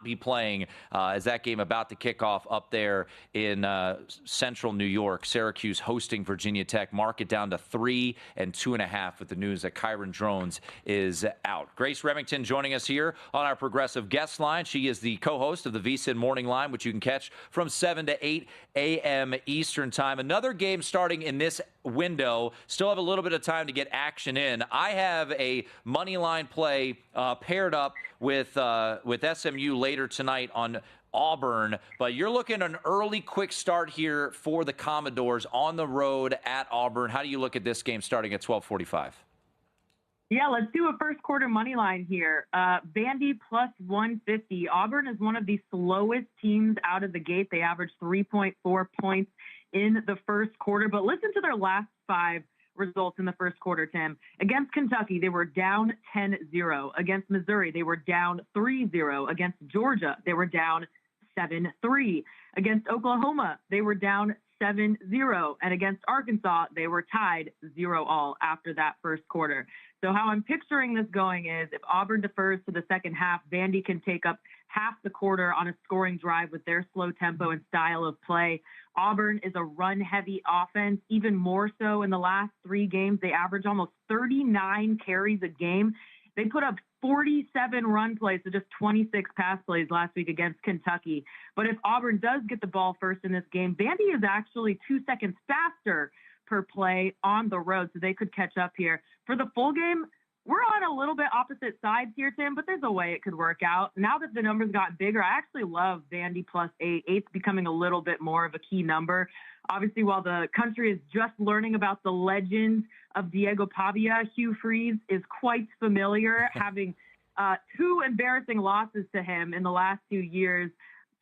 be playing as that game about to kick off up there in central New York. Syracuse hosting Virginia Tech. Mark it down to 3 and 2.5 with the news that Kyron Drones is out. Grace Remington joining us here on our progressive guest line. She is the co-host of the VSiN Morning Line, which you can catch from 7 to 8 a.m. Eastern Time. Another game starting in this window. Still have a little bit of time to get action in. I have a money line play paired up with SMU later tonight on Auburn, but you're looking at an early quick start here for the Commodores on the road at Auburn. How do you look at this game starting at 12:45? Yeah, let's do a first quarter money line here. Vandy plus 150. Auburn is one of the slowest teams out of the gate. They averaged 3.4 points in the first quarter, but listen to their last 5 results in the first quarter, Tim. Against Kentucky, they were down 10-0. Against Missouri, they were down 3-0. Against Georgia, they were down 7-3. Against Oklahoma, they were down 7-0. And against Arkansas, they were tied 0-all after that first quarter. So how I'm picturing this going is if Auburn defers to the second half, Vandy can take up half the quarter on a scoring drive with their slow tempo and style of play. Auburn is a run-heavy offense, even more so in the last 3 games. They average almost 39 carries a game. They put up 47 run plays to just 26 pass plays last week against Kentucky. But if Auburn does get the ball first in this game, Vandy is actually 2 seconds faster per play on the road, so they could catch up here. For the full game, we're on a little bit opposite sides here, Tim, but there's a way it could work out. Now that the numbers got bigger, I actually love Vandy plus 8. 8's becoming a little bit more of a key number. Obviously, while the country is just learning about the legend of Diego Pavia, Hugh Freeze is quite familiar, having 2 embarrassing losses to him in the last 2 years.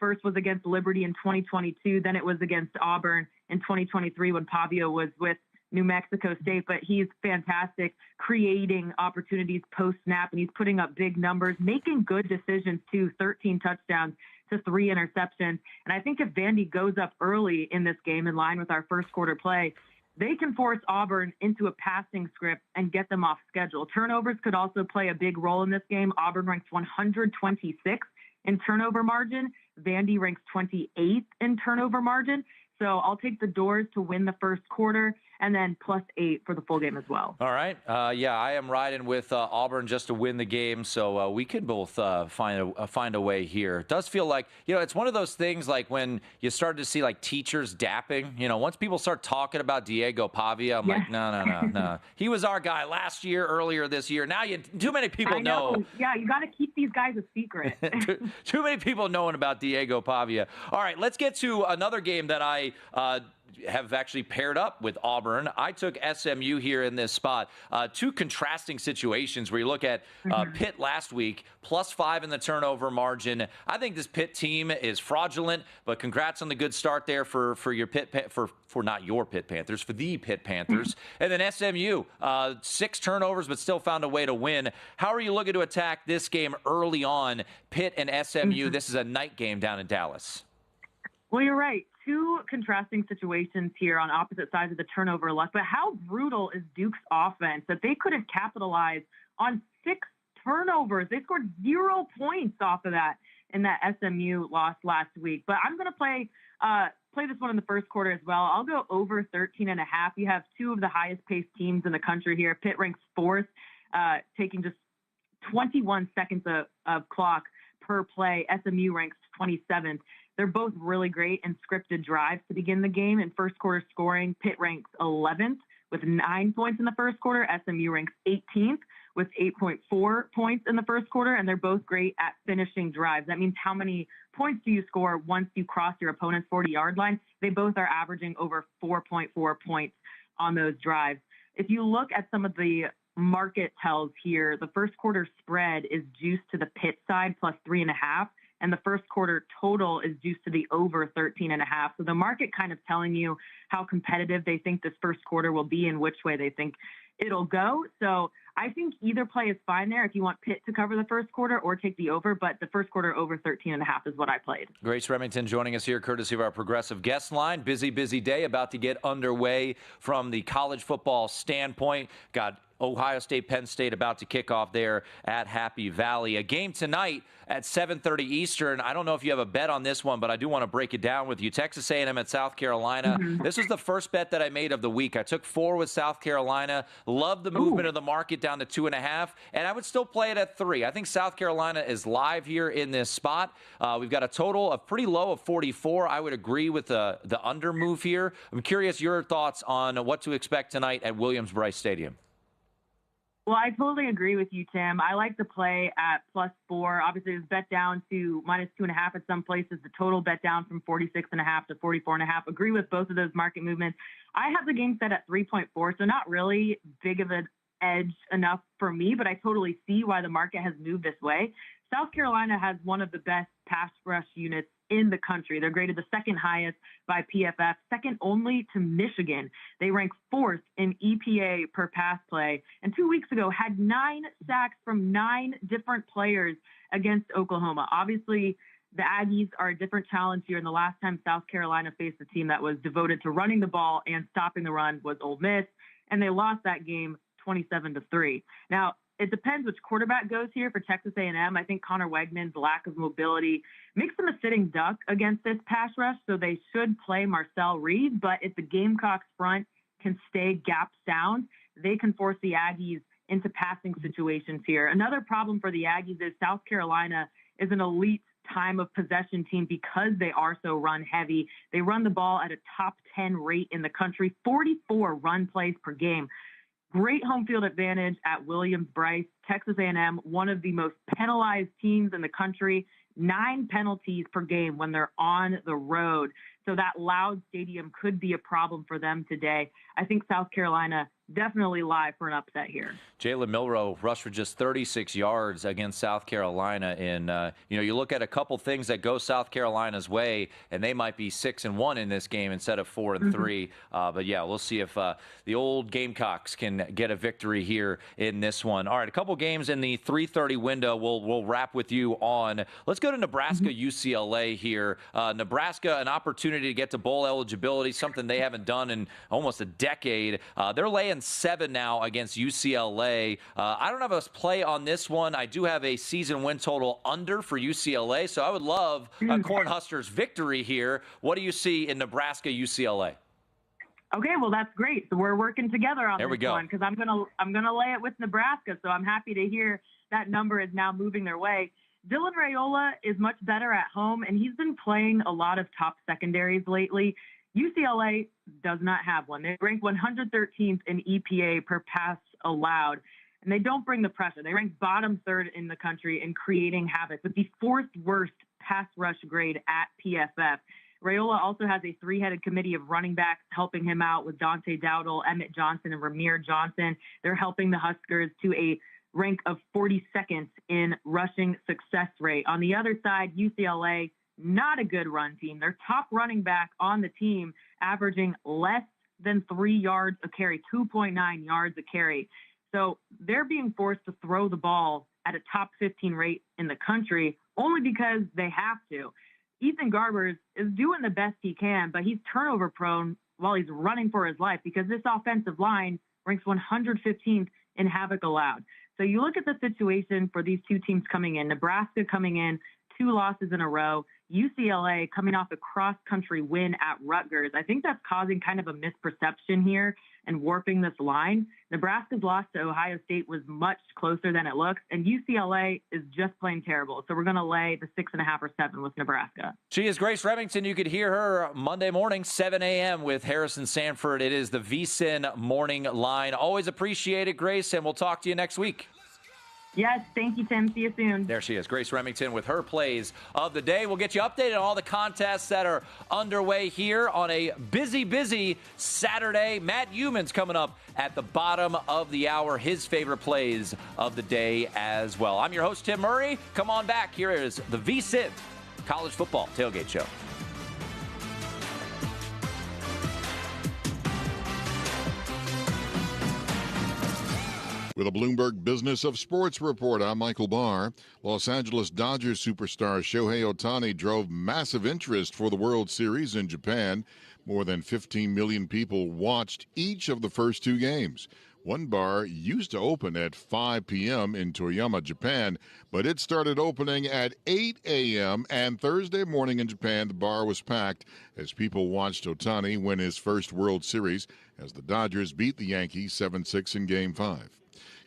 First was against Liberty in 2022. Then it was against Auburn in 2023 when Pavia was with New Mexico State, but he's fantastic creating opportunities post-snap, and he's putting up big numbers, making good decisions too, 13 touchdowns to 3 interceptions. And I think if Vandy goes up early in this game in line with our first quarter play, they can force Auburn into a passing script and get them off schedule. Turnovers could also play a big role in this game. Auburn ranks 126th in turnover margin. Vandy ranks 28th in turnover margin. So I'll take the Doors to win the first quarter and then plus 8 for the full game as well. All right. Yeah, I am riding with Auburn just to win the game, so we can both find a way here. It does feel like, it's one of those things like when you start to see like teachers dapping, once people start talking about Diego Pavia, I'm like, no. He was our guy earlier this year. Now too many people know. Yeah, you got to keep these guys a secret. Too many people knowing about Diego Pavia. All right, let's get to another game that I have actually paired up with Auburn. I took SMU here in this spot. 2 contrasting situations where you look at Pitt last week, plus 5 in the turnover margin. I think this Pitt team is fraudulent, but congrats on the good start there for your Pitt, for not your Pitt Panthers, for the Pitt Panthers. And then SMU, 6 turnovers, but still found a way to win. How are you looking to attack this game early on, Pitt and SMU? This is a night game down in Dallas. Well, you're right. 2 contrasting situations here on opposite sides of the turnover luck, but how brutal is Duke's offense that they couldn't capitalize on 6 turnovers? They scored 0 points off of that in that SMU loss last week. But I'm going to play this one in the first quarter as well. I'll go over 13.5. You have 2 of the highest paced teams in the country here. Pitt ranks 4th, taking just 21 seconds of clock per play. SMU ranks 27th. They're both really great in scripted drives to begin the game. In first quarter scoring, Pitt ranks 11th with 9 points in the first quarter. SMU ranks 18th with 8.4 points in the first quarter, and they're both great at finishing drives. That means how many points do you score once you cross your opponent's 40-yard line? They both are averaging over 4.4 points on those drives. If you look at some of the market tells here, the first quarter spread is juiced to the Pitt side plus 3.5. And the first quarter total is juiced to the over 13.5. So the market kind of telling you how competitive they think this first quarter will be and which way they think it'll go. So I think either play is fine there if you want Pitt to cover the first quarter or take the over, but the first quarter over 13.5 is what I played. Grace Remington joining us here courtesy of our progressive guest line. Busy day about to get underway from the college football standpoint. Got Ohio State, Penn State about to kick off there at Happy Valley. A game tonight at 7:30 Eastern. I don't know if you have a bet on this one, but I do want to break it down with you. Texas A&M at South Carolina. This was the first bet that I made of the week. I took 4 with South Carolina. Love the movement of the market down to 2.5, and I would still play it at 3. I think South Carolina is live here in this spot. We've got a total of pretty low of 44. I would agree with the under move here. I'm curious your thoughts on what to expect tonight at Williams-Brice Stadium. Well, I totally agree with you, Tim. I like to play at +4. Obviously, it's bet down to -2.5 at some places. The total bet down from 46.5 to 44.5. Agree with both of those market movements. I have the game set at 3.4, so not really big of an edge enough for me, but I totally see why the market has moved this way. South Carolina has one of the best pass rush units in the country. They're graded the second highest by PFF, second only to Michigan. They rank 4th in EPA per pass play, and 2 weeks ago had 9 sacks from 9 different players against Oklahoma. Obviously, the Aggies are a different challenge here, and the last time South Carolina faced a team that was devoted to running the ball and stopping the run was Ole Miss, and they lost that game 27-3. Now, it depends which quarterback goes here for Texas A&M. I think Connor Wegman's lack of mobility makes him a sitting duck against this pass rush, so they should play Marcel Reed. But if the Gamecocks front can stay gap sound, they can force the Aggies into passing situations here. Another problem for the Aggies is South Carolina is an elite time of possession team because they are so run heavy. They run the ball at a top 10 rate in the country, 44 run plays per game. Great home field advantage at Williams-Brice. Texas A&M, one of the most penalized teams in the country, 9 penalties per game when they're on the road. So that loud stadium could be a problem for them today. I think South Carolina definitely live for an upset here. Jalen Milroe rushed for just 36 yards against South Carolina. And, you look at a couple things that go South Carolina's way, and they might be 6-1 in this game instead of 4-3. But, yeah, we'll see if the old Gamecocks can get a victory here in this one. All right, a couple games in the 3:30 window we'll wrap with you on. Let's go to Nebraska-UCLA here. Nebraska, an opportunity to get to bowl eligibility, something they haven't done in almost a decade. They're laying 7 now against UCLA. I don't have a play on this one. I do have a season win total under for UCLA, so I would love a Cornhuskers victory here. What do you see in Nebraska-UCLA? Okay, well, that's great. So we're working together on this one because I'm gonna lay it with Nebraska. So I'm happy to hear that number is now moving their way. Dylan Raiola is much better at home, and he's been playing a lot of top secondaries lately. UCLA does not have one. They rank 113th in EPA per pass allowed, and they don't bring the pressure. They rank bottom 3rd in the country in creating havoc, with the 4th worst pass rush grade at PFF. Raiola also has a 3-headed committee of running backs helping him out with Dante Dowdle, Emmett Johnson, and Ramir Johnson. They're helping the Huskers to a rank of 42nd in rushing success rate. On the other side, UCLA, not a good run team. Their top running back on the team averaging less than 3 yards a carry, 2.9 yards a carry. So they're being forced to throw the ball at a top 15 rate in the country only because they have to. Ethan Garbers is doing the best he can, but he's turnover prone while he's running for his life because this offensive line ranks 115th in havoc allowed. So you look at the situation for these two teams coming in, Nebraska coming in, 2 losses in a row, UCLA coming off a cross-country win at Rutgers. I think that's causing kind of a misperception here and warping this line. Nebraska's loss to Ohio State was much closer than it looks, and UCLA is just plain terrible. So we're going to lay the 6.5 or 7 with Nebraska. She is Grace Remington. You could hear her Monday morning, 7 a.m. with Harrison Sanford. It is the VSiN Morning Line. Always appreciate it, Grace, and we'll talk to you next week. Yes, thank you, Tim. See you soon. There she is, Grace Remington with her plays of the day. We'll get you updated on all the contests that are underway here on a busy Saturday. Matt Euman's coming up at the bottom of the hour, his favorite plays of the day as well. I'm your host, Tim Murray. Come on back. Here is the VSiN College Football Tailgate Show. With a Bloomberg Business of Sports report, I'm Michael Barr. Los Angeles Dodgers superstar Shohei Ohtani drove massive interest for the World Series in Japan. More than 15 million people watched each of the first 2 games. One bar used to open at 5 p.m. in Toyama, Japan, but it started opening at 8 a.m. and Thursday morning in Japan, the bar was packed as people watched Ohtani win his first World Series as the Dodgers beat the Yankees 7-6 in Game 5.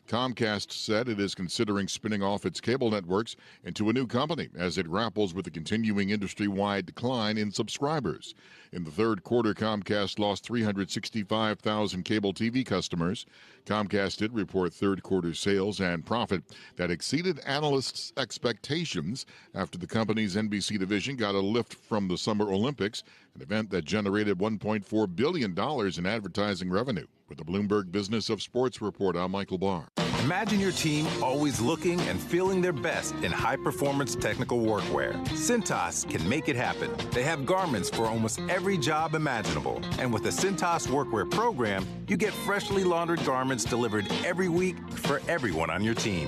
Comcast said it is considering spinning off its cable networks into a new company as it grapples with the continuing industry-wide decline in subscribers. In the third quarter, Comcast lost 365,000 cable TV customers. Comcast did report third quarter sales and profit that exceeded analysts' expectations after the company's NBC division got a lift from the Summer Olympics, an event that generated $1.4 billion in advertising revenue. With the Bloomberg Business of Sports report, I'm Michael Barr. Imagine your team always looking and feeling their best in high-performance technical workwear. Cintas can make it happen. They have garments for almost every job imaginable. And with the Cintas Workwear program, you get freshly laundered garments delivered every week for everyone on your team.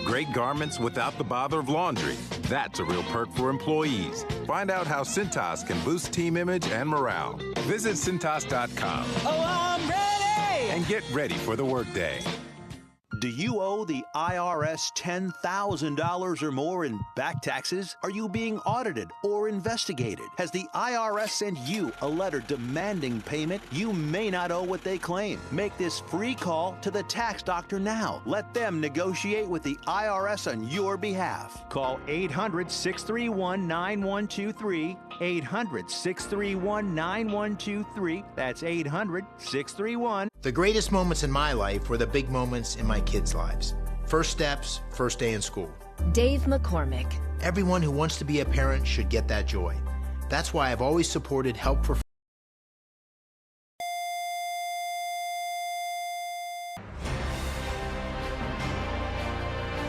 Great garments without the bother of laundry. That's a real perk for employees. Find out how Cintas can boost team image and morale. Visit Cintas.com. Oh, I'm ready! And get ready for the workday. Do you owe the IRS $10,000 or more in back taxes? Are you being audited or investigated? Has the IRS sent you a letter demanding payment? You may not owe what they claim. Make this free call to the tax doctor now. Let them negotiate with the IRS on your behalf. Call 800-631-9123. 800-631-9123. That's 800-631. The greatest moments in my life were the big moments in my kids' lives. First steps, first day in school. Dave McCormick. Everyone who wants to be a parent should get that joy. That's why I've always supported Help for.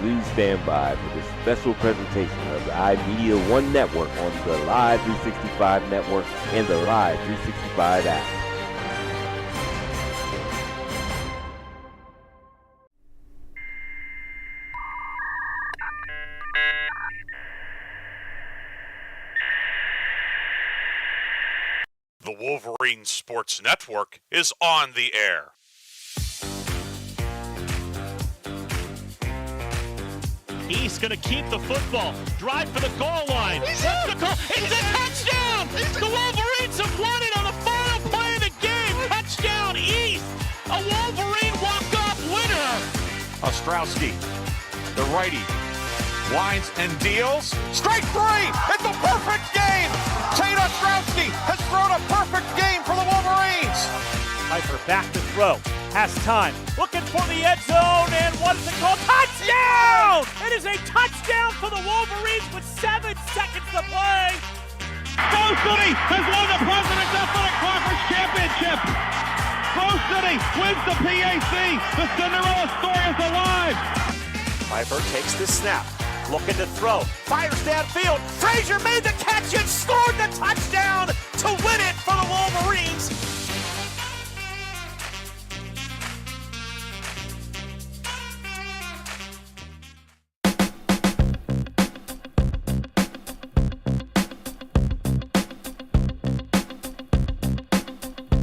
Please stand by for this special presentation of the iMedia One Network on the Live 365 Network and the Live 365 app. The Wolverines Sports Network is on the air. He's going to keep the football. Drive for the goal line. It's a touchdown! The Wolverines have won it on the final play of the game. Touchdown East. A Wolverine walk-off winner. Ostrowski, the righty, winds and deals. Strike three! It's a perfect game! Tate Ostrowski has thrown a perfect game for the Wolverines. Piper back to throw. Has time. Looking for the end zone, and what is it called? Touchdown! It is a touchdown for the Wolverines with 7 seconds to play. Rose City has won the President's Athletic Conference Championship. Rose City wins the PAC. The Cinderella story is alive. Piper takes the snap. Looking to throw. Fires downfield. Frazier made the catch and scored the touchdown to win it for the Wolverines.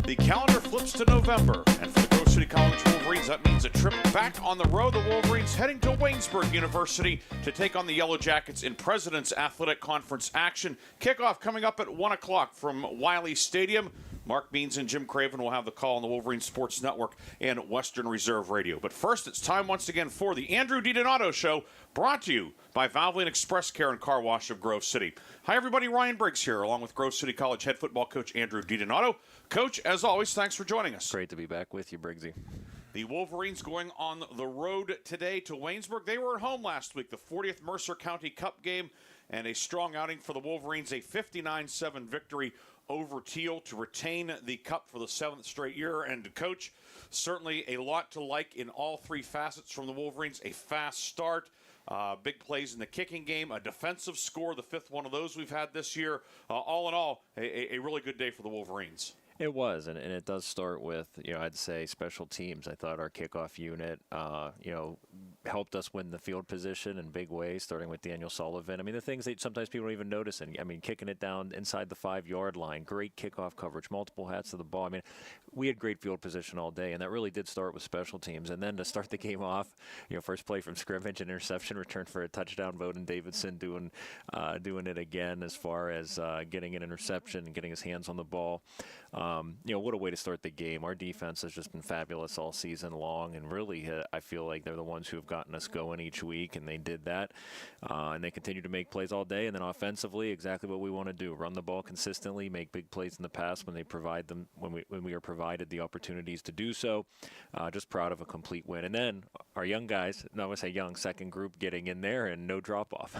The calendar flips to November, and for the Grove City College Wolverines, that means a trip back on the road. The Wolverines heading to Waynesburg University to take on the Yellow Jackets in President's Athletic Conference action. Kickoff coming up at 1 o'clock from Wiley Stadium. Mark Means and Jim Craven will have the call on the Wolverine Sports Network and Western Reserve Radio. But first, it's time once again for the Andrew DiDonato Show, brought to you by Valvoline Express Care and Car Wash of Grove City. Hi, everybody. Ryan Briggs here, along with Grove City College head football coach Andrew DiDonato. Coach, as always, thanks for joining us. Great to be back with you, Briggsy. The Wolverines going on the road today to Waynesburg. They were at home last week, the 40th Mercer County Cup game, and a strong outing for the Wolverines, a 59-7 victory over Teal to retain the Cup for the 7th straight year. And, Coach, certainly a lot to like in all three facets from the Wolverines. A fast start, big plays in the kicking game, a defensive score, the 5th one of those we've had this year. All in all, a really good day for the Wolverines. It was, and it does start with, I'd say special teams. I thought our kickoff unit, helped us win the field position in big ways, starting with Daniel Sullivan. I mean, the things that sometimes people don't even notice. And I mean, kicking it down inside the 5-yard line, great kickoff coverage, multiple hats to the ball. I mean, we had great field position all day, and that really did start with special teams. And then to start the game off, first play from scrimmage, an interception return for a touchdown. Bowden Davidson doing it again as far as getting an interception and getting his hands on the ball. What a way to start the game. Our defense has just been fabulous all season long, and really I feel like they're the ones who have gotten us going each week, and they did that. And they continue to make plays all day, and then offensively, exactly what we want to do. Run the ball consistently, make big plays in the pass when they provide them, when we are provided the opportunities to do so. Just proud of a complete win. And then our young guys, no, I would say young, second group getting in there and no drop-off.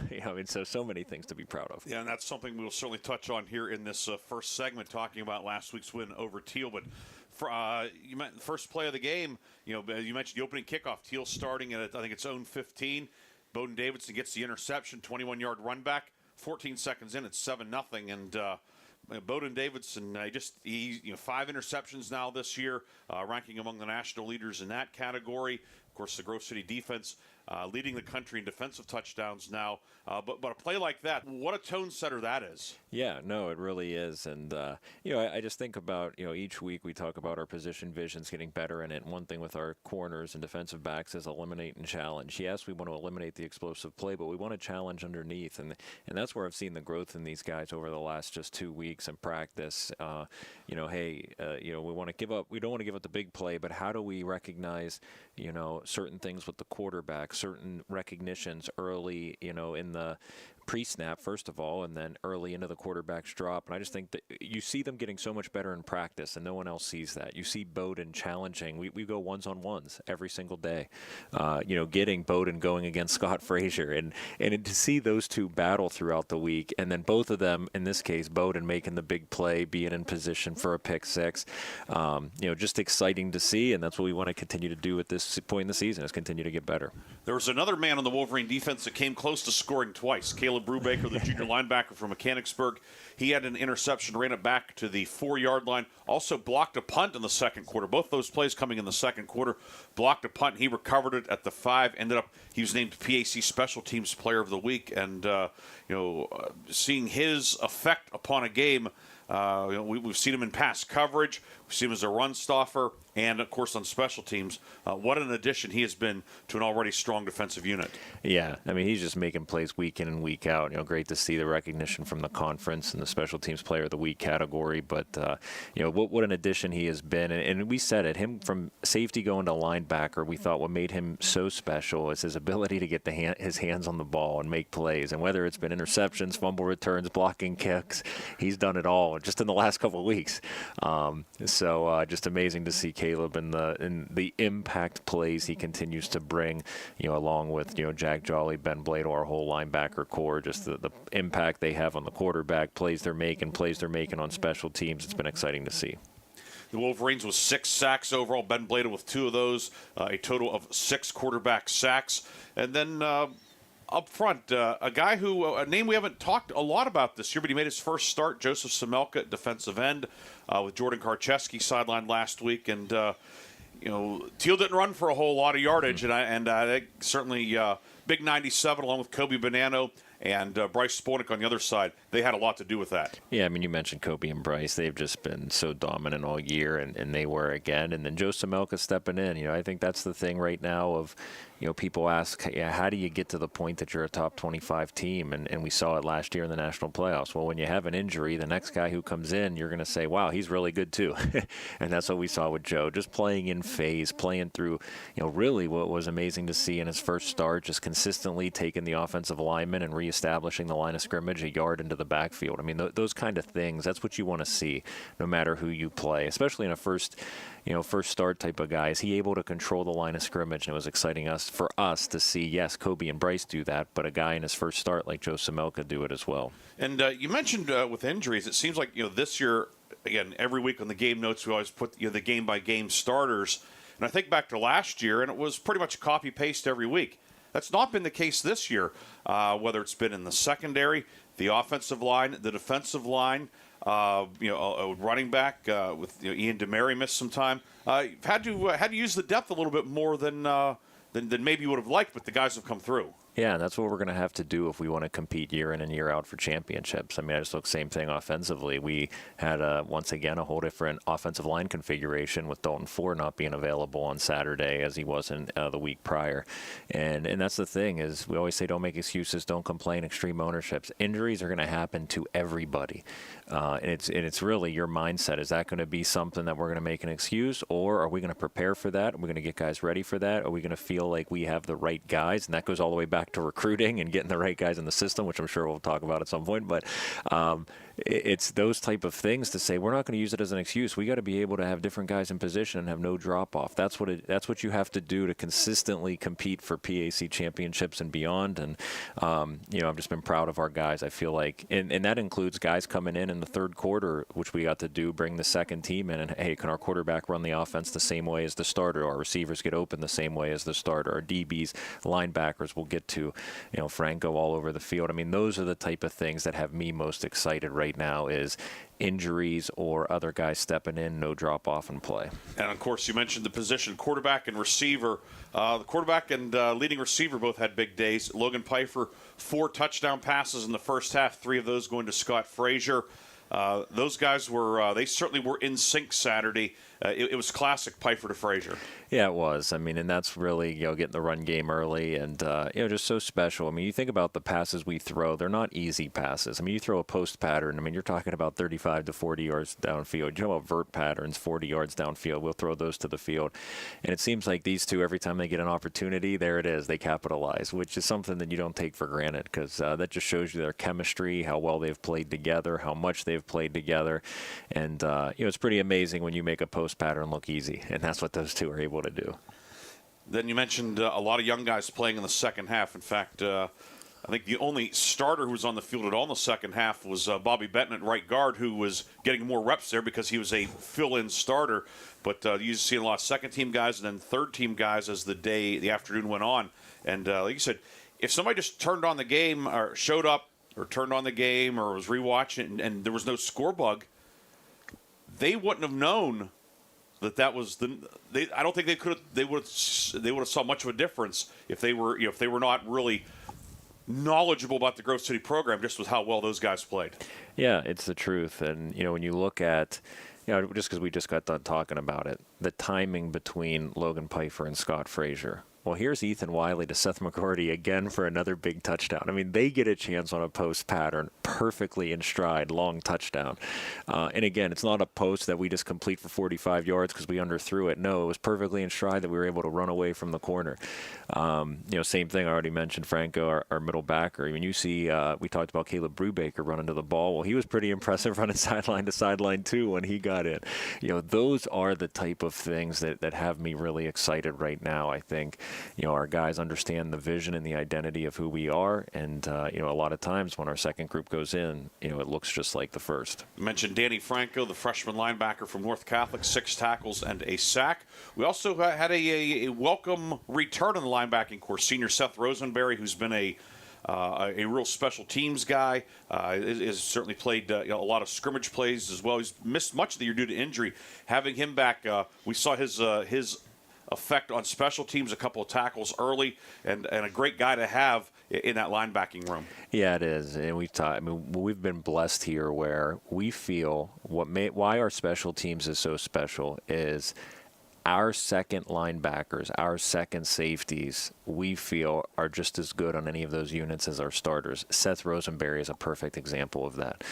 So many things to be proud of. Yeah, and that's something we'll certainly touch on here in this first segment, talking about last week's win over Teal. But you meant the first play of the game, you mentioned the opening kickoff. Teal starting at, I think it's own 15. Bowden Davidson gets the interception, 21-yard run back. 14 seconds in, it's 7-0. And Bowden Davidson, he's 5 interceptions now this year, ranking among the national leaders in that category. Of course, the Grove City defense leading the country in defensive touchdowns now. But a play like that, what a tone setter that is. Yeah, no, it really is. And, I just think about, each week we talk about our position visions getting better in it. And one thing with our corners and defensive backs is eliminate and challenge. Yes, we want to eliminate the explosive play, but we want to challenge underneath. And that's where I've seen the growth in these guys over the last just 2 weeks in practice. We want to give up. We don't want to give up the big play, but how do we recognize, certain things with the quarterback, certain recognitions early, in the pre-snap, first of all, and then early into the quarterback's drop. And I just think that you see them getting so much better in practice, and no one else sees that. You see Bowden challenging. We go ones-on-ones every single day. Getting Bowden going against Scott Frazier. And to see those two battle throughout the week, and then both of them, in this case, Bowden making the big play, being in position for a pick six, just exciting to see, and that's what we want to continue to do at this point in the season, is continue to get better. There was another man on the Wolverine defense that came close to scoring twice. Caleb Brubaker, the junior linebacker from Mechanicsburg. He had an interception, ran it back to the 4-yard line. Also blocked a punt in the second quarter. Both those plays coming in the second quarter. Blocked a punt. He recovered it at the 5. He was named PAC Special Teams Player of the Week. And, seeing his effect upon a game, we've seen him in pass coverage. We've seen him as a run stopper. And, of course, on special teams, what an addition he has been to an already strong defensive unit. Yeah, I mean, he's just making plays week in and week out. Great to see the recognition from the conference and the Special Teams Player of the Week category. But, what an addition he has been. And we said it, him from safety going to linebacker, we thought what made him so special is his ability to get his hands on the ball and make plays. And whether it's been interceptions, fumble returns, blocking kicks, he's done it all just in the last couple of weeks. Just amazing to see Caleb and the impact plays he continues to bring, along with, Jack Jolly, Ben Blado, our whole linebacker core, just the impact they have on the quarterback, plays they're making on special teams. It's been exciting to see. The Wolverines with 6 sacks overall. Ben Blado with 2 of those, a total of 6 quarterback sacks. And then up front, a guy a name we haven't talked a lot about this year, but he made his first start, Joseph Semelka at defensive end, with Jordan Karcheski sidelined last week. And, Teal didn't run for a whole lot of yardage, and I think certainly Big 97 along with Kobe Bonanno and Bryce Spornick on the other side, they had a lot to do with that. Yeah, I mean, you mentioned Kobe and Bryce. They've just been so dominant all year, and they were again. And then Joe Semelka stepping in. I think that's the thing right now of, people ask, how do you get to the point that you're a top 25 team? And we saw it last year in the national playoffs. Well, when you have an injury, the next guy who comes in, you're going to say, wow, he's really good too. And that's what we saw with Joe, just playing in phase, playing through, really what was amazing to see in his first start, just consistently taking the offensive lineman and reestablishing the line of scrimmage a yard into the backfield. I mean, those kind of things, that's what you want to see no matter who you play, especially in a first start type of guy. Is he able to control the line of scrimmage? And it was exciting for us to see, yes, Kobe and Bryce do that, but a guy in his first start like Joe Semelka do it as well. And you mentioned with injuries, it seems like, this year, again, every week on the game notes, we always put the game-by-game starters. And I think back to last year, and it was pretty much copy-paste every week. That's not been the case this year, whether it's been in the secondary, the offensive line, the defensive line, a running back with Ian DeMary missed some time. Had to use the depth a little bit more than than maybe you would have liked, but the guys have come through. Yeah, and that's what we're going to have to do if we want to compete year in and year out for championships. I mean, I just look same thing offensively. We had, once again, a whole different offensive line configuration with Dalton Ford not being available on Saturday as he wasn't the week prior. And that's the thing is we always say don't make excuses, don't complain, extreme ownerships. Injuries are going to happen to everybody. And it's really your mindset. Is that going to be something that we're going to make an excuse, or are we going to prepare for that? Are we going to get guys ready for that? Are we going to feel like we have the right guys? And that goes all the way back to recruiting and getting the right guys in the system, which I'm sure we'll talk about at some point. But it's those type of things to say we're not going to use it as an excuse. We got to be able to have different guys in position and have no drop off. That's what you have to do to consistently compete for PAC championships and beyond. And I've just been proud of our guys. I feel like, and that includes guys coming in the third quarter, which we got to do, bring the second team in, and hey, can our quarterback run the offense the same way as the starter? Our receivers get open the same way as the starter. Our DBs, linebackers, will get to Franco all over the field. I mean, those are the type of things that have me most excited right now is injuries or other guys stepping in, no drop off and play. And of course, you mentioned the position, quarterback and receiver. The quarterback and leading receiver both had big days. Logan Pfeiffer, 4 touchdown passes in the first half, 3 of those going to Scott Frazier. Those guys they certainly were in sync Saturday. It was classic Pfeiffer to Frazier. Yeah, it was. I mean, and that's really, getting the run game early and, just so special. I mean, you think about the passes we throw, they're not easy passes. I mean, you throw a post pattern, I mean, you're talking about 35 to 40 yards downfield. You know about vert patterns, 40 yards downfield. We'll throw those to the field. And it seems like these two, every time they get an opportunity, there it is. They capitalize, which is something that you don't take for granted because that just shows you their chemistry, how well they've played together, how much they've played together. And, it's pretty amazing when you make a post pattern look easy. And that's what those two are able to do. Then you mentioned a lot of young guys playing in the second half. In fact, I think the only starter who was on the field at all in the second half was Bobby Benton at right guard, who was getting more reps there because he was a fill-in starter. But you used to see a lot of second-team guys and then third-team guys as the afternoon went on. And like you said, if somebody just turned on the game or showed up or turned on the game or was rewatching and there was no score bug, they wouldn't have known that was I don't think they would have saw much of a difference if they were not really knowledgeable about the Grove City program, just with how well those guys played. Yeah, it's the truth. And when you look at just because we just got done talking about it, the timing between Logan Pfeiffer and Scott Frazier. Well, here's Ethan Wiley to Seth McCourty again for another big touchdown. I mean, they get a chance on a post pattern, perfectly in stride, long touchdown. And again, it's not a post that we just complete for 45 yards because we underthrew it. No, it was perfectly in stride that we were able to run away from the corner. Same thing I already mentioned, Franco, our middle backer. I mean, you see, we talked about Caleb Brubaker running to the ball. Well, he was pretty impressive running sideline to sideline, too, when he got in. Those are the type of things that have me really excited right now, I think. Our guys understand the vision and the identity of who we are. And, a lot of times when our second group goes in, it looks just like the first. You mentioned Danny Franco, the freshman linebacker from North Catholic, 6 tackles and a sack. We also had a welcome return in the linebacking course. Senior Seth Rosenberry, who's been a real special teams guy, has certainly played a lot of scrimmage plays as well. He's missed much of the year due to injury. Having him back, we saw his effect on special teams, a couple of tackles early, and a great guy to have in that linebacking room. Yeah, it is. And we've been blessed here where we feel why our special teams is so special is our second linebackers, our second safeties, we feel are just as good on any of those units as our starters. Seth Rosenberry is a perfect example of that.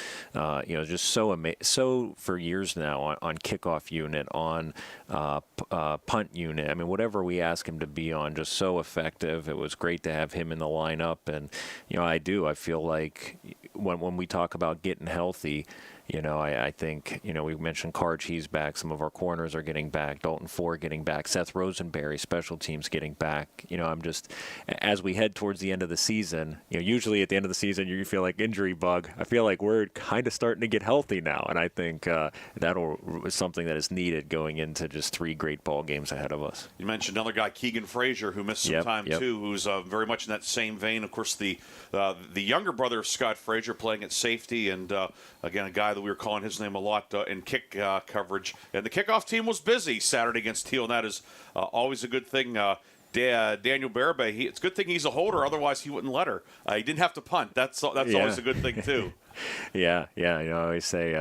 Just so for years now on kickoff unit, on punt unit. I mean, whatever we ask him to be on, just so effective. It was great to have him in the lineup. And, I feel like when we talk about getting healthy, I think, we mentioned Karch, he's back. Some of our corners are getting back. Dalton Ford getting back. Seth Rosenberry, special teams getting back. I'm just, as we head towards the end of the season, usually at the end of the season, you feel like injury bug. I feel like we're kind of starting to get healthy now. And I think that'll is something that is needed going into just 3 great ball games ahead of us. You mentioned another guy, Keegan Frazier, who missed some time too, who's very much in that same vein. Of course, the younger brother of Scott Frazier playing at safety, and again, a guy that we were calling his name a lot in kick coverage. And the kickoff team was busy Saturday against Teal, and that is always a good thing. Daniel Barabay, it's a good thing he's a holder, otherwise he wouldn't let her. He didn't have to punt. That's always a good thing too. Yeah. I always say,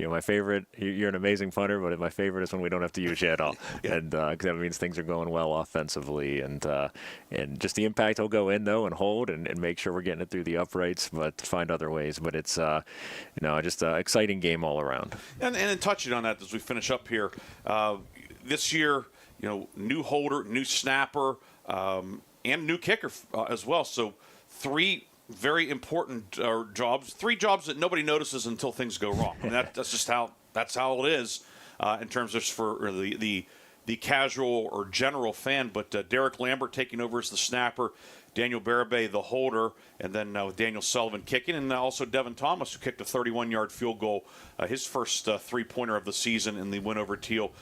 my favorite. You're an amazing punter, but my favorite is when we don't have to use you at all, and because that means things are going well offensively, and just the impact he'll go in though and hold and make sure we're getting it through the uprights, but find other ways. But it's just an exciting game all around. And touching on that as we finish up here, this year, new holder, new snapper, and new kicker as well. So 3 very important jobs, 3 jobs that nobody notices until things go wrong. And that's just how it is in terms of for the casual or general fan. But Derek Lambert taking over as the snapper, Daniel Barabay the holder, and then with Daniel Sullivan kicking, and also Devin Thomas, who kicked a 31-yard field goal, his first 3-pointer of the season in the win over Teal.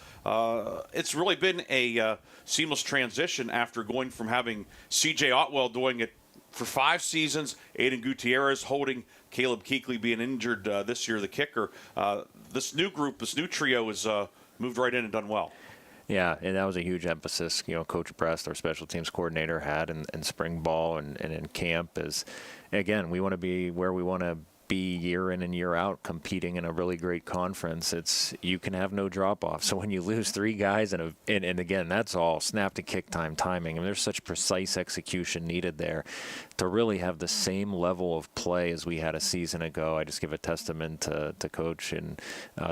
It's really been a seamless transition after going from having C.J. Otwell doing it for 5 seasons, Aiden Gutierrez holding, Caleb Keekley being injured this year, the kicker. This new group, this new trio has moved right in and done well. Yeah, and that was a huge emphasis, Coach Prest, our special teams coordinator, had in spring ball and in camp is, again, we want to be where we want to be year in and year out, competing in a really great conference. You can have no drop off. So when you lose 3 guys and again, that's all snap to kick time timing. I mean, there's such precise execution needed there to really have the same level of play as we had a season ago. I just give a testament to Coach and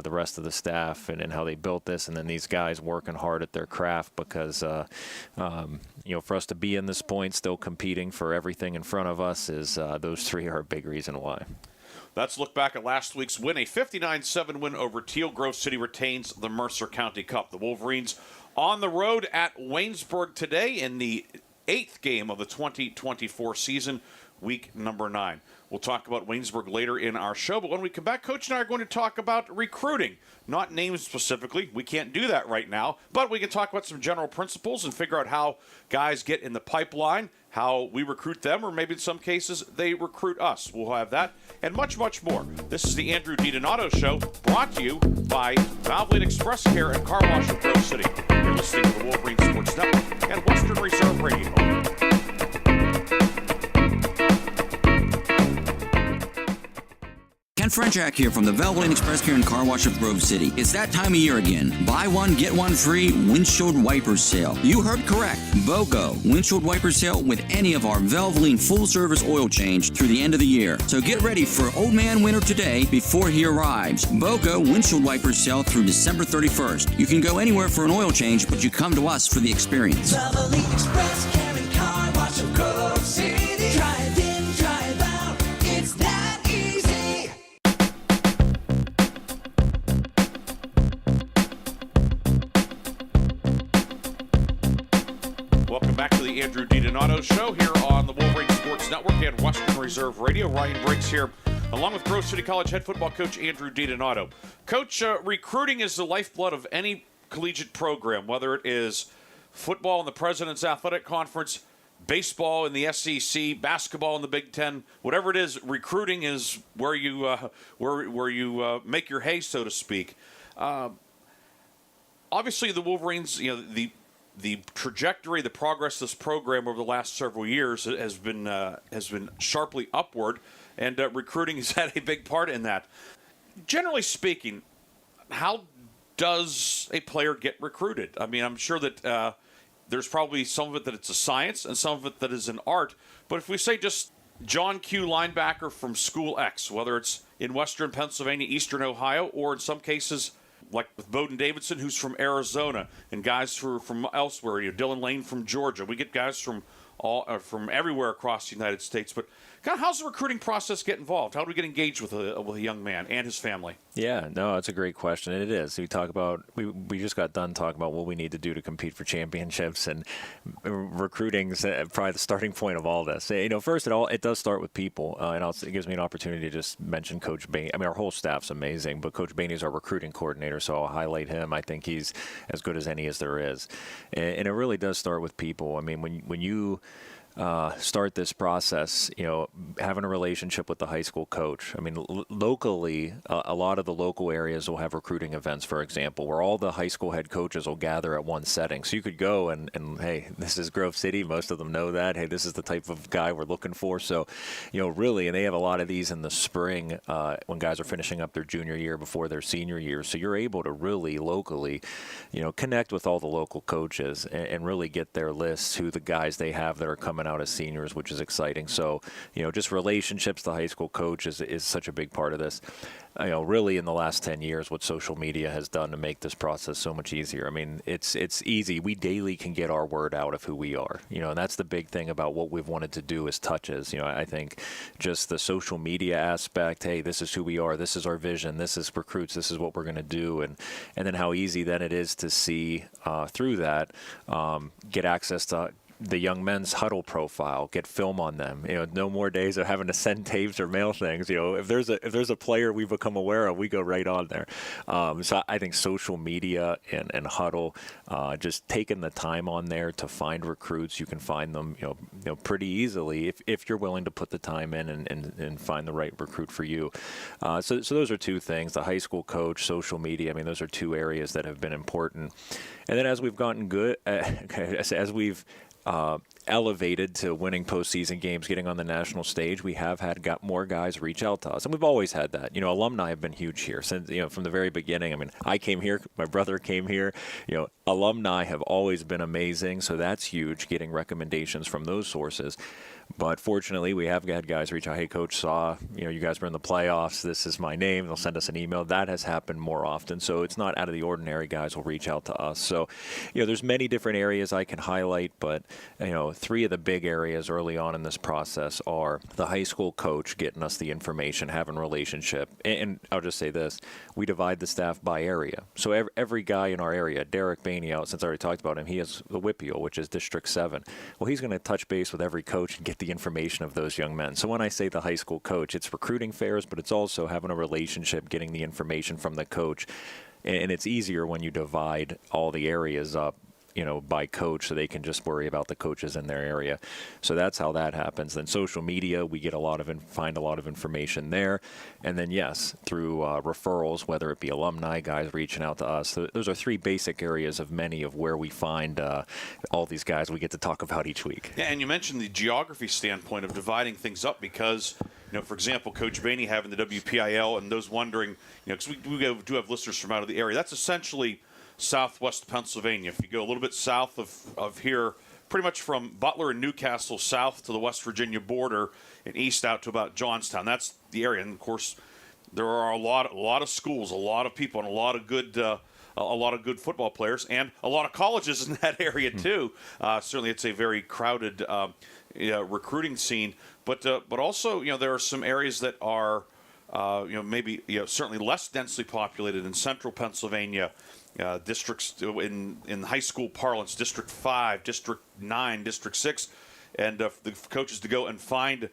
the rest of the staff and how they built this, and then these guys working hard at their craft because for us to be in this point, still competing for everything in front of us, is those 3 are a big reason why. Let's look back at last week's win, a 59-7 win over Teal. Grove City retains the Mercer County Cup. The Wolverines on the road at Waynesburg today in the 8th game of the 2024 season, week number 9. We'll talk about Waynesburg later in our show, but when we come back, Coach and I are going to talk about recruiting. Not names specifically. We can't do that right now, but we can talk about some general principles and figure out how guys get in the pipeline, how we recruit them, or maybe in some cases they recruit us. We'll have that and much, much more. This is the Andrew DiDonato Show, brought to you by Valvoline Express Care and Car Wash of Grove City. You're listening to the Wolverines Sports Network and Western Reserve Radio. Ken Frenchak here from the Valvoline Express Care and Car Wash of Grove City. It's that time of year again. Buy one, get one free windshield wiper sale. You heard correct. BOGO windshield wiper sale with any of our Valvoline full-service oil change through the end of the year. So get ready for Old Man Winter today before he arrives. BOGO windshield wiper sale through December 31st. You can go anywhere for an oil change, but you come to us for the experience. Valvoline Express Care and Car Wash of Grove City. Drive in, drive out. It's that easy. Welcome back to the Andrew DiDonato Show here on the Wolverines Sports Network and Western Reserve Radio. Ryan Briggs here, along with Grove City College head football coach Andrew DiDonato. Coach, recruiting is the lifeblood of any collegiate program, whether it is football in the President's Athletic Conference, baseball in the SEC, basketball in the Big Ten, whatever it is. Recruiting is where you make your hay, so to speak. Obviously, the Wolverines, the trajectory, the progress of this program over the last several years has been sharply upward, and recruiting has had a big part in that. Generally speaking, how does a player get recruited? I mean, I'm sure that there's probably some of it that it's a science and some of it that is an art, but if we say just John Q. linebacker from School X, whether it's in Western Pennsylvania, Eastern Ohio, or in some cases like with Bowden Davidson, who's from Arizona, and guys from elsewhere, Dylan Lane from Georgia. We get guys from everywhere across the United States. But kind of, how's the recruiting process get involved? How do we get engaged with a young man and his family? Yeah, no, that's a great question, and it is. We talk about we just got done talking about what we need to do to compete for championships, and recruiting is probably the starting point of all this. First of all, it does start with people, and it gives me an opportunity to just mention Coach Bain. I mean, our whole staff's amazing, but Coach Bain is our recruiting coordinator, so I'll highlight him. I think he's as good as any as there is, and it really does start with people. I mean, when you start this process, having a relationship with the high school coach. I mean, locally, a lot of the local areas will have recruiting events, for example, where all the high school head coaches will gather at one setting. So you could go and hey, this is Grove City. Most of them know that. Hey, this is the type of guy we're looking for. So, really, and they have a lot of these in the spring when guys are finishing up their junior year before their senior year. So you're able to really locally, connect with all the local coaches and really get their lists, who the guys they have that are coming out as seniors, which is exciting. So, just relationships, the high school coach is such a big part of this. Really in the last 10 years, what social media has done to make this process so much easier. I mean, it's easy. We daily can get our word out of who we are, and that's the big thing about what we've wanted to do as touches. I think just the social media aspect, hey, this is who we are, this is our vision, this is recruits, this is what we're going to do, and then how easy then it is to see through that, get access to the young men's huddle profile, get film on them. No more days of having to send tapes or mail things. If there's a player we become aware of, we go right on there. So I think social media and huddle, just taking the time on there to find recruits, you can find them, pretty easily if you're willing to put the time in and find the right recruit for you. So those are two things: the high school coach, social media. I mean, those are two areas that have been important. And then as we've gotten good, as we've elevated to winning postseason games, getting on the national stage, we have got more guys reach out to us, and we've always had that. Alumni have been huge here since from the very beginning. I mean, I came here, my brother came here. Alumni have always been amazing, so that's huge. Getting recommendations from those sources. But fortunately, we have had guys reach out, hey, coach, saw, you guys were in the playoffs. This is my name. They'll send us an email. That has happened more often. So it's not out of the ordinary. Guys will reach out to us. So, there's many different areas I can highlight, but, three of the big areas early on in this process are the high school coach getting us the information, having a relationship. And I'll just say this, we divide the staff by area. So every guy in our area, Derek Bainey out, since I already talked about him, he has the WIPIO, which is District 7. Well, he's going to touch base with every coach and get the information of those young men. So when I say the high school coach, it's recruiting fairs, but it's also having a relationship, getting the information from the coach. And it's easier when you divide all the areas up, by coach, so they can just worry about the coaches in their area. So that's how that happens. Then social media, we get find a lot of information there. And then, yes, through referrals, whether it be alumni, guys reaching out to us. Those are three basic areas of many of where we find all these guys we get to talk about each week. Yeah, and you mentioned the geography standpoint of dividing things up because, for example, Coach Bainey having the WPIL, and those wondering, because we do have listeners from out of the area, that's essentially southwest Pennsylvania. If you go a little bit south of here, pretty much from Butler and Newcastle south to the West Virginia border and east out to about Johnstown, that's the area. And of course, there are a lot of schools, a lot of people, and a lot of good football players, and a lot of colleges in that area too. Certainly, it's a very crowded recruiting scene. But also, there are some areas that are maybe certainly less densely populated in central Pennsylvania. Districts in high school parlance, District 5, District 9, District 6, and the coaches to go and find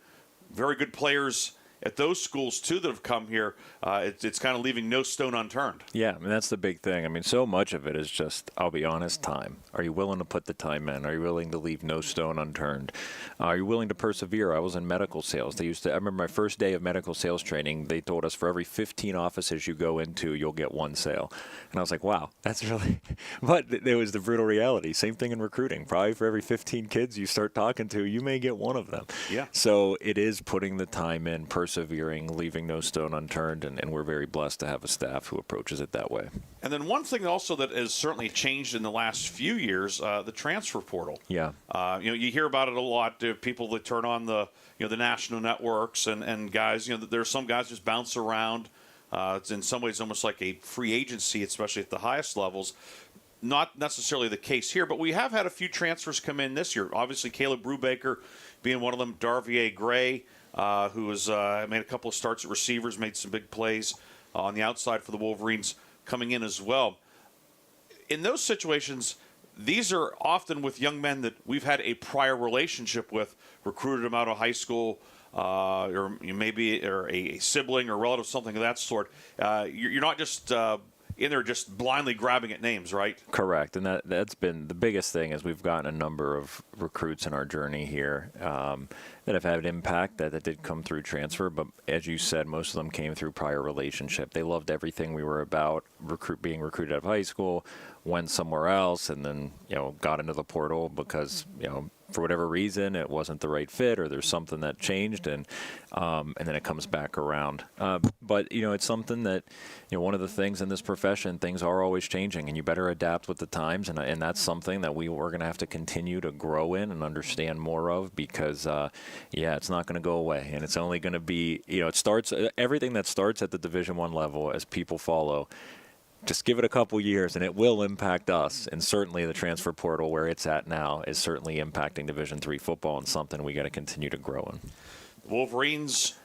very good players at those schools, too, that have come here, it's kind of leaving no stone unturned. Yeah, I mean, that's the big thing. I mean, so much of it is just, I'll be honest, time. Are you willing to put the time in? Are you willing to leave no stone unturned? Are you willing to persevere? I was in medical sales. I remember my first day of medical sales training, they told us for every 15 offices you go into, you'll get one sale. And I was like, wow, that's really, but it was the brutal reality. Same thing in recruiting. Probably for every 15 kids you start talking to, you may get one of them. Yeah. So it is putting the time in, persevering, leaving no stone unturned, and we're very blessed to have a staff who approaches it that way. And then one thing also that has certainly changed in the last few years, the transfer portal. Yeah. You hear about it a lot. People that turn on the national networks and guys. There are some guys just bounce around. It's in some ways almost like a free agency, especially at the highest levels. Not necessarily the case here, but we have had a few transfers come in this year. Obviously, Caleb Brubaker being one of them. Darvier Gray, who has made a couple of starts at receivers, made some big plays on the outside for the Wolverines, coming in as well. In those situations, these are often with young men that we've had a prior relationship with, recruited them out of high school, or maybe a sibling or relative, something of that sort. You're not just in there just blindly grabbing at names, right? Correct, and that's been the biggest thing is we've gotten a number of recruits in our journey here that have had an impact that did come through transfer, but as you said, most of them came through prior relationship. They loved everything we were about, being recruited out of high school, went somewhere else, and then got into the portal because for whatever reason it wasn't the right fit or there's something that changed, and then it comes back around. But it's something that one of the things in this profession, things are always changing, and you better adapt with the times, and that's something that we're going to have to continue to grow in and understand more of because it's not going to go away, and it's only going to be it starts everything that starts at the Division I level as people follow. Just give it a couple years, and it will impact us. And certainly the transfer portal, where it's at now, is certainly impacting Division III football and something we got to continue to grow in. The Wolverines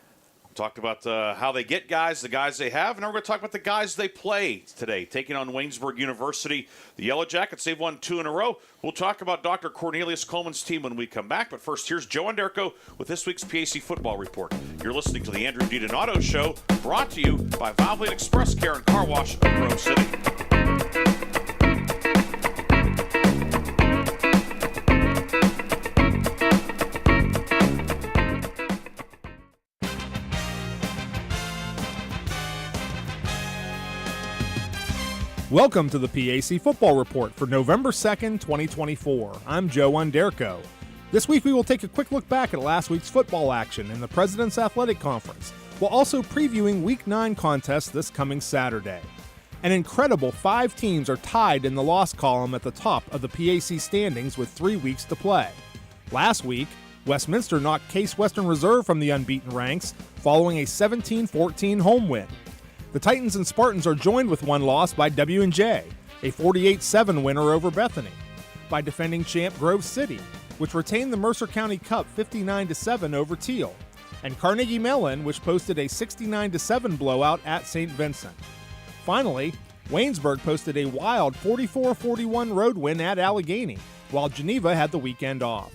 talked about how they get guys, the guys they have, and now we're going to talk about the guys they play today, taking on Waynesburg University. The Yellow Jackets, they've won 2 in a row. We'll talk about Dr. Cornelius Coleman's team when we come back, but first, here's Joe Anderko with this week's PAC Football Report. You're listening to the Andrew DiDonato Show, brought to you by Valvoline Express Care and Car Wash of Grove City. Welcome to the PAC Football Report for November 2nd, 2024. I'm Joe Underko. This week we will take a quick look back at last week's football action in the President's Athletic Conference, while also previewing Week 9 contests this coming Saturday. An incredible 5 teams are tied in the loss column at the top of the PAC standings with 3 weeks to play. Last week, Westminster knocked Case Western Reserve from the unbeaten ranks following a 17-14 home win. The Titans and Spartans are joined with one loss by W&J, a 48-7 winner over Bethany, by defending champ Grove City, which retained the Mercer County Cup 59-7 over Teal, and Carnegie Mellon, which posted a 69-7 blowout at St. Vincent. Finally, Waynesburg posted a wild 44-41 road win at Allegheny, while Geneva had the weekend off.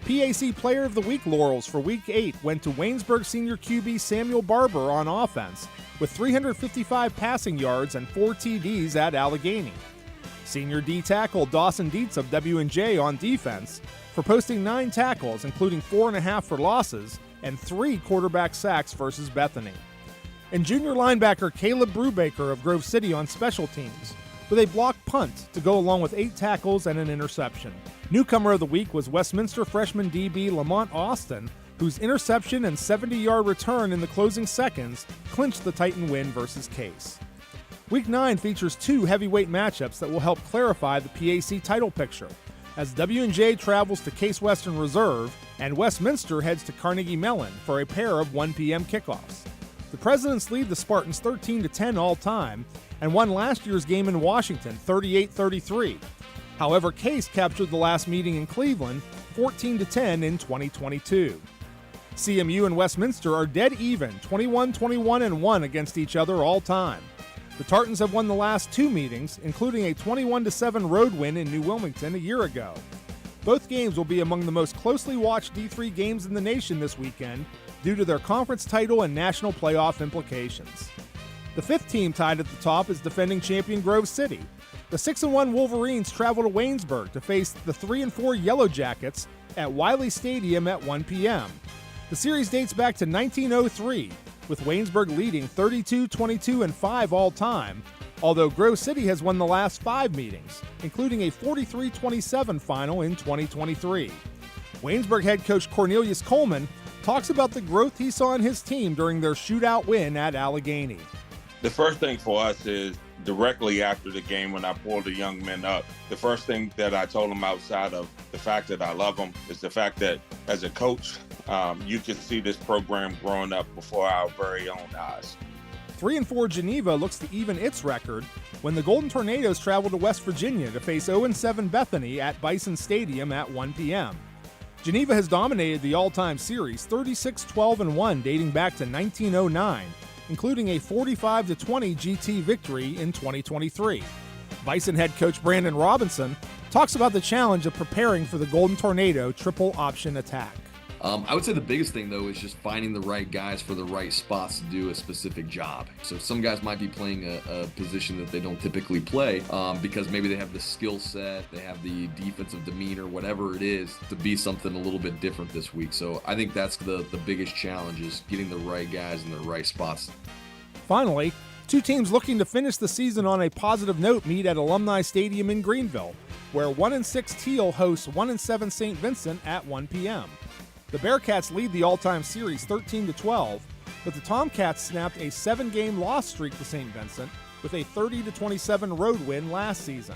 PAC Player of the Week laurels for Week 8 went to Waynesburg senior QB Samuel Barber on offense, with 355 passing yards and 4 TDs at Allegheny. Senior D tackle Dawson Dietz of W&J on defense for posting 9 tackles, including 4.5 for losses and 3 quarterback sacks versus Bethany. And junior linebacker Caleb Brubaker of Grove City on special teams, with a blocked punt to go along with 8 tackles and an interception. Newcomer of the week was Westminster freshman DB Lamont Austin, whose interception and 70-yard return in the closing seconds clinched the Titan win versus Case. Week 9 features 2 heavyweight matchups that will help clarify the PAC title picture, as W&J travels to Case Western Reserve and Westminster heads to Carnegie Mellon for a pair of 1 p.m. kickoffs. The Presidents lead the Spartans 13-10 all-time and won last year's game in Washington 38-33. However, Case captured the last meeting in Cleveland 14-10 in 2022. CMU and Westminster are dead even, 21-21-1 against each other all time. The Tartans have won the last 2 meetings, including a 21-7 road win in New Wilmington a year ago. Both games will be among the most closely watched D3 games in the nation this weekend due to their conference title and national playoff implications. The 5th team tied at the top is defending champion Grove City. The 6-1 Wolverines travel to Waynesburg to face the 3-4 Yellow Jackets at Wiley Stadium at 1 p.m. The series dates back to 1903, with Waynesburg leading 32-22-5 all time, although Grove City has won the last 5 meetings, including a 43-27 final in 2023. Waynesburg head coach Cornelius Coleman talks about the growth he saw in his team during their shootout win at Allegheny. The first thing for us is directly after the game when I pulled the young men up, the first thing that I told them outside of the fact that I love them is the fact that as a coach, you can see this program growing up before our very own eyes. 3-4 Geneva looks to even its record when the Golden Tornadoes travel to West Virginia to face 0-7 Bethany at Bison Stadium at 1 p.m. Geneva has dominated the all-time series 36-12-1 dating back to 1909, including a 45-20 GT victory in 2023. Bison head coach Brandon Robinson talks about the challenge of preparing for the Golden Tornado triple option attack. I would say the biggest thing, though, is just finding the right guys for the right spots to do a specific job. So some guys might be playing a position that they don't typically play because maybe they have the skill set, they have the defensive demeanor, whatever it is, to be something a little bit different this week. So I think that's the biggest challenge, is getting the right guys in the right spots. Finally, two teams looking to finish the season on a positive note meet at Alumni Stadium in Greenville, where 1-6 Teal hosts 1-7 St. Vincent at 1 p.m. The Bearcats lead the all-time series 13-12, but the Tomcats snapped a 7-game loss streak to St. Vincent with a 30-27 road win last season.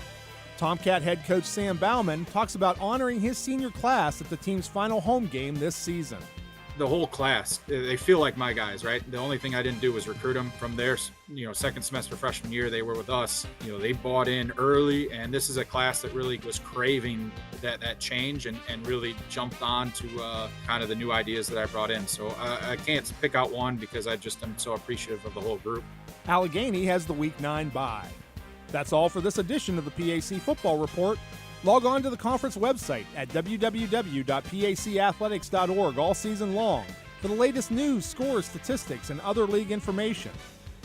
Tomcat head coach Sam Bauman talks about honoring his senior class at the team's final home game this season. The whole class, they feel like my guys, right? The only thing I didn't do was recruit them from their, second semester freshman year. They were with us. They bought in early, and this is a class that really was craving that change and really jumped on to kind of the new ideas that I brought in. So I can't pick out one because I just am so appreciative of the whole group. Allegheny has the Week 9 bye. That's all for this edition of the PAC Football Report. Log on to the conference website at www.pacathletics.org all season long for the latest news, scores, statistics, and other league information.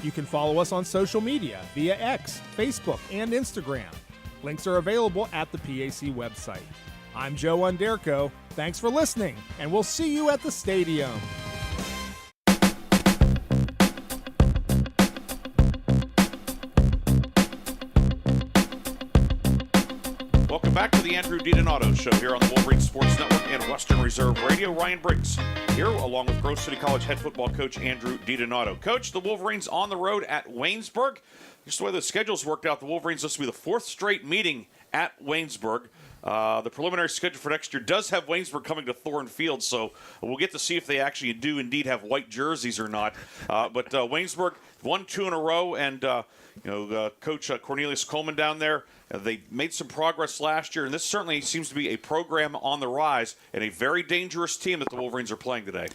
You can follow us on social media via X, Facebook, and Instagram. Links are available at the PAC website. I'm Joe Underko. Thanks for listening, and we'll see you at the stadium. Welcome back to the Andrew DiDonato Show here on the Wolverines Sports Network and Western Reserve Radio. Ryan Briggs here along with Grove City College head football coach Andrew DiDonato. Coach, the Wolverines on the road at Waynesburg. Just the way the schedule's worked out, the Wolverines, this will be the 4th straight meeting at Waynesburg. The preliminary schedule for next year does have Waynesburg coming to Thorne Field, so we'll get to see if they actually do indeed have white jerseys or not. But Waynesburg won 2 in a row, and Coach Cornelius Coleman down there, they made some progress last year, and this certainly seems to be a program on the rise and a very dangerous team that the Wolverines are playing today.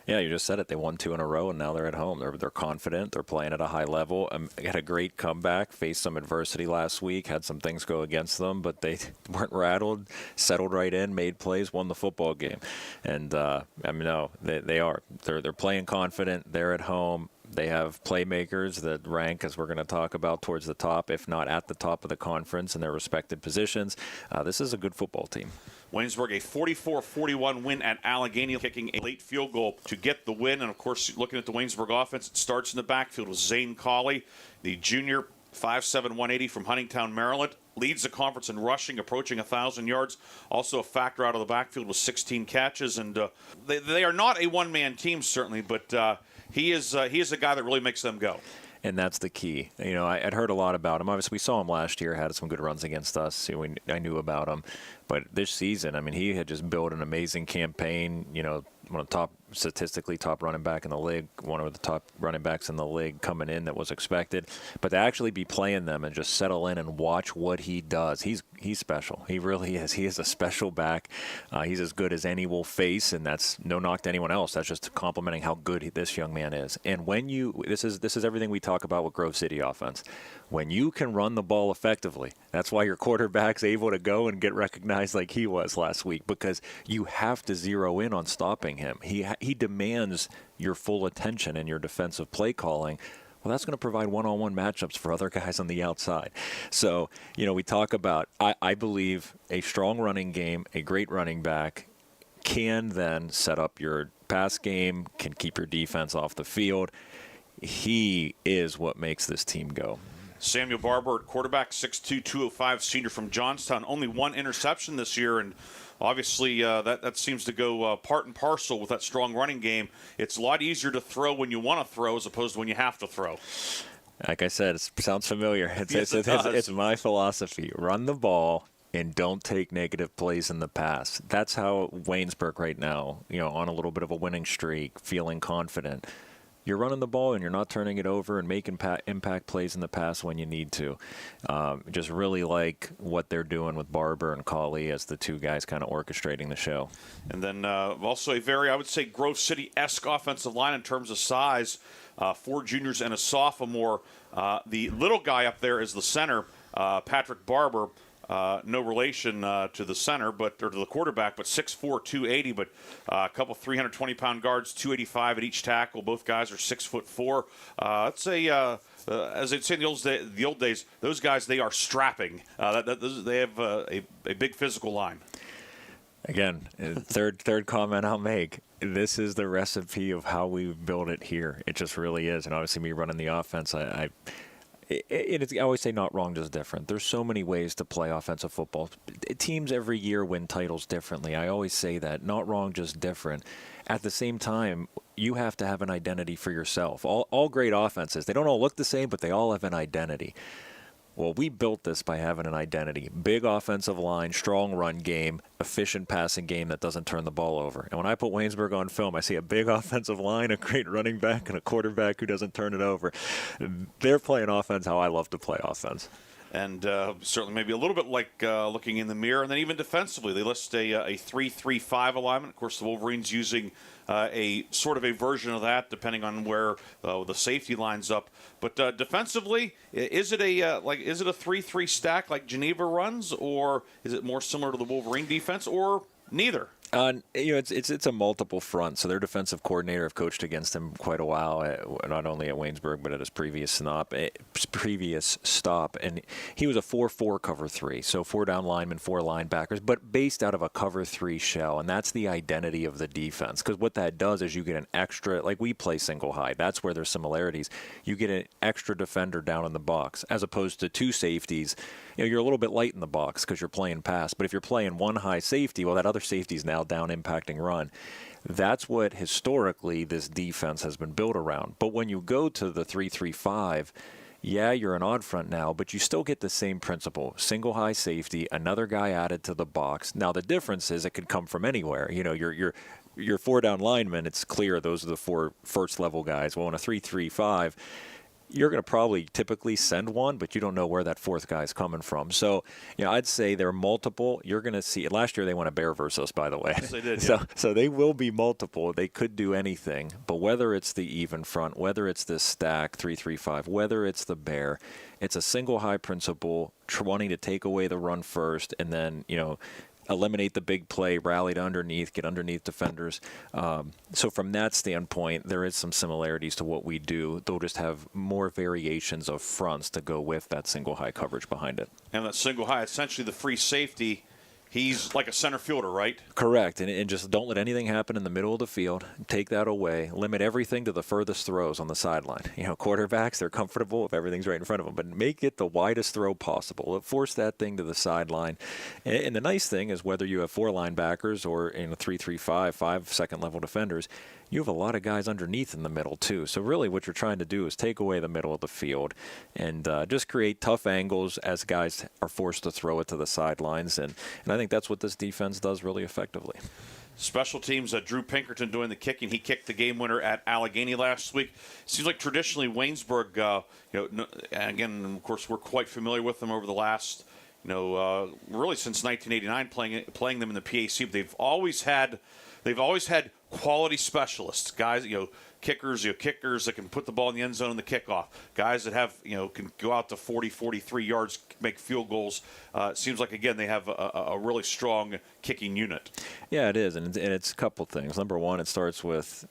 Yeah, you just said it. They won 2 in a row, and now they're at home. They're confident. They're playing at a high level. Had a great comeback, faced some adversity last week, had some things go against them, but they weren't rattled, settled right in, made plays, won the football game. And, they are. They're playing confident. They're at home. They have playmakers that rank, as we're going to talk about, towards the top, if not at the top of the conference in their respected positions. This is a good football team. Waynesburg, a 44-41 win at Allegheny, kicking a late field goal to get the win. And, of course, looking at the Waynesburg offense, it starts in the backfield with Zane Colley, the junior, 5'7", 180 from Huntingtown, Maryland. Leads the conference in rushing, approaching 1,000 yards. Also a factor out of the backfield with 16 catches. And they are not a one-man team, certainly, but he is a guy that really makes them go. And that's the key. I'd heard a lot about him. Obviously, we saw him last year, had some good runs against us. I knew about him. But this season, he had just built an amazing campaign, one of the statistically top running back in the league, one of the top running backs in the league coming in that was expected. But to actually be playing them and just settle in and watch what he does, he's special. He really is. He is a special back. He's as good as any will face, and that's no knock to anyone else. That's just complimenting how good this young man is. And when this is everything we talk about with Grove City offense. When you can run the ball effectively, that's why your quarterback's able to go and get recognized like he was last week, because you have to zero in on stopping him. He demands your full attention in your defensive play calling. Well, that's going to provide one-on-one matchups for other guys on the outside. So, we talk about, I believe, a strong running game, a great running back can then set up your pass game, can keep your defense off the field. He is what makes this team go. Samuel Barber at quarterback, 6'2", 205, senior from Johnstown. Only 1 interception this year, and obviously that seems to go part and parcel with that strong running game. It's a lot easier to throw when you want to throw as opposed to when you have to throw. Like I said, it sounds familiar. It's my philosophy. Run the ball and don't take negative plays in the pass. That's how Waynesburg right now, on a little bit of a winning streak, feeling confident. You're running the ball and you're not turning it over and making impact plays in the pass when you need to. Just really like what they're doing with Barber and Colley as the two guys kind of orchestrating the show. And then also a very, I would say, Grove City-esque offensive line in terms of size. 4 juniors and a sophomore. The little guy up there is the center, Patrick Barber. no relation to the center, or to the quarterback, but 6'4", 280, but a couple 320-pound guards, 285 at each tackle. Both guys are 6'4". Let's say, as they'd say in the old days, those guys, they are strapping. They have a big physical line. Again, third comment I'll make. This is the recipe of how we build it here. It just really is. And obviously, me running the offense, I always say not wrong, just different. There's so many ways to play offensive football. Teams every year win titles differently. I always say that. Not wrong, just different. At the same time, you have to have an identity for yourself. All great offenses, they don't all look the same, but they all have an identity. Well, we built this by having an identity. Big offensive line, strong run game, efficient passing game that doesn't turn the ball over. And when I put Waynesburg on film, I see a big offensive line, a great running back, and a quarterback who doesn't turn it over. They're playing offense how I love to play offense. And certainly maybe a little bit like looking in the mirror. And then even defensively, they list a 3-3-5 alignment. Of course, the Wolverines using a sort of a version of that, depending on where the safety lines up. But defensively, is it a 3-3 stack like Geneva runs, or is it more similar to the Wolverine defense, or neither? It's a multiple front. So their defensive coordinator, have coached against him quite a while, not only at Waynesburg but at his previous stop. And he was a 4-4 cover 3, so 4 down linemen, 4 linebackers, but based out of a cover 3 shell, and that's the identity of the defense. Because what that does is you get an extra, like we play single high. That's where there's similarities. You get an extra defender down in the box, as opposed to 2 safeties. You're a little bit light in the box because you're playing pass. But if you're playing 1 high safety, well, that other safety is now down impacting run. That's what historically this defense has been built around. But when you go to the 3-3-5, yeah, you're an odd front now, but you still get the same principle. Single high safety, another guy added to the box. Now, the difference is it could come from anywhere. Your 4 down linemen, it's clear those are the 4 first level guys. Well, in a 3-3-5, you're going to probably typically send one, but you don't know where that 4th guy is coming from. So, I'd say they're multiple. You're going to see. Last year they won a bear versus us, by the way. Yes, they did. Yeah. So they will be multiple. They could do anything. But whether it's the even front, whether it's this stack 3-3-5, whether it's the bear, it's a single high principle, wanting to take away the run first, and then eliminate the big play, rally to underneath, get underneath defenders. So from that standpoint, there is some similarities to what we do. They'll just have more variations of fronts to go with that single high coverage behind it. And that single high, essentially the free safety, he's like a center fielder, right? Correct. And just don't let anything happen in the middle of the field. Take that away. Limit everything to the furthest throws on the sideline. Quarterbacks, they're comfortable if everything's right in front of them, but make it the widest throw possible. Force that thing to the sideline. And the nice thing is whether you have 4 linebackers or in a 3-3-5, 5 second-level defenders, you have a lot of guys underneath in the middle, too. So really what you're trying to do is take away the middle of the field and just create tough angles as guys are forced to throw it to the sidelines. And I think that's what this defense does really effectively. Special teams, Drew Pinkerton doing the kicking. He kicked the game winner at Allegheny last week. Seems like traditionally Waynesburg, again, of course, we're quite familiar with them over the last, really since 1989 playing them in the PAC. But they've always had quality specialists, guys, kickers that can put the ball in the end zone in the kickoff, guys that have, can go out to 40, 43 yards, make field goals. It seems like, again, they have a really strong kicking unit. Yeah, it is, and it's a couple things. Number one, it starts with,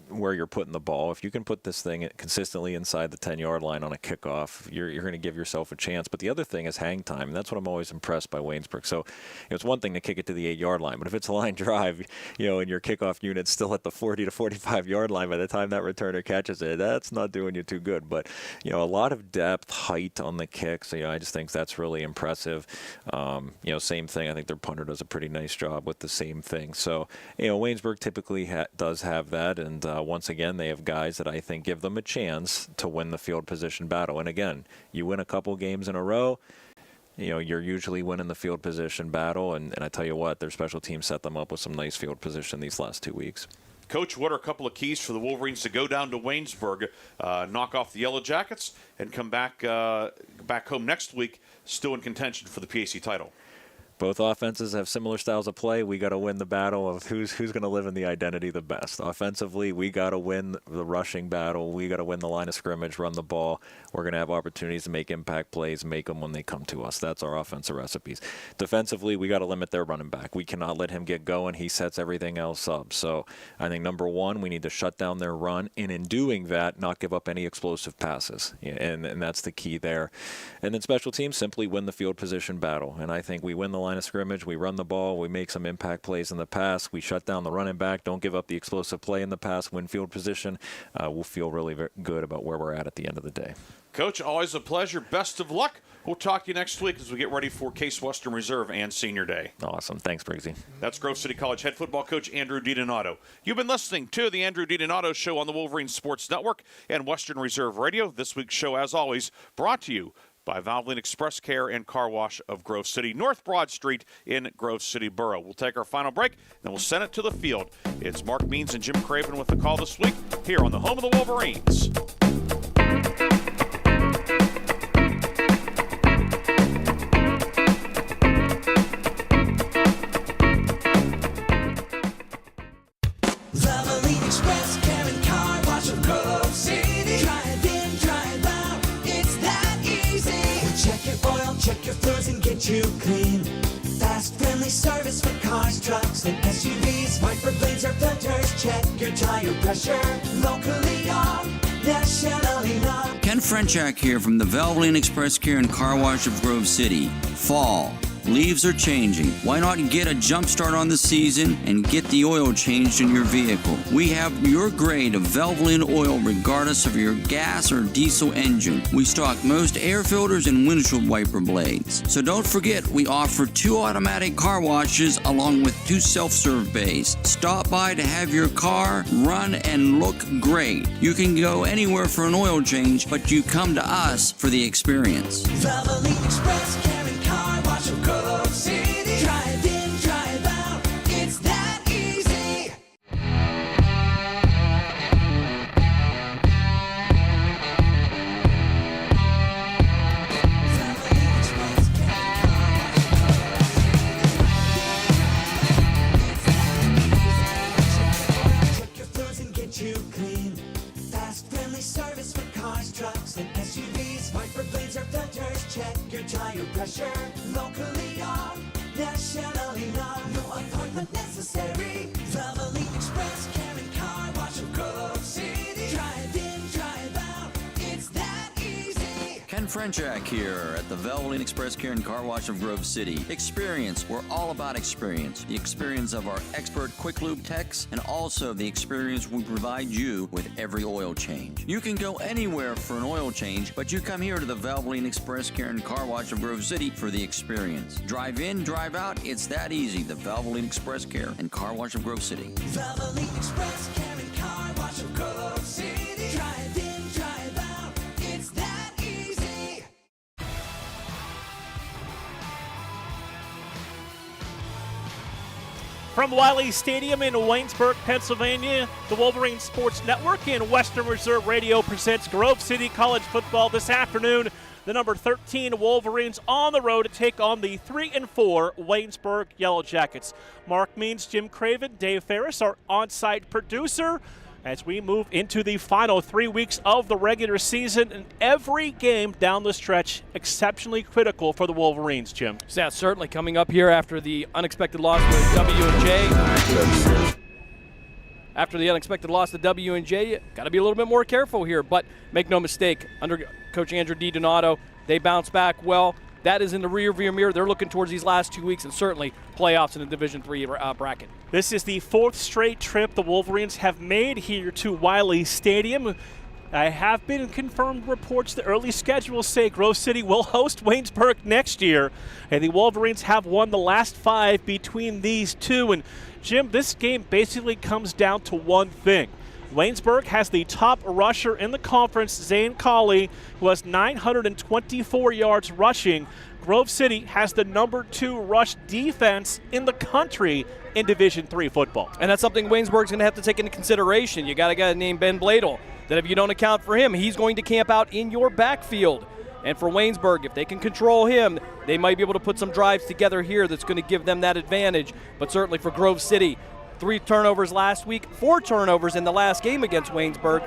where you're putting the ball. If you can put this thing consistently inside the 10-yard line on a kickoff, you're going to give yourself a chance. But the other thing is hang time, and that's what I'm always impressed by Waynesburg. So it's one thing to kick it to the 8-yard line, but if it's a line drive, and your kickoff unit's still at the 40 to 45-yard line by the time that returner catches it, that's not doing you too good. But, a lot of depth, height on the kicks. I just think that's really impressive. Same thing. I think their punter does a pretty nice job with the same thing. So, Waynesburg typically does have that, and once again, they have guys that I think give them a chance to win the field position battle. And again, you win a couple games in a row, you're usually winning the field position battle. And I tell you what, their special teams set them up with some nice field position these last 2 weeks. Coach, what are a couple of keys for the Wolverines to go down to Waynesburg, knock off the Yellow Jackets, and come back home next week, still in contention for the PAC title? Both offenses have similar styles of play. We got to win the battle of who's going to live in the identity the best. Offensively, we got to win the rushing battle. We got to win the line of scrimmage, run the ball. We're going to have opportunities to make impact plays, make them when they come to us. That's our offensive recipes. Defensively, we got to limit their running back. We cannot let him get going. He sets everything else up. So I think number one, we need to shut down their run, and in doing that, not give up any explosive passes. And that's the key there. And then special teams, simply win the field position battle. And I think we win the line of scrimmage, we run the ball, we make some impact plays in the pass, we shut down the running back, don't give up the explosive play in the pass, win field position. We'll feel really good about where we're at the end of the day. Coach, always a pleasure. Best of luck. We'll talk to you next week as we get ready for Case Western Reserve and Senior Day. Awesome. Thanks, Briggsy. That's Grove City College head football coach Andrew DiDonato. You've been listening to the Andrew DiDonato Show on the Wolverines Sports Network and Western Reserve Radio. This week's show, as always, brought to you by Valvoline Express Care and Car Wash of Grove City, North Broad Street in Grove City Borough. We'll take our final break, then we'll send it to the field. It's Mark Means and Jim Craven with the call this week here on the home of the Wolverines. Valvoline Express Care and Car Wash of Grove City. Drive in, drive out, it's that easy. Check your oil, check your fluids, and get you clean. Fast, friendly service for cars, trucks, and SUVs. Wiper blades or filters, check your tire pressure. Locally owned, nationally known. Ken Frenchak here from the Valvoline Express Care and Car Wash of Grove City. Fall. Leaves are changing. Why not get a jump start on the season and get the oil changed in your vehicle? We have your grade of Valvoline oil regardless of your gas or diesel engine. We stock most air filters and windshield wiper blades. So don't forget, we offer 2 automatic car washes along with 2 self-serve bays. Stop by to have your car run and look great. You can go anywhere for an oil change, but you come to us for the experience. Valvoline Express Care and Car Wash of Grove City. Drive in, drive out, it's that easy. Valvoline Express Care and Car Wash of Grove City. Check your fluids and get you clean. Fast, friendly service for cars, trucks, and SUVs. Wiper blades or filters, check your tire pressure. Locally owned, nationally known. No appointment necessary. Valvoline Express Care and Car Wash of Grove City. Drive in, drive out, it's that easy. Ken Frenchak here at the Valvoline Express Care and Car Wash of Grove City. Experience. We're all about experience. The experience of our expert quick lube techs and also the experience we provide you with every oil change. You can go anywhere for an oil change, but you come here to the Valvoline Express Care and Car Wash of Grove City for the experience. Drive in, drive out, it's that easy. The Valvoline Express Care and Car Wash of Grove City. Valvoline Express Care and Car Wash of Grove City. Drive in, drive out, it's that easy. From Wiley Stadium in Waynesburg, Pennsylvania, the Wolverines Sports Network and Western Reserve Radio presents Grove City College football this afternoon. The number 13 Wolverines on the road to take on the 3-4 Waynesburg Yellow Jackets. Mark Means, Jim Craven, Dave Ferris, our on-site producer, as we move into the final 3 weeks of the regular season, and every game down the stretch exceptionally critical for the Wolverines, Jim. Yeah, certainly coming up here after the unexpected loss to W&J. After the unexpected loss to W&J, got to be a little bit more careful here. But make no mistake, under Coach Andrew DiDonato, they bounce back well. That is in the rearview mirror. They're looking towards these last 2 weeks and certainly playoffs in the Division III bracket. This is the 4th straight trip the Wolverines have made here to Wiley Stadium. I have been confirmed reports the early schedule say Grove City will host Waynesburg next year, and the Wolverines have won the last 5 between these two. And Jim, this game basically comes down to one thing. Waynesburg has the top rusher in the conference, Zane Colley, who has 924 yards rushing. Grove City has the number 2 rush defense in the country in Division III football. And that's something Waynesburg's going to have to take into consideration. You got a guy named Ben Bladel that if you don't account for him, he's going to camp out in your backfield. And for Waynesburg, if they can control him, they might be able to put some drives together here that's going to give them that advantage. But certainly for Grove City, 3 turnovers last week, 4 turnovers in the last game against Waynesburg.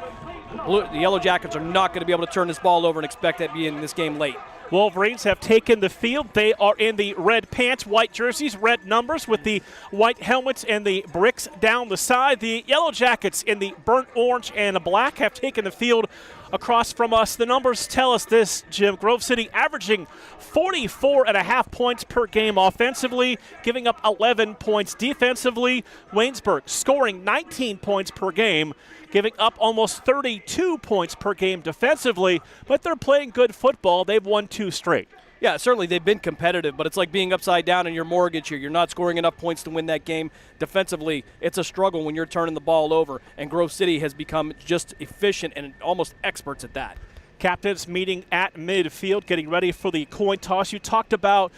The Yellow Jackets are not going to be able to turn this ball over and expect to be in this game late. Wolverines have taken the field. They are in the red pants, white jerseys, red numbers with the white helmets and the bricks down the side. The Yellow Jackets in the burnt orange and black have taken the field across from us. The numbers tell us this, Jim. Grove City averaging 44.5 points per game offensively, giving up 11 points defensively. Waynesburg scoring 19 points per game, giving up almost 32 points per game defensively, but they're playing good football. They've won 2 straight. Yeah, certainly they've been competitive, but it's like being upside down in your mortgage here. You're not scoring enough points to win that game. Defensively, it's a struggle when you're turning the ball over, and Grove City has become just efficient and almost experts at that. Captains meeting at midfield, getting ready for the coin toss. You talked about,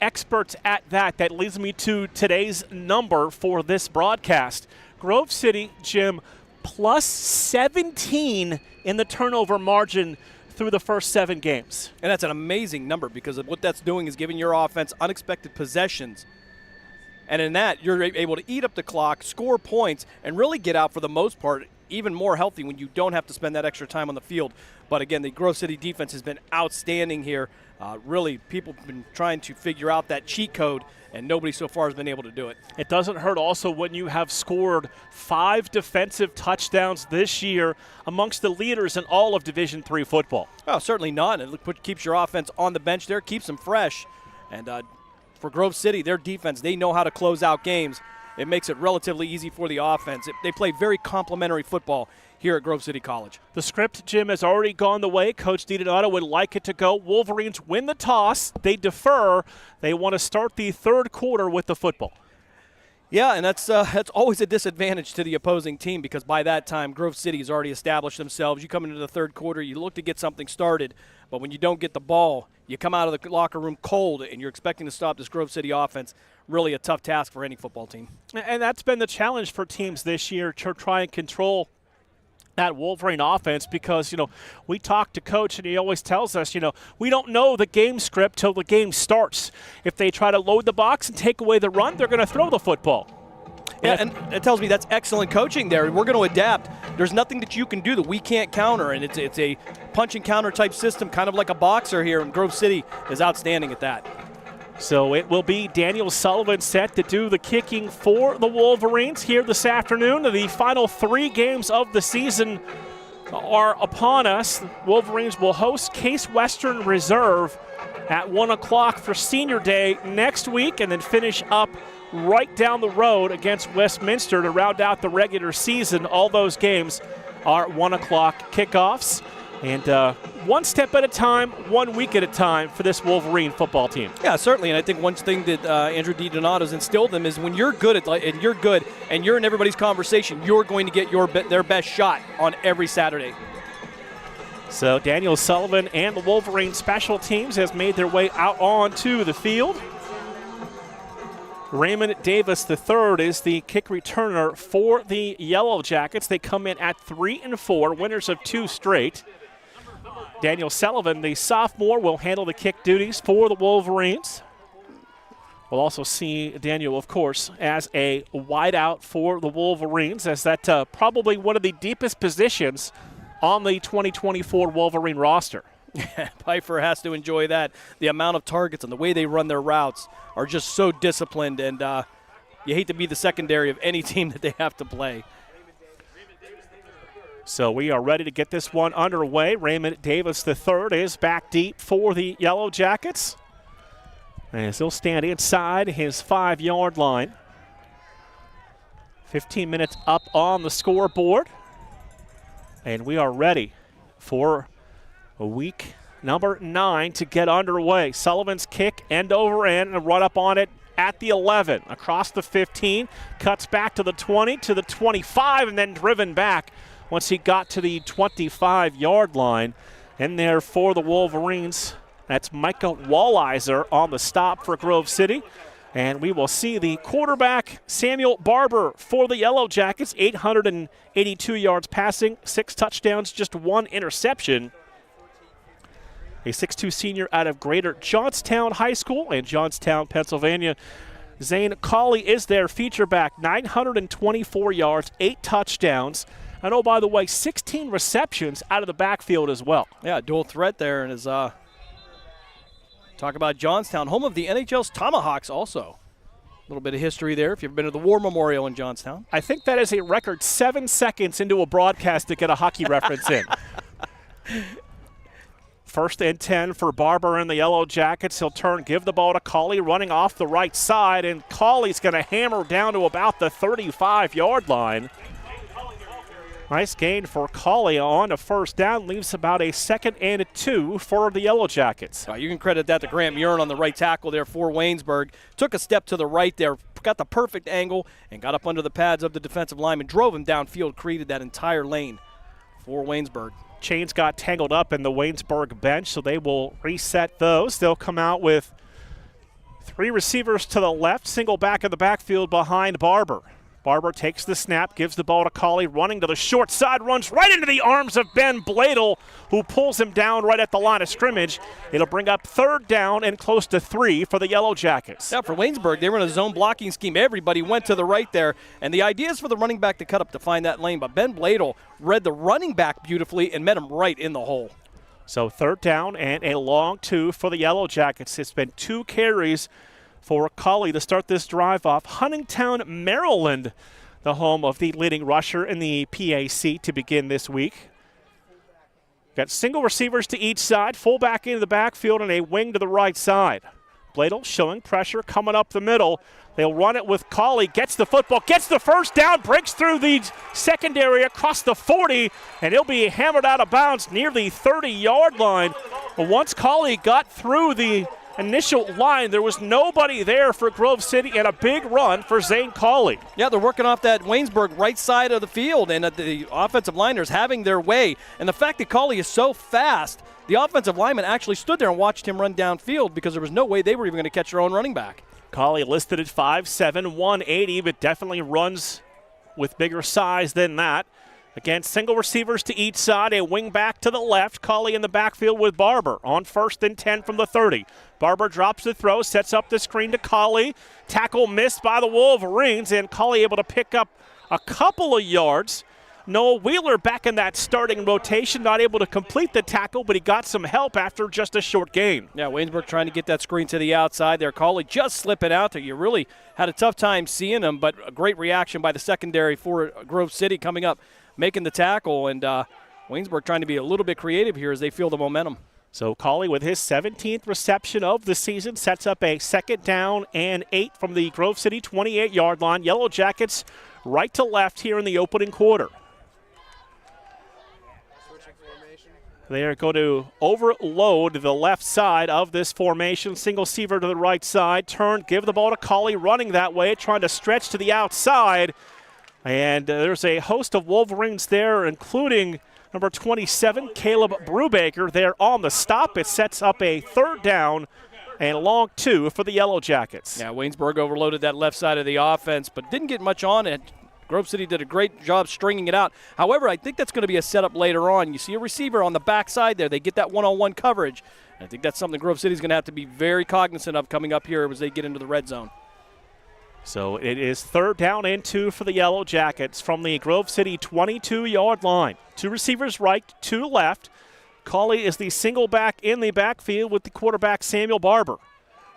experts at that. That leads me to today's number for this broadcast. Grove City, Jim, plus 17 in the turnover margin through the first 7 games. And that's an amazing number because what that's doing is giving your offense unexpected possessions. And in that, you're able to eat up the clock, score points, and really get out for the most part even more healthy when you don't have to spend that extra time on the field. But again, the Grove City defense has been outstanding here. Really, people have been trying to figure out that cheat code, and nobody so far has been able to do it. It doesn't hurt also when you have scored 5 defensive touchdowns this year amongst the leaders in all of Division III football. Oh, certainly not. It keeps your offense on the bench there, keeps them fresh. And for Grove City, their defense, they know how to close out games. It makes it relatively easy for the offense. They play very complimentary football here at Grove City College. The script, Jim, has already gone the way Coach DiDonato would like it to go. Wolverines win the toss. They defer. They want to start the third quarter with the football. Yeah, and that's always a disadvantage to the opposing team because by that time, Grove City has already established themselves. You come into the third quarter, you look to get something started, but when you don't get the ball, you come out of the locker room cold, and you're expecting to stop this Grove City offense. Really a tough task for any football team. And that's been the challenge for teams this year to try and control that Wolverine offense because, we talk to Coach and he always tells us, we don't know the game script till the game starts. If they try to load the box and take away the run, they're going to throw the football. Yeah, and it tells me that's excellent coaching there. We're going to adapt. There's nothing that you can do that we can't counter, and it's a punch and counter type system, kind of like a boxer here, and Grove City is outstanding at that. So it will be Daniel Sullivan set to do the kicking for the Wolverines here this afternoon. The final 3 games of the season are upon us. Wolverines will host Case Western Reserve at 1 o'clock for Senior Day next week and then finish up right down the road against Westminster to round out the regular season. All those games are 1 o'clock kickoffs. And one step at a time, 1 week at a time for this Wolverine football team. Yeah, certainly. And I think one thing that Andrew DiDonato's instilled them is when you're good and you're in everybody's conversation, you're going to get their best shot on every Saturday. So Daniel Sullivan and the Wolverine special teams has made their way out onto the field. Raymond Davis III is the kick returner for the Yellow Jackets. They come in at 3-4, winners of 2 straight. Daniel Sullivan, the sophomore, will handle the kick duties for the Wolverines. We'll also see Daniel, of course, as a wideout for the Wolverines, as that probably one of the deepest positions on the 2024 Wolverine roster. Pfeiffer has to enjoy that. The amount of targets and the way they run their routes are just so disciplined, and you hate to be the secondary of any team that they have to play. So we are ready to get this one underway. Raymond Davis III is back deep for the Yellow Jackets, as he'll stand inside his 5-yard line. 15 minutes up on the scoreboard, and we are ready for week number 9 to get underway. Sullivan's kick end over end and run up on it at the 11, across the 15, cuts back to the 20, to the 25, and then driven back once he got to the 25-yard line. In there for the Wolverines, that's Micah Walliser on the stop for Grove City. And we will see the quarterback, Samuel Barber, for the Yellow Jackets, 882 yards passing, 6 touchdowns, just 1 interception. a 6'2 senior out of Greater Johnstown High School in Johnstown, Pennsylvania. Zane Colley is their feature back, 924 yards, 8 touchdowns. And oh, by the way, 16 receptions out of the backfield as well. Yeah, dual threat there. And as talk about Johnstown, home of the NHL's Tomahawks also. A little bit of history there if you've been to the War Memorial in Johnstown. I think that is a record 7 seconds into a broadcast to get a hockey reference in. 1st and 10 for Barber and the Yellow Jackets. He'll give the ball to Colley running off the right side, and Colley's going to hammer down to about the 35-yard line. Nice gain for Colley on a 1st down. Leaves about a 2nd and 2 for the Yellow Jackets. You can credit that to Grant Murin on the right tackle there for Waynesburg. Took a step to the right there, got the perfect angle, and got up under the pads of the defensive lineman. Drove him downfield, created that entire lane for Waynesburg. Chains got tangled up in the Waynesburg bench, so they will reset those. They'll come out with 3 receivers to the left, single back in the backfield behind Barber. Barber takes the snap, gives the ball to Colley, running to the short side, runs right into the arms of Ben Bladel, who pulls him down right at the line of scrimmage. It'll bring up 3rd down and close to 3 for the Yellow Jackets. Yeah, for Waynesburg, they were in a zone blocking scheme. Everybody went to the right there, and the idea is for the running back to cut up to find that lane, but Ben Bladel read the running back beautifully and met him right in the hole. So 3rd down and a long 2 for the Yellow Jackets. It's been 2 carries for Colley to start this drive off. Huntingtown, Maryland, the home of the leading rusher in the PAC to begin this week. Got single receivers to each side, fullback into the backfield, and a wing to the right side. Bladel showing pressure coming up the middle. They'll run it with Colley, gets the football, gets the 1st down, breaks through the secondary across the 40, and he'll be hammered out of bounds near the 30-yard line. But once Colley got through the initial line, there was nobody there for Grove City, and a big run for Zane Colley. Yeah, they're working off that Waynesburg right side of the field, and the offensive liners having their way. And the fact that Colley is so fast, the offensive lineman actually stood there and watched him run downfield because there was no way they were even going to catch their own running back. Colley listed at 5'7", 180, but definitely runs with bigger size than that. Again, single receivers to each side, a wing back to the left. Colley in the backfield with Barber on 1st and 10 from the 30. Barber drops the throw, sets up the screen to Colley. Tackle missed by the Wolverines, and Colley able to pick up a couple of yards. Noah Wheeler back in that starting rotation, not able to complete the tackle, but he got some help after just a short gain. Yeah, Waynesburg trying to get that screen to the outside there. Colley just slipping out there. You really had a tough time seeing him, but a great reaction by the secondary for Grove City coming up, making the tackle, and Waynesburg trying to be a little bit creative here as they feel the momentum. So Colley with his 17th reception of the season sets up a 2nd down and 8 from the Grove City 28-yard line. Yellow Jackets right to left here in the opening quarter. They are going to overload the left side of this formation. Single receiver to the right side. Turn, give the ball to Colley running that way, trying to stretch to the outside. And there's a host of Wolverines there, including number 27, Caleb Brubaker, there on the stop. It sets up a 3rd down and a long 2 for the Yellow Jackets. Yeah, Waynesburg overloaded that left side of the offense, but didn't get much on it. Grove City did a great job stringing it out. However, I think that's going to be a setup later on. You see a receiver on the backside there. They get that one-on-one coverage. I think that's something Grove City is going to have to be very cognizant of coming up here as they get into the red zone. So it is 3rd down and 2 for the Yellow Jackets from the Grove City 22-yard line. 2 receivers right, 2 left. Colley is the single back in the backfield with the quarterback Samuel Barber.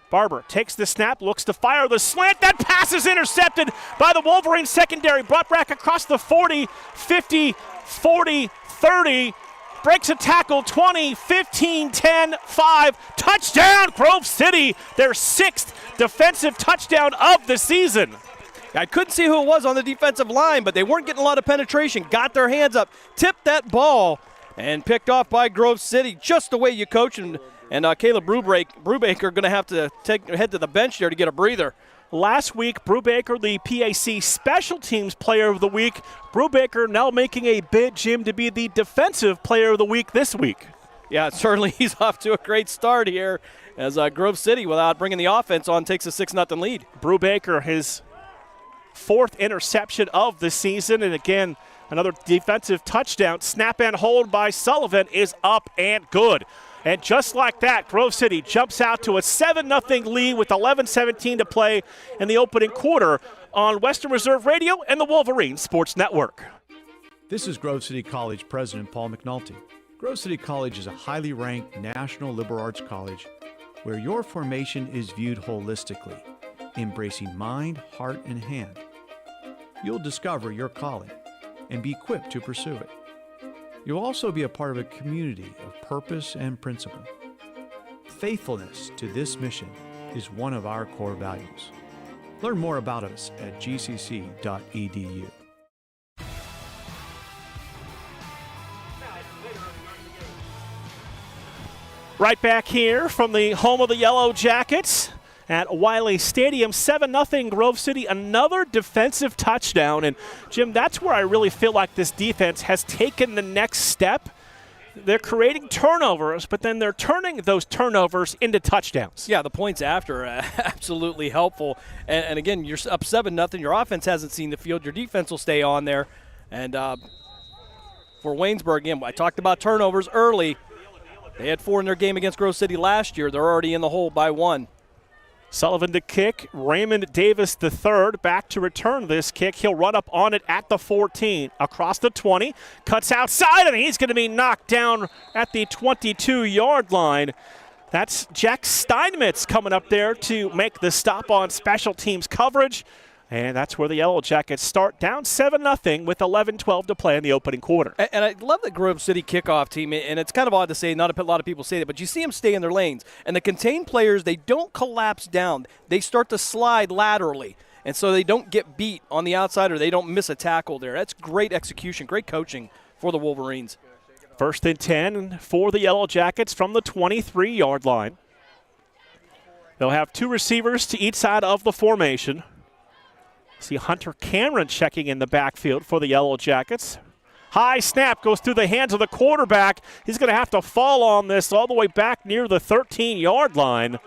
Barber takes the snap, looks to fire the slant. That pass is intercepted by the Wolverines secondary. Brought back across the 40, 50, 40, 30. Breaks a tackle, 20, 15, 10, 5. Touchdown, Grove City. Their 6th defensive touchdown of the season. I couldn't see who it was on the defensive line, but they weren't getting a lot of penetration. Got their hands up, tipped that ball, and picked off by Grove City. Just the way you coach, and Caleb Brubaker going to have to head to the bench there to get a breather. Last week, Brubaker, the PAC Special Teams Player of the Week. Brubaker now making a bid, Jim, to be the Defensive Player of the Week this week. Yeah, certainly he's off to a great start here as Grove City, without bringing the offense on, takes a 6-0 lead. Brubaker, his 4th interception of the season, and again, another defensive touchdown. Snap and hold by Sullivan is up and good. And just like that, Grove City jumps out to a 7-0 lead with 11:17 to play in the opening quarter on Western Reserve Radio and the Wolverines Sports Network. This is Grove City College President Paul McNulty. Grove City College is a highly ranked national liberal arts college where your formation is viewed holistically, embracing mind, heart, and hand. You'll discover your calling and be equipped to pursue it. You'll also be a part of a community of purpose and principle. Faithfulness to this mission is one of our core values. Learn more about us at gcc.edu. Right back here from the home of the Yellow Jackets at Wiley Stadium, 7-0 Grove City, another defensive touchdown. And Jim, that's where I really feel like this defense has taken the next step. They're creating turnovers, but then they're turning those turnovers into touchdowns. Yeah, the points after are absolutely helpful. And again, you're up 7-0. Your offense hasn't seen the field. Your defense will stay on there. And for Waynesburg, again, I talked about turnovers early. They had 4 in their game against Grove City last year. They're already in the hole by 1. Sullivan to kick. Raymond Davis III back to return this kick. He'll run up on it at the 14. Across the 20. Cuts outside, and he's going to be knocked down at the 22-yard line. That's Jack Steinmetz coming up there to make the stop on special teams coverage. And that's where the Yellow Jackets start down 7-0 with 11:12 to play in the opening quarter. And I love the Grove City kickoff team, and it's kind of odd to say, not a lot of people say that, but you see them stay in their lanes. And the contained players, they don't collapse down. They start to slide laterally, and so they don't get beat on the outside or they don't miss a tackle there. That's great execution, great coaching for the Wolverines. 1st and 10 for the Yellow Jackets from the 23-yard line. They'll have 2 receivers to each side of the formation. See Hunter Cameron checking in the backfield for the Yellow Jackets. High snap goes through the hands of the quarterback. He's going to have to fall on this all the way back near the 13-yard line.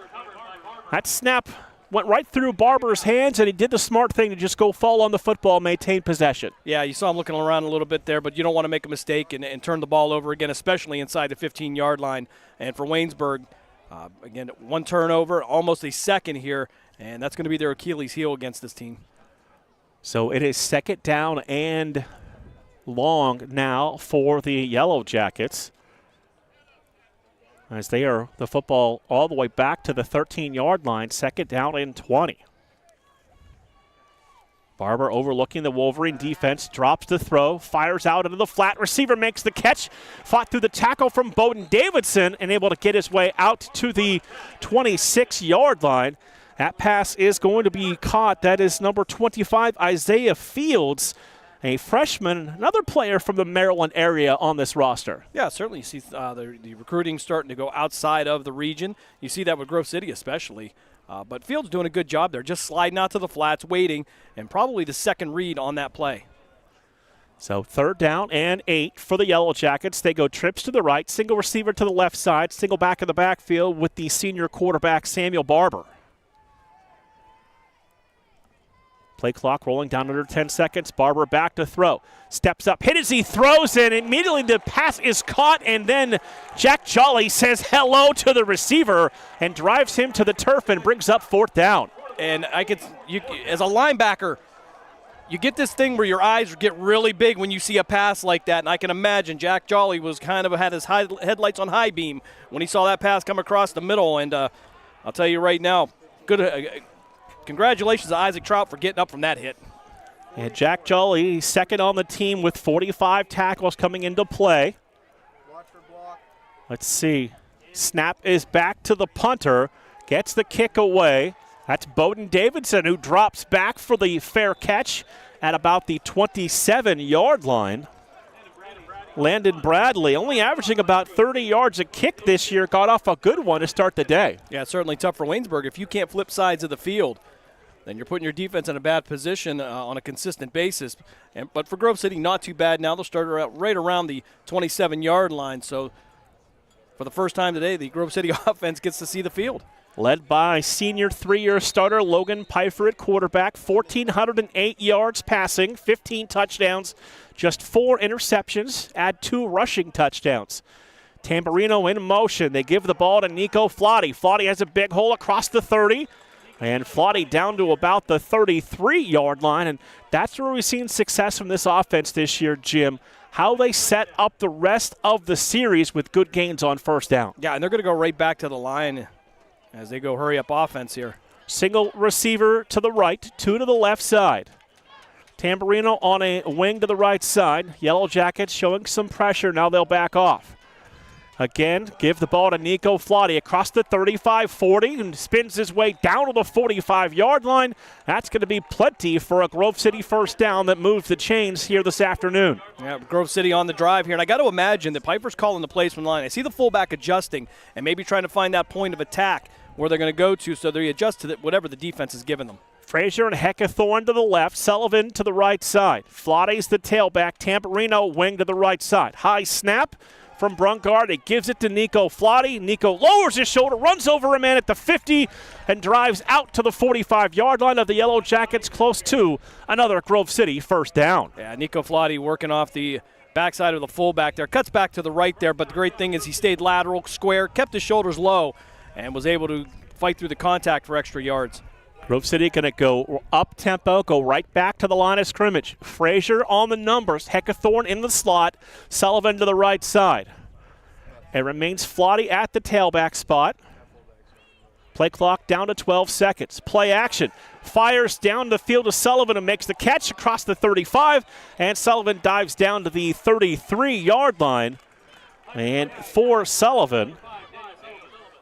That snap went right through Barber's hands, and he did the smart thing to just go fall on the football, maintain possession. Yeah, you saw him looking around a little bit there, but you don't want to make a mistake and turn the ball over again, especially inside the 15-yard line. And for Waynesburg, again, 1 turnover, almost a second here, and that's going to be their Achilles heel against this team. So it is 2nd down and long now for the Yellow Jackets, as they are the football all the way back to the 13-yard line, 2nd down and 20. Barber overlooking the Wolverine defense, drops the throw, fires out into the flat. Receiver makes the catch, fought through the tackle from Bowden Davidson, and able to get his way out to the 26-yard line. That pass is going to be caught. That is number 25, Isaiah Fields, a freshman, another player from the Maryland area on this roster. Yeah, certainly you see the recruiting starting to go outside of the region. You see that with Grove City especially. But Fields doing a good job there, just sliding out to the flats, waiting, and probably the second read on that play. So 3rd down and 8 for the Yellow Jackets. They go trips to the right, single receiver to the left side, single back in the backfield with the senior quarterback Samuel Barber. Play clock rolling down under 10 seconds. Barber back to throw. Steps up, hit as he throws, and immediately the pass is caught, and then Jack Jolly says hello to the receiver and drives him to the turf and brings up 4th down. And as a linebacker, you get this thing where your eyes get really big when you see a pass like that, and I can imagine Jack Jolly was had his headlights on high beam when he saw that pass come across the middle, and I'll tell you right now, good. Congratulations to Isaac Trout for getting up from that hit. And Jack Jolly, 2nd on the team with 45 tackles coming into play. Let's see. Snap is back to the punter. Gets the kick away. That's Bowden Davidson, who drops back for the fair catch at about the 27-yard line. Landon Bradley, only averaging about 30 yards a kick this year, got off a good one to start the day. Yeah, it's certainly tough for Waynesburg. If you can't flip sides of the field, then you're putting your defense in a bad position on a consistent basis. But for Grove City, not too bad now. They'll start right around the 27-yard line. So for the first time today, the Grove City offense gets to see the field. Led by senior 3-year starter Logan Pfeiffer at quarterback, 1,408 yards passing, 15 touchdowns, just 4 interceptions, add 2 rushing touchdowns. Tamburino in motion. They give the ball to Nico Flotti. Flotti has a big hole across the 30. And Flotti down to about the 33-yard line. And that's where we've seen success from this offense this year, Jim. How they set up the rest of the series with good gains on first down. Yeah, and they're going to go right back to the line as they go hurry-up offense here. Single receiver to the right, 2 to the left side. Tamburino on a wing to the right side. Yellow Jackets showing some pressure. Now they'll back off. Again, give the ball to Nico Flotti across the 35-40 and spins his way down to the 45-yard line. That's going to be plenty for a Grove City first down that moves the chains here this afternoon. Yeah, Grove City on the drive here. And I got to imagine that Piper's calling the plays from the line. I see the fullback adjusting and maybe trying to find that point of attack where they're going to go to so they adjust to whatever the defense is giving them. Frazier and Heckathorn to the left, Sullivan to the right side. Flotti's the tailback, Tamburino wing to the right side. High snap from Brunkard. It gives it to Nico Flotti. Nico lowers his shoulder, runs over a man at the 50, and drives out to the 45-yard line of the Yellow Jackets, close to another Grove City first down. Yeah, Nico Flotti working off the backside of the fullback there. Cuts back to the right there, but the great thing is he stayed lateral, square, kept his shoulders low, and was able to fight through the contact for extra yards. Grove City going to go up-tempo, go right back to the line of scrimmage. Frazier on the numbers. Heckathorn in the slot. Sullivan to the right side. It remains Flotti at the tailback spot. Play clock down to 12 seconds. Play action. Fires down the field to Sullivan and makes the catch across the 35. And Sullivan dives down to the 33-yard line. And for Sullivan,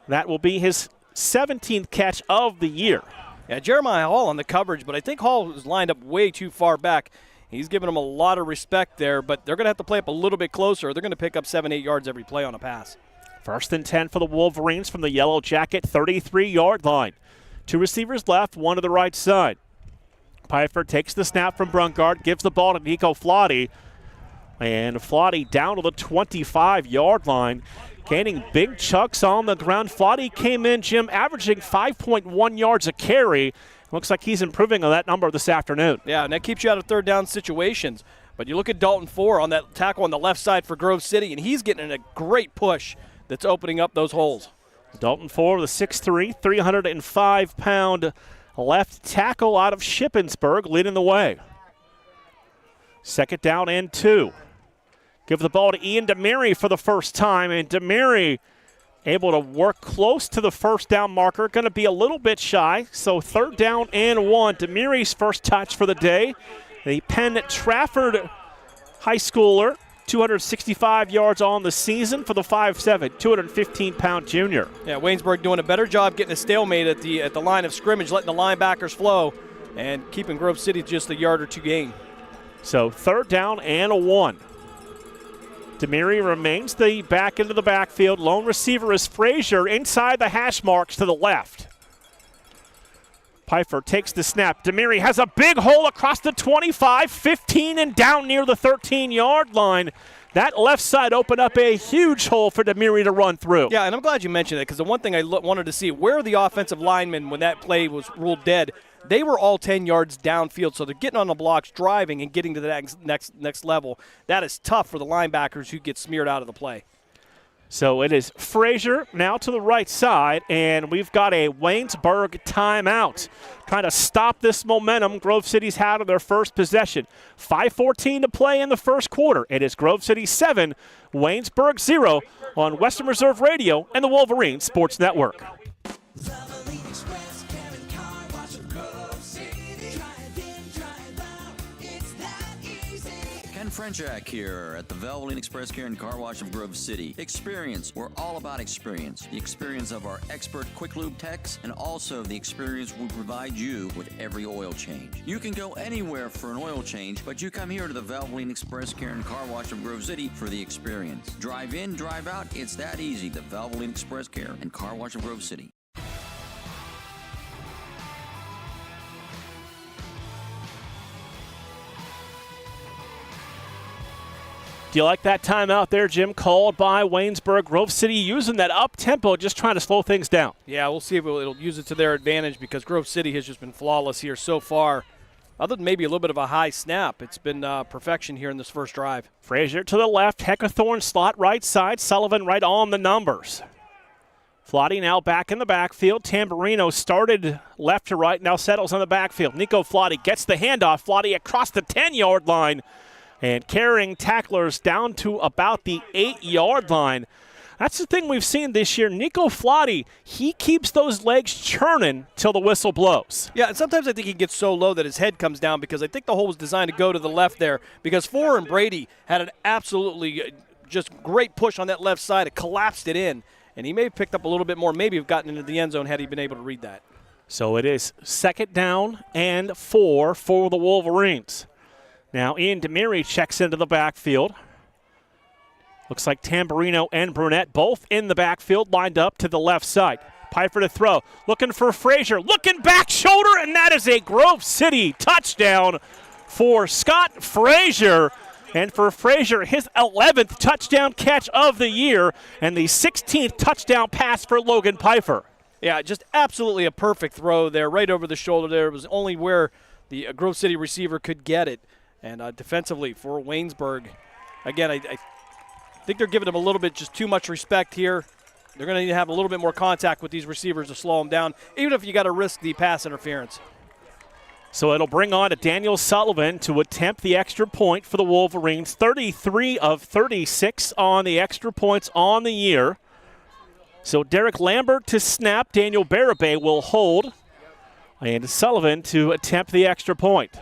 that will be his 17th catch of the year. Yeah, Jeremiah Hall on the coverage, but I think Hall is lined up way too far back. He's giving him a lot of respect there, but they're going to have to play up a little bit closer. They're going to pick up 7-8 yards every play on a pass. First and 10 for the Wolverines from the Yellow Jacket 33-yard line. 2 receivers left, 1 to the right side. Pfeiffer takes the snap from Brunkard, gives the ball to Nico Flotti, and Flotti down to the 25-yard line. Gaining big chunks on the ground. Flotti came in, Jim, averaging 5.1 yards a carry. Looks like he's improving on that number this afternoon. Yeah, and that keeps you out of third down situations. But you look at Dalton Ford on that tackle on the left side for Grove City, and he's getting a great push that's opening up those holes. Dalton Ford, the 6'3", 305-pound left tackle out of Shippensburg, leading the way. Second down and 2. Give the ball to Ian Demary for the first time, and Demary able to work close to the first down marker. Going to be a little bit shy, so third down and 1. Demary's first touch for the day. The Penn Trafford high schooler, 265 yards on the season for the 5'7", 215-pound junior. Yeah, Waynesburg doing a better job getting a stalemate at the line of scrimmage, letting the linebackers flow, and keeping Grove City just a yard or 2 gain. So third down and 1. Demary remains the back into the backfield. Lone receiver is Frazier inside the hash marks to the left. Pfeiffer takes the snap. Demary has a big hole across the 25, 15, and down near the 13-yard line. That left side opened up a huge hole for Demary to run through. Yeah, and I'm glad you mentioned that because the one thing I wanted to see, where are the offensive linemen when that play was ruled dead? They were all 10 yards downfield, so they're getting on the blocks, driving, and getting to the next level. That is tough for the linebackers who get smeared out of the play. So it is Frazier now to the right side, and we've got a Waynesburg timeout. Trying to stop this momentum Grove City's had on their first possession. 5:14 to play in the first quarter. It is Grove City 7, Waynesburg 0 on Western Reserve Radio and the Wolverines Sports Network. Frenchak here at the Valvoline Express Care and Car Wash of Grove City. Experience. We're all about experience. The experience of our expert quick lube techs and also the experience we provide you with every oil change. You can go anywhere for an oil change, but you come here to the Valvoline Express Care and Car Wash of Grove City for the experience. Drive in, drive out. It's that easy. The Valvoline Express Care and Car Wash of Grove City. Do you like that timeout there, Jim? Called by Waynesburg. Grove City using that up-tempo, just trying to slow things down. Yeah, we'll see if it'll use it to their advantage because Grove City has just been flawless here so far. other than maybe a little bit of a high snap, it's been perfection here in this first drive. Frazier to the left, Heckathorn slot right side, Sullivan right on the numbers. Flotty now back in the backfield. Tamburino started left to right, now settles on the backfield. Nico Flotty gets the handoff. Flotty across the 10-yard line and carrying tacklers down to about the 8-yard line. That's the thing we've seen this year. Nico Flotty, he keeps those legs churning till the whistle blows. Yeah, and sometimes I think he gets so low that his head comes down because I think the hole was designed to go to the left there because Four and Brady had an absolutely just great push on that left side. It collapsed it in, and he may have picked up a little bit more, maybe have gotten into the end zone had he been able to read that. So it is 2nd down and 4 for the Wolverines. Now Ian Demiri checks into the backfield. Looks like Tamburino and Brunette both in the backfield, lined up to the left side. Pfeiffer to throw, looking for Frazier, looking back shoulder, and that is a Grove City touchdown for Scott Frazier. And for Frazier, his 11th touchdown catch of the year and the 16th touchdown pass for Logan Pfeiffer. Yeah, just absolutely a perfect throw there, right over the shoulder there. It was only where the Grove City receiver could get it. And defensively for Waynesburg, again, I think they're giving them a little bit just too much respect here. They're going to need to have a little bit more contact with these receivers to slow them down, even if you got to risk the pass interference. So it'll bring on to Daniel Sullivan to attempt the extra point for the Wolverines. 33 of 36 on the extra points on the year. So Derek Lambert to snap. Daniel Barabay will hold. And Sullivan to attempt the extra point.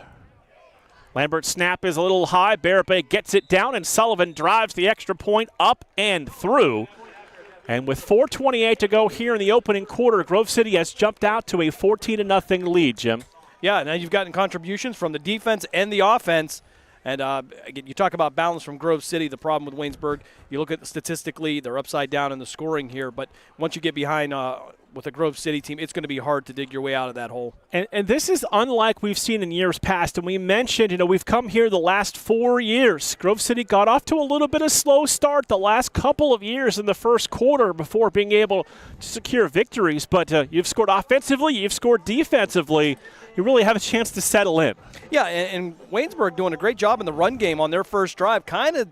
Lambert's snap is a little high. Barabay gets it down, and Sullivan drives the extra point up and through. And with 4:28 to go here in the opening quarter, Grove City has jumped out to a 14-0 lead, Jim. Yeah, now you've gotten contributions from the defense and the offense. And again, you talk about balance from Grove City. The problem with Waynesburg, you look at statistically, they're upside down in the scoring here. But once you get behind with a Grove City team, it's going to be hard to dig your way out of that hole. And this is unlike we've seen in years past. And we mentioned, we've come here the last 4 years. Grove City got off to a little bit of slow start the last couple of years in the first quarter before being able to secure victories. But you've scored offensively, you've scored defensively. You really have a chance to settle in. Yeah, and Waynesburg doing a great job in the run game on their first drive. Kind of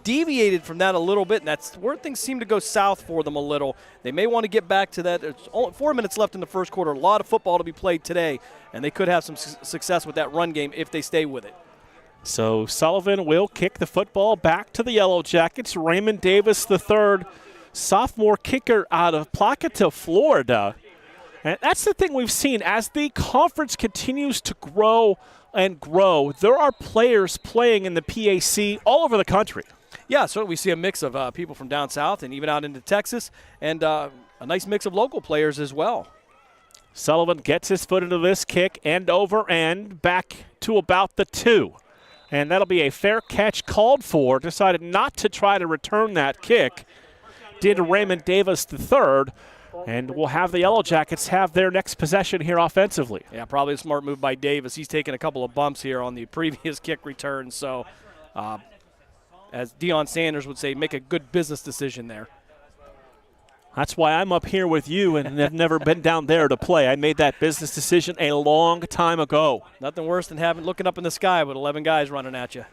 deviated from that a little bit, and that's where things seem to go south for them a little. They may want to get back to that. There's only 4 minutes left in the first quarter. A lot of football to be played today, and they could have some success with that run game if they stay with it. So Sullivan will kick the football back to the Yellow Jackets. Raymond Davis III, sophomore kicker out of Placata, Florida. And that's the thing we've seen. As the conference continues to grow and grow, there are players playing in the PAC all over the country. Yeah, so we see a mix of people from down south and even out into Texas, and a nice mix of local players as well. Sullivan gets his foot into this kick, end over end, back to about the 2. And that'll be a fair catch called for. Decided not to try to return that kick. Did Raymond Davis III. And we'll have the Yellow Jackets have their next possession here offensively. Yeah, probably a smart move by Davis. He's taken a couple of bumps here on the previous kick return. So, as Deion Sanders would say, make a good business decision there. That's why I'm up here with you and have never been down there to play. I made that business decision a long time ago. Nothing worse than looking up in the sky with 11 guys running at you.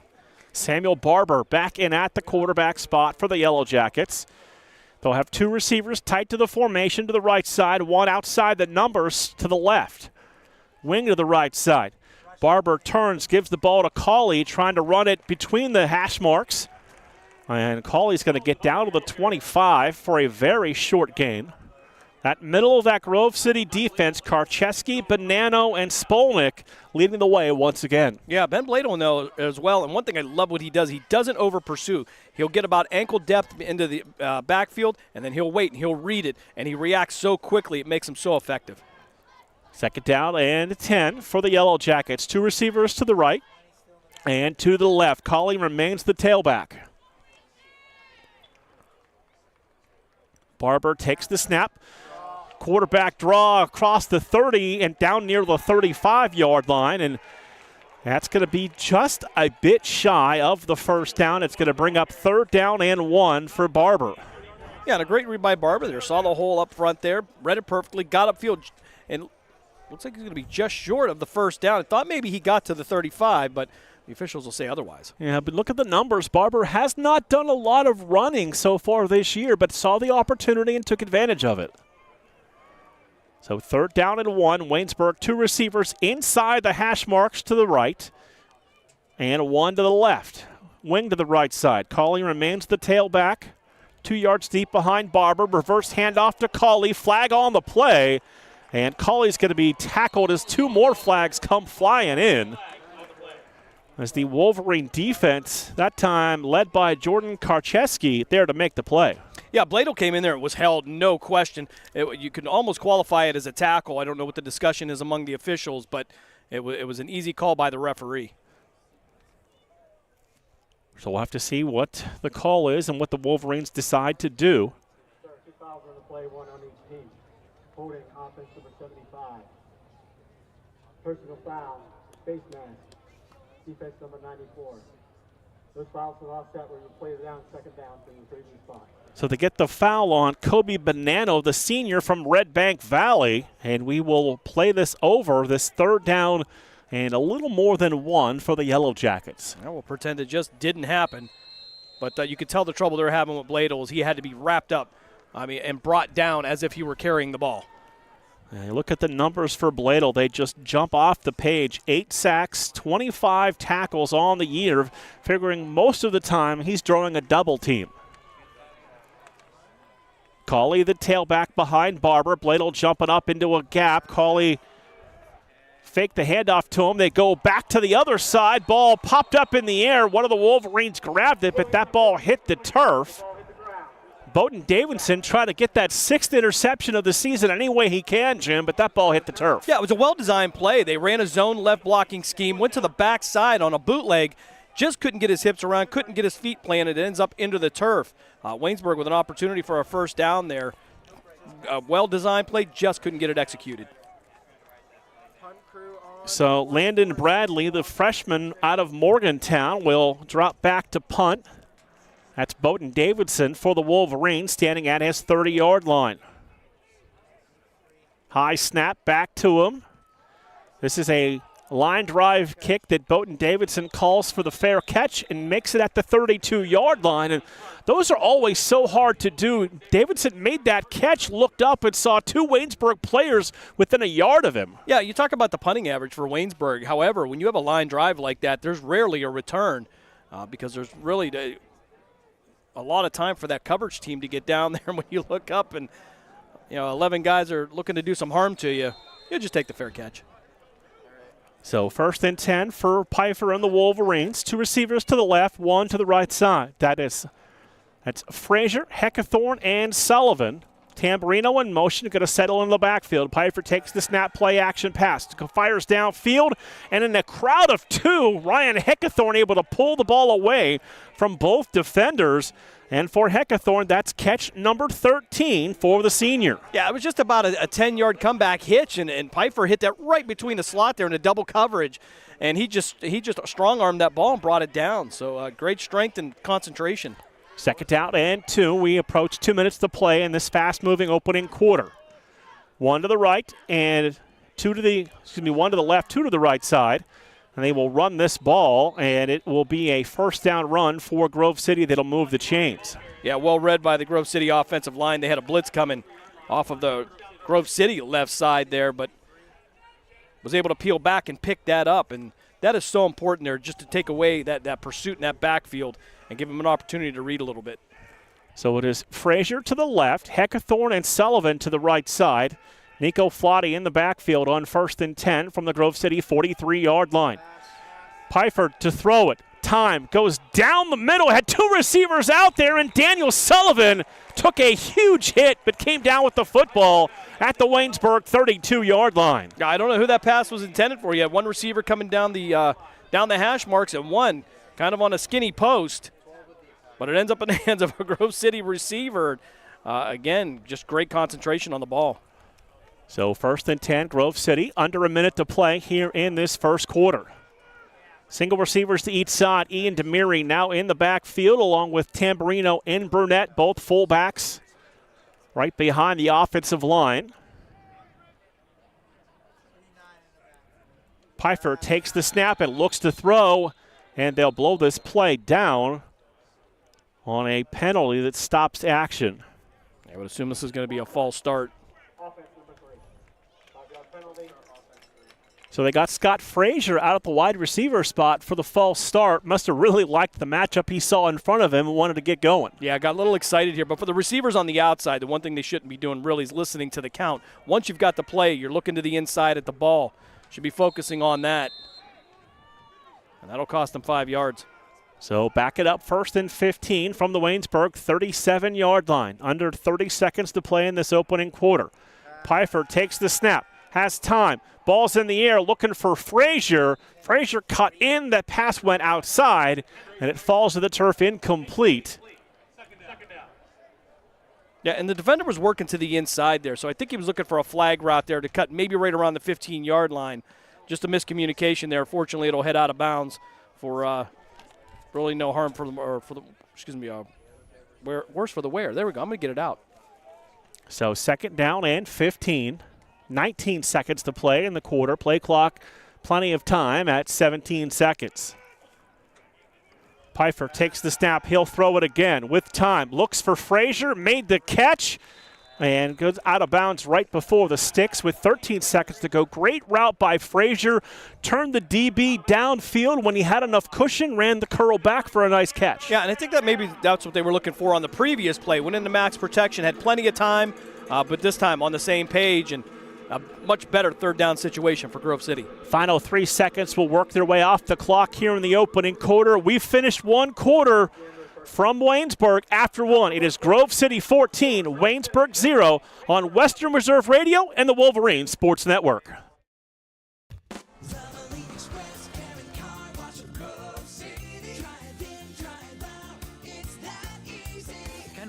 Samuel Barber back in at the quarterback spot for the Yellow Jackets. They'll have 2 receivers tight to the formation to the right side, 1 outside the numbers to the left. Wing to the right side. Barber turns, gives the ball to Cauley, trying to run it between the hash marks. And Cauley's going to get down to the 25 for a very short gain. That middle of that Grove City defense, Karcheski, Bonanno, and Spolnick leading the way once again. Yeah, Ben Blade will know as well. And one thing I love what he does, he doesn't over-pursue. He'll get about ankle depth into the backfield, and then he'll wait and he'll read it. And he reacts so quickly, it makes him so effective. 2nd down and 10 for the Yellow Jackets. 2 receivers to the right and to the left. Cauley remains the tailback. Barber takes the snap. Quarterback draw across the 30 and down near the 35-yard line, and that's going to be just a bit shy of the first down. It's going to bring up 3rd down and 1 for Barber. Yeah, and a great read by Barber there. Saw the hole up front there, read it perfectly, got upfield, and looks like he's going to be just short of the first down. I thought maybe he got to the 35, but the officials will say otherwise. Yeah, but look at the numbers. Barber has not done a lot of running so far this year, but saw the opportunity and took advantage of it. So 3rd down and 1. Waynesburg, 2 receivers inside the hash marks to the right and 1 to the left. Wing to the right side. Cauley remains the tailback. 2 yards deep behind Barber. Reverse handoff to Cauley. Flag on the play. And Cauley's going to be tackled as 2 more flags come flying in. As the Wolverine defense, that time led by Jordan Karcheski, there to make the play. Yeah, Bladel came in there and was held, no question. You can almost qualify it as a tackle. I don't know what the discussion is among the officials, but it was an easy call by the referee. So we'll have to see what the call is and what the Wolverines decide to do. 2 fouls on the play, 1 on each team. Holding offense number 75. Personal foul, face mask. Defense number 94. Those fouls will offset when you play it down, 2nd down from the previous spot. So they get the foul on Kobe Bonanno, the senior from Red Bank Valley, and we will play this over, this 3rd down and a little more than 1 for the Yellow Jackets. I will pretend it just didn't happen, but you could tell the trouble they're having with Bladel is he had to be wrapped up, and brought down as if he were carrying the ball. And look at the numbers for Bladel. They just jump off the page. 8 sacks, 25 tackles on the year, figuring most of the time he's drawing a double team. Cauley, the tailback behind Barber. Bladel jumping up into a gap. Cauley faked the handoff to him. They go back to the other side. Ball popped up in the air. One of the Wolverines grabbed it, but that ball hit the turf. Bowden Davidson tried to get that 6th interception of the season any way he can, Jim, but that ball hit the turf. Yeah, it was a well-designed play. They ran a zone left blocking scheme, went to the backside on a bootleg, just couldn't get his hips around, couldn't get his feet planted. It ends up into the turf. Waynesburg with an opportunity for a 1st down there. A well-designed play, just couldn't get it executed. So Landon Bradley, the freshman out of Morgantown, will drop back to punt. That's Bowden Davidson for the Wolverines, standing at his 30-yard line. High snap back to him. This is a line drive kick that Bowden Davidson calls for the fair catch and makes it at the 32-yard line. And those are always so hard to do. Davidson made that catch, looked up, and saw 2 Waynesburg players within a yard of him. Yeah, you talk about the punting average for Waynesburg. However, when you have a line drive like that, there's rarely a return because there's really a lot of time for that coverage team to get down there. When you look up and 11 guys are looking to do some harm to you, you just take the fair catch. So 1st and 10 for Pfeiffer and the Wolverines. 2 receivers to the left, 1 to the right side. That's Frazier, Heckathorn, and Sullivan. Tamburino in motion, going to settle in the backfield. Pfeiffer takes the snap, play action pass, fires downfield, and in a crowd of 2, Ryan Heckathorn able to pull the ball away from both defenders. And for Heckathorn, that's catch number 13 for the senior. Yeah, it was just about a 10-yard comeback hitch, and Pfeiffer hit that right between the slot there in a double coverage, and he just strong-armed that ball and brought it down. So great strength and concentration. 2nd down and 2. We approach 2 minutes to play in this fast-moving opening quarter. 1 to the right and 1 to the left, 2 to the right side. And they will run this ball, and it will be a 1st down run for Grove City that'll move the chains. Yeah, well read by the Grove City offensive line. They had a blitz coming off of the Grove City left side there, but was able to peel back and pick that up. And that is so important there, just to take away that pursuit in that backfield and give them an opportunity to read a little bit. So it is Frazier to the left, Heckathorn and Sullivan to the right side. Nico Flotti in the backfield on 1st and 10 from the Grove City 43-yard line. Pfeiffer to throw it. Time goes down the middle, had 2 receivers out there, and Daniel Sullivan took a huge hit but came down with the football at the Waynesburg 32-yard line. I don't know who that pass was intended for. You had 1 receiver coming down the hash marks and 1 kind of on a skinny post, but it ends up in the hands of a Grove City receiver. Again, just great concentration on the ball. So 1st and 10, Grove City, under a minute to play here in this first quarter. Single receivers to each side. Ian Demiri now in the backfield along with Tamburino and Burnett, both fullbacks right behind the offensive line. Pfeiffer takes the snap and looks to throw, and they'll blow this play down on a penalty that stops action. I would assume this is going to be a false start. So they got Scott Frazier out at the wide receiver spot for the false start. Must have really liked the matchup he saw in front of him and wanted to get going. Yeah, got a little excited here. But for the receivers on the outside, the one thing they shouldn't be doing really is listening to the count. Once you've got the play, you're looking to the inside at the ball. Should be focusing on that. And that'll cost them 5 yards. So back it up 1st and 15 from the Waynesburg 37-yard line. Under 30 seconds to play in this opening quarter. Pfeiffer takes the snap, has time. Ball's in the air looking for Frazier. Frazier cut in. That pass went outside, and it falls to the turf incomplete. Yeah, and the defender was working to the inside there, so I think he was looking for a flag route there to cut maybe right around the 15-yard line. Just a miscommunication there. Fortunately, it'll head out of bounds for really no harm for the worse for the wear. There we go. I'm going to get it out. So 2nd down and 15. 19 seconds to play in the quarter. Play clock, plenty of time at 17 seconds. Pfeiffer takes the snap. He'll throw it again with time. Looks for Frazier, made the catch, and goes out of bounds right before the sticks with 13 seconds to go. Great route by Frazier. Turned the DB downfield when he had enough cushion, ran the curl back for a nice catch. Yeah, and I think that maybe that's what they were looking for on the previous play. Went into max protection, had plenty of time, but this time on the same page, and a much better 3rd down situation for Grove City. Final 3 seconds will work their way off the clock here in the opening quarter. We've finished one quarter from Waynesburg after one. It is Grove City 14, Waynesburg 0 on Western Reserve Radio and the Wolverines Sports Network.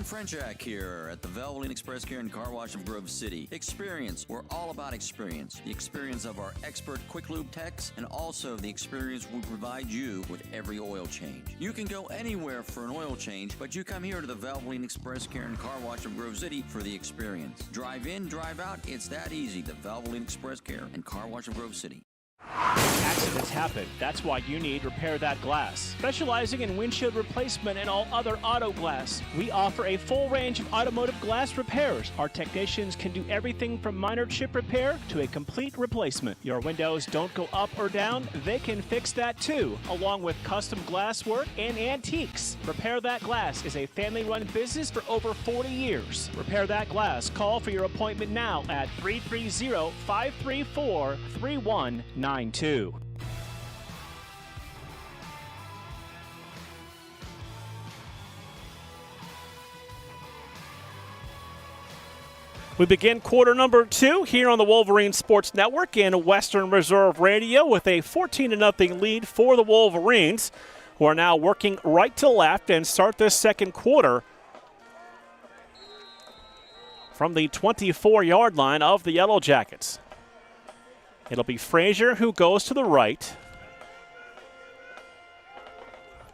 Frenchak here at the Valvoline Express Care and Car Wash of Grove City. Experience. We're all about experience. The experience of our expert quick lube techs and also the experience we provide you with every oil change. You can go anywhere for an oil change, but you come here to the Valvoline Express Care and Car Wash of Grove City for the experience. Drive in, drive out. It's that easy. The Valvoline Express Care and Car Wash of Grove City. Accidents happen. That's why you need Repair That Glass. Specializing in windshield replacement and all other auto glass, we offer a full range of automotive glass repairs. Our technicians can do everything from minor chip repair to a complete replacement. Your windows don't go up or down, they can fix that too, along with custom glass work and antiques. Repair That Glass is a family-run business for over 40 years. Repair That Glass. Call for your appointment now at 330-534-3192. We begin quarter number 2 here on the Wolverines Sports Network and Western Reserve Radio with a 14-0 lead for the Wolverines, who are now working right to left and start this second quarter from the 24-yard line of the Yellow Jackets. It'll be Frazier who goes to the right.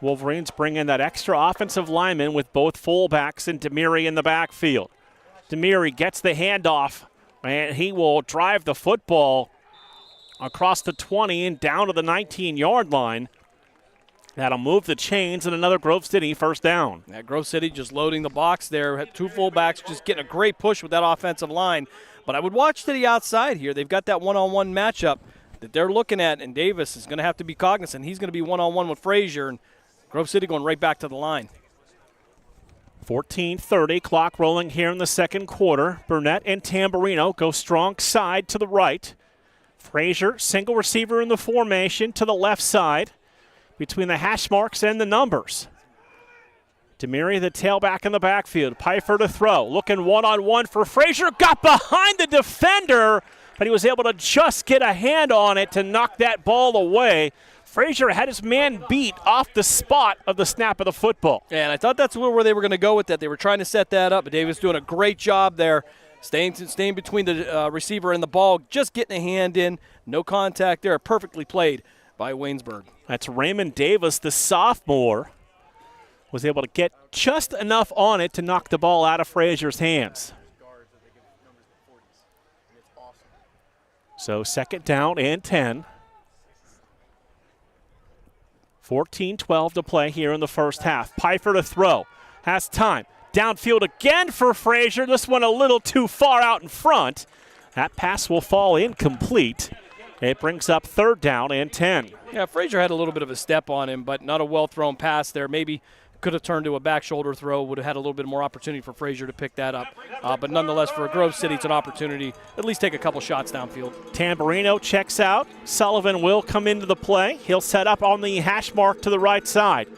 Wolverines bring in that extra offensive lineman with both fullbacks and Demiri in the backfield. Demiri gets the handoff, and he will drive the football across the 20 and down to the 19-yard line. That'll move the chains and another Grove City first down. Yeah, Grove City just loading the box there. Had 2 fullbacks just getting a great push with that offensive line. But I would watch to the outside here. They've got that one-on-one matchup that they're looking at, and Davis is going to have to be cognizant. He's going to be one-on-one with Frazier, and Grove City going right back to the line. 14:30, clock rolling here in the second quarter. Burnett and Tamburino go strong side to the right. Frazier, single receiver in the formation to the left side between the hash marks and the numbers. Demiri, the tailback in the backfield. Pfeiffer to throw. Looking one-on-one for Frazier. Got behind the defender, but he was able to just get a hand on it to knock that ball away. Frazier had his man beat off the spot of the snap of the football. Yeah, and I thought that's where they were going to go with that. They were trying to set that up, but Davis doing a great job there, staying between the receiver and the ball, just getting a hand in. No contact there. Perfectly played by Waynesburg. That's Raymond Davis, the sophomore, was able to get just enough on it to knock the ball out of Frazier's hands. So 2nd down and 10. 14-12 to play here in the first half. Pfeiffer to throw. Has time. Downfield again for Frazier. This one a little too far out in front. That pass will fall incomplete. It brings up 3rd down and 10. Yeah, Frazier had a little bit of a step on him, but not a well-thrown pass there. Maybe could have turned to a back shoulder throw, would have had a little bit more opportunity for Frazier to pick that up. But nonetheless, for Grove City, it's an opportunity at least take a couple shots downfield. Tamburino checks out. Sullivan will come into the play. He'll set up on the hash mark to the right side.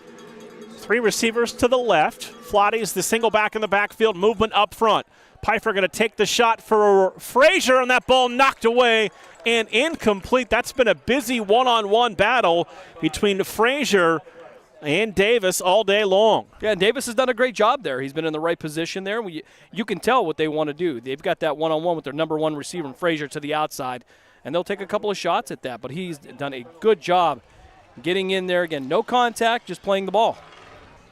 3 receivers to the left. Flotty's the single back in the backfield, movement up front. Pfeiffer going to take the shot for Frazier, and that ball knocked away and incomplete. That's been a busy one-on-one battle between Frazier and Davis all day long. Yeah, and Davis has done a great job there. He's been in the right position there. You can tell what they want to do. They've got that one-on-one with their number 1 receiver, Frazier, to the outside, and they'll take a couple of shots at that. But he's done a good job getting in there. Again, no contact, just playing the ball.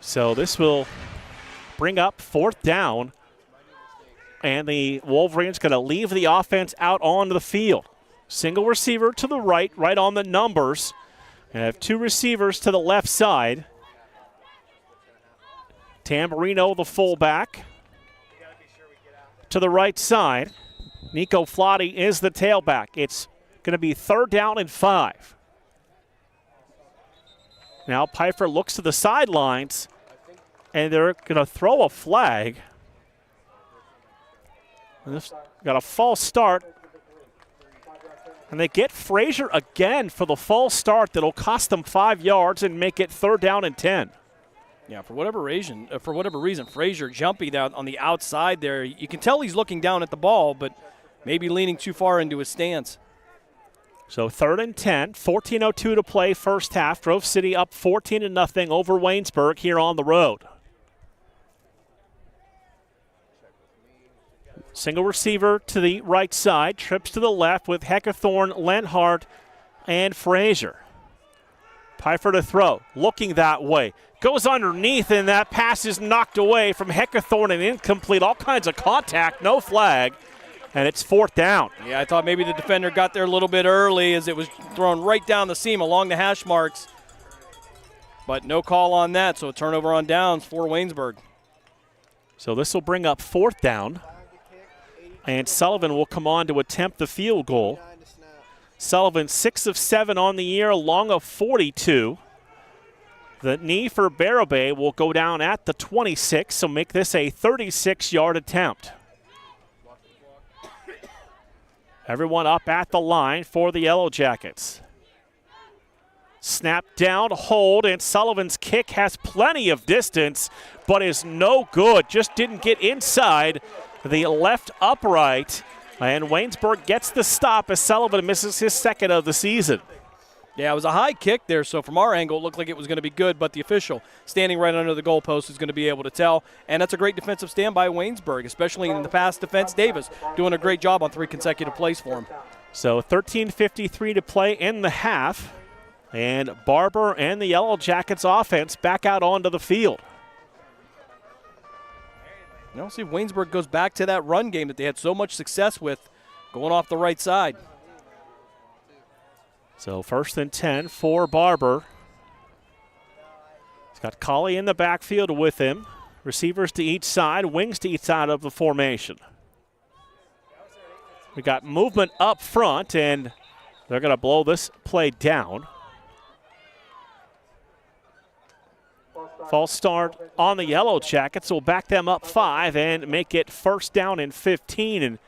So this will bring up 4th down, and the Wolverines going to leave the offense out onto the field. Single receiver to the right on the numbers. And have 2 receivers to the left side. Tamburino, the fullback, to the right side. Nico Flotty is the tailback. It's going to be 3rd down and 5. Now Pfeiffer looks to the sidelines, and they're going to throw a flag. And this got a false start. And they get Frazier again for the false start that'll cost them 5 yards and make it 3rd down and 10. Yeah, for whatever reason, Frazier jumpy down on the outside there. You can tell he's looking down at the ball, but maybe leaning too far into his stance. So 3rd and 10, 14:02 to play first half. Grove City up 14-0 over Waynesburg here on the road. Single receiver to the right side, trips to the left with Heckathorn, Lenhart, and Frazier. Pfeiffer to throw, looking that way. Goes underneath, and that pass is knocked away from Heckathorn and incomplete. All kinds of contact, no flag, and it's 4th down. Yeah, I thought maybe the defender got there a little bit early as it was thrown right down the seam along the hash marks. But no call on that, so a turnover on downs for Waynesburg. So this will bring up 4th down. And Sullivan will come on to attempt the field goal. Sullivan 6 of 7 on the year, long of 42. The knee for Barabay will go down at the 26, so make this a 36-yard attempt. Everyone up at the line for the Yellow Jackets. Snap down, hold, and Sullivan's kick has plenty of distance, but is no good. Just didn't get inside the left upright, and Waynesburg gets the stop as Sullivan misses his 2nd of the season. Yeah, it was a high kick there, so from our angle, it looked like it was going to be good, but the official standing right under the goalpost is going to be able to tell, and that's a great defensive stand by Waynesburg, especially in the pass defense. Davis doing a great job on 3 consecutive plays for him. So 13:53 to play in the half, and Barber and the Yellow Jackets offense back out onto the field. Now, see if Waynesburg goes back to that run game that they had so much success with going off the right side. So 1st and 10 for Barber. He's got Colley in the backfield with him. Receivers to each side, wings to each side of the formation. We got movement up front, and they're going to blow this play down. False start on the Yellow Jackets will back them up 5 and make it 1st down and 15. And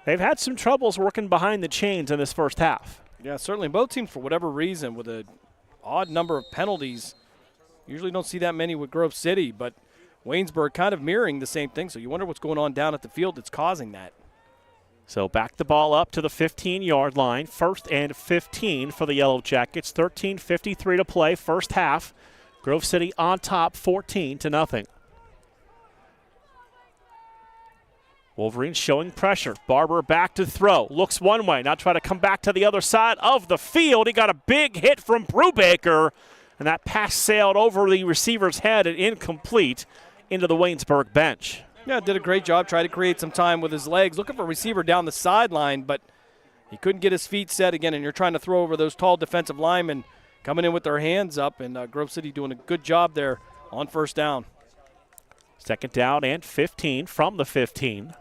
they've had some troubles working behind the chains in this first half. Yeah, certainly. Both teams, for whatever reason, with an odd number of penalties. Usually don't see that many with Grove City, but Waynesburg kind of mirroring the same thing. So you wonder what's going on down at the field that's causing that. So back the ball up to the 15-yard line. 1st and 15 for the Yellow Jackets. 13:53 to play, first half. Grove City on top 14-0. Wolverines showing pressure. Barber back to throw. Looks one way. Now try to come back to the other side of the field. He got a big hit from Brubaker, and that pass sailed over the receiver's head and incomplete into the Waynesburg bench. Yeah, did a great job. Tried to create some time with his legs. Looking for a receiver down the sideline, but he couldn't get his feet set again, and you're trying to throw over those tall defensive linemen. coming in with their hands up, and Grove City doing a good job there on first down. Second down and 15 from the 15.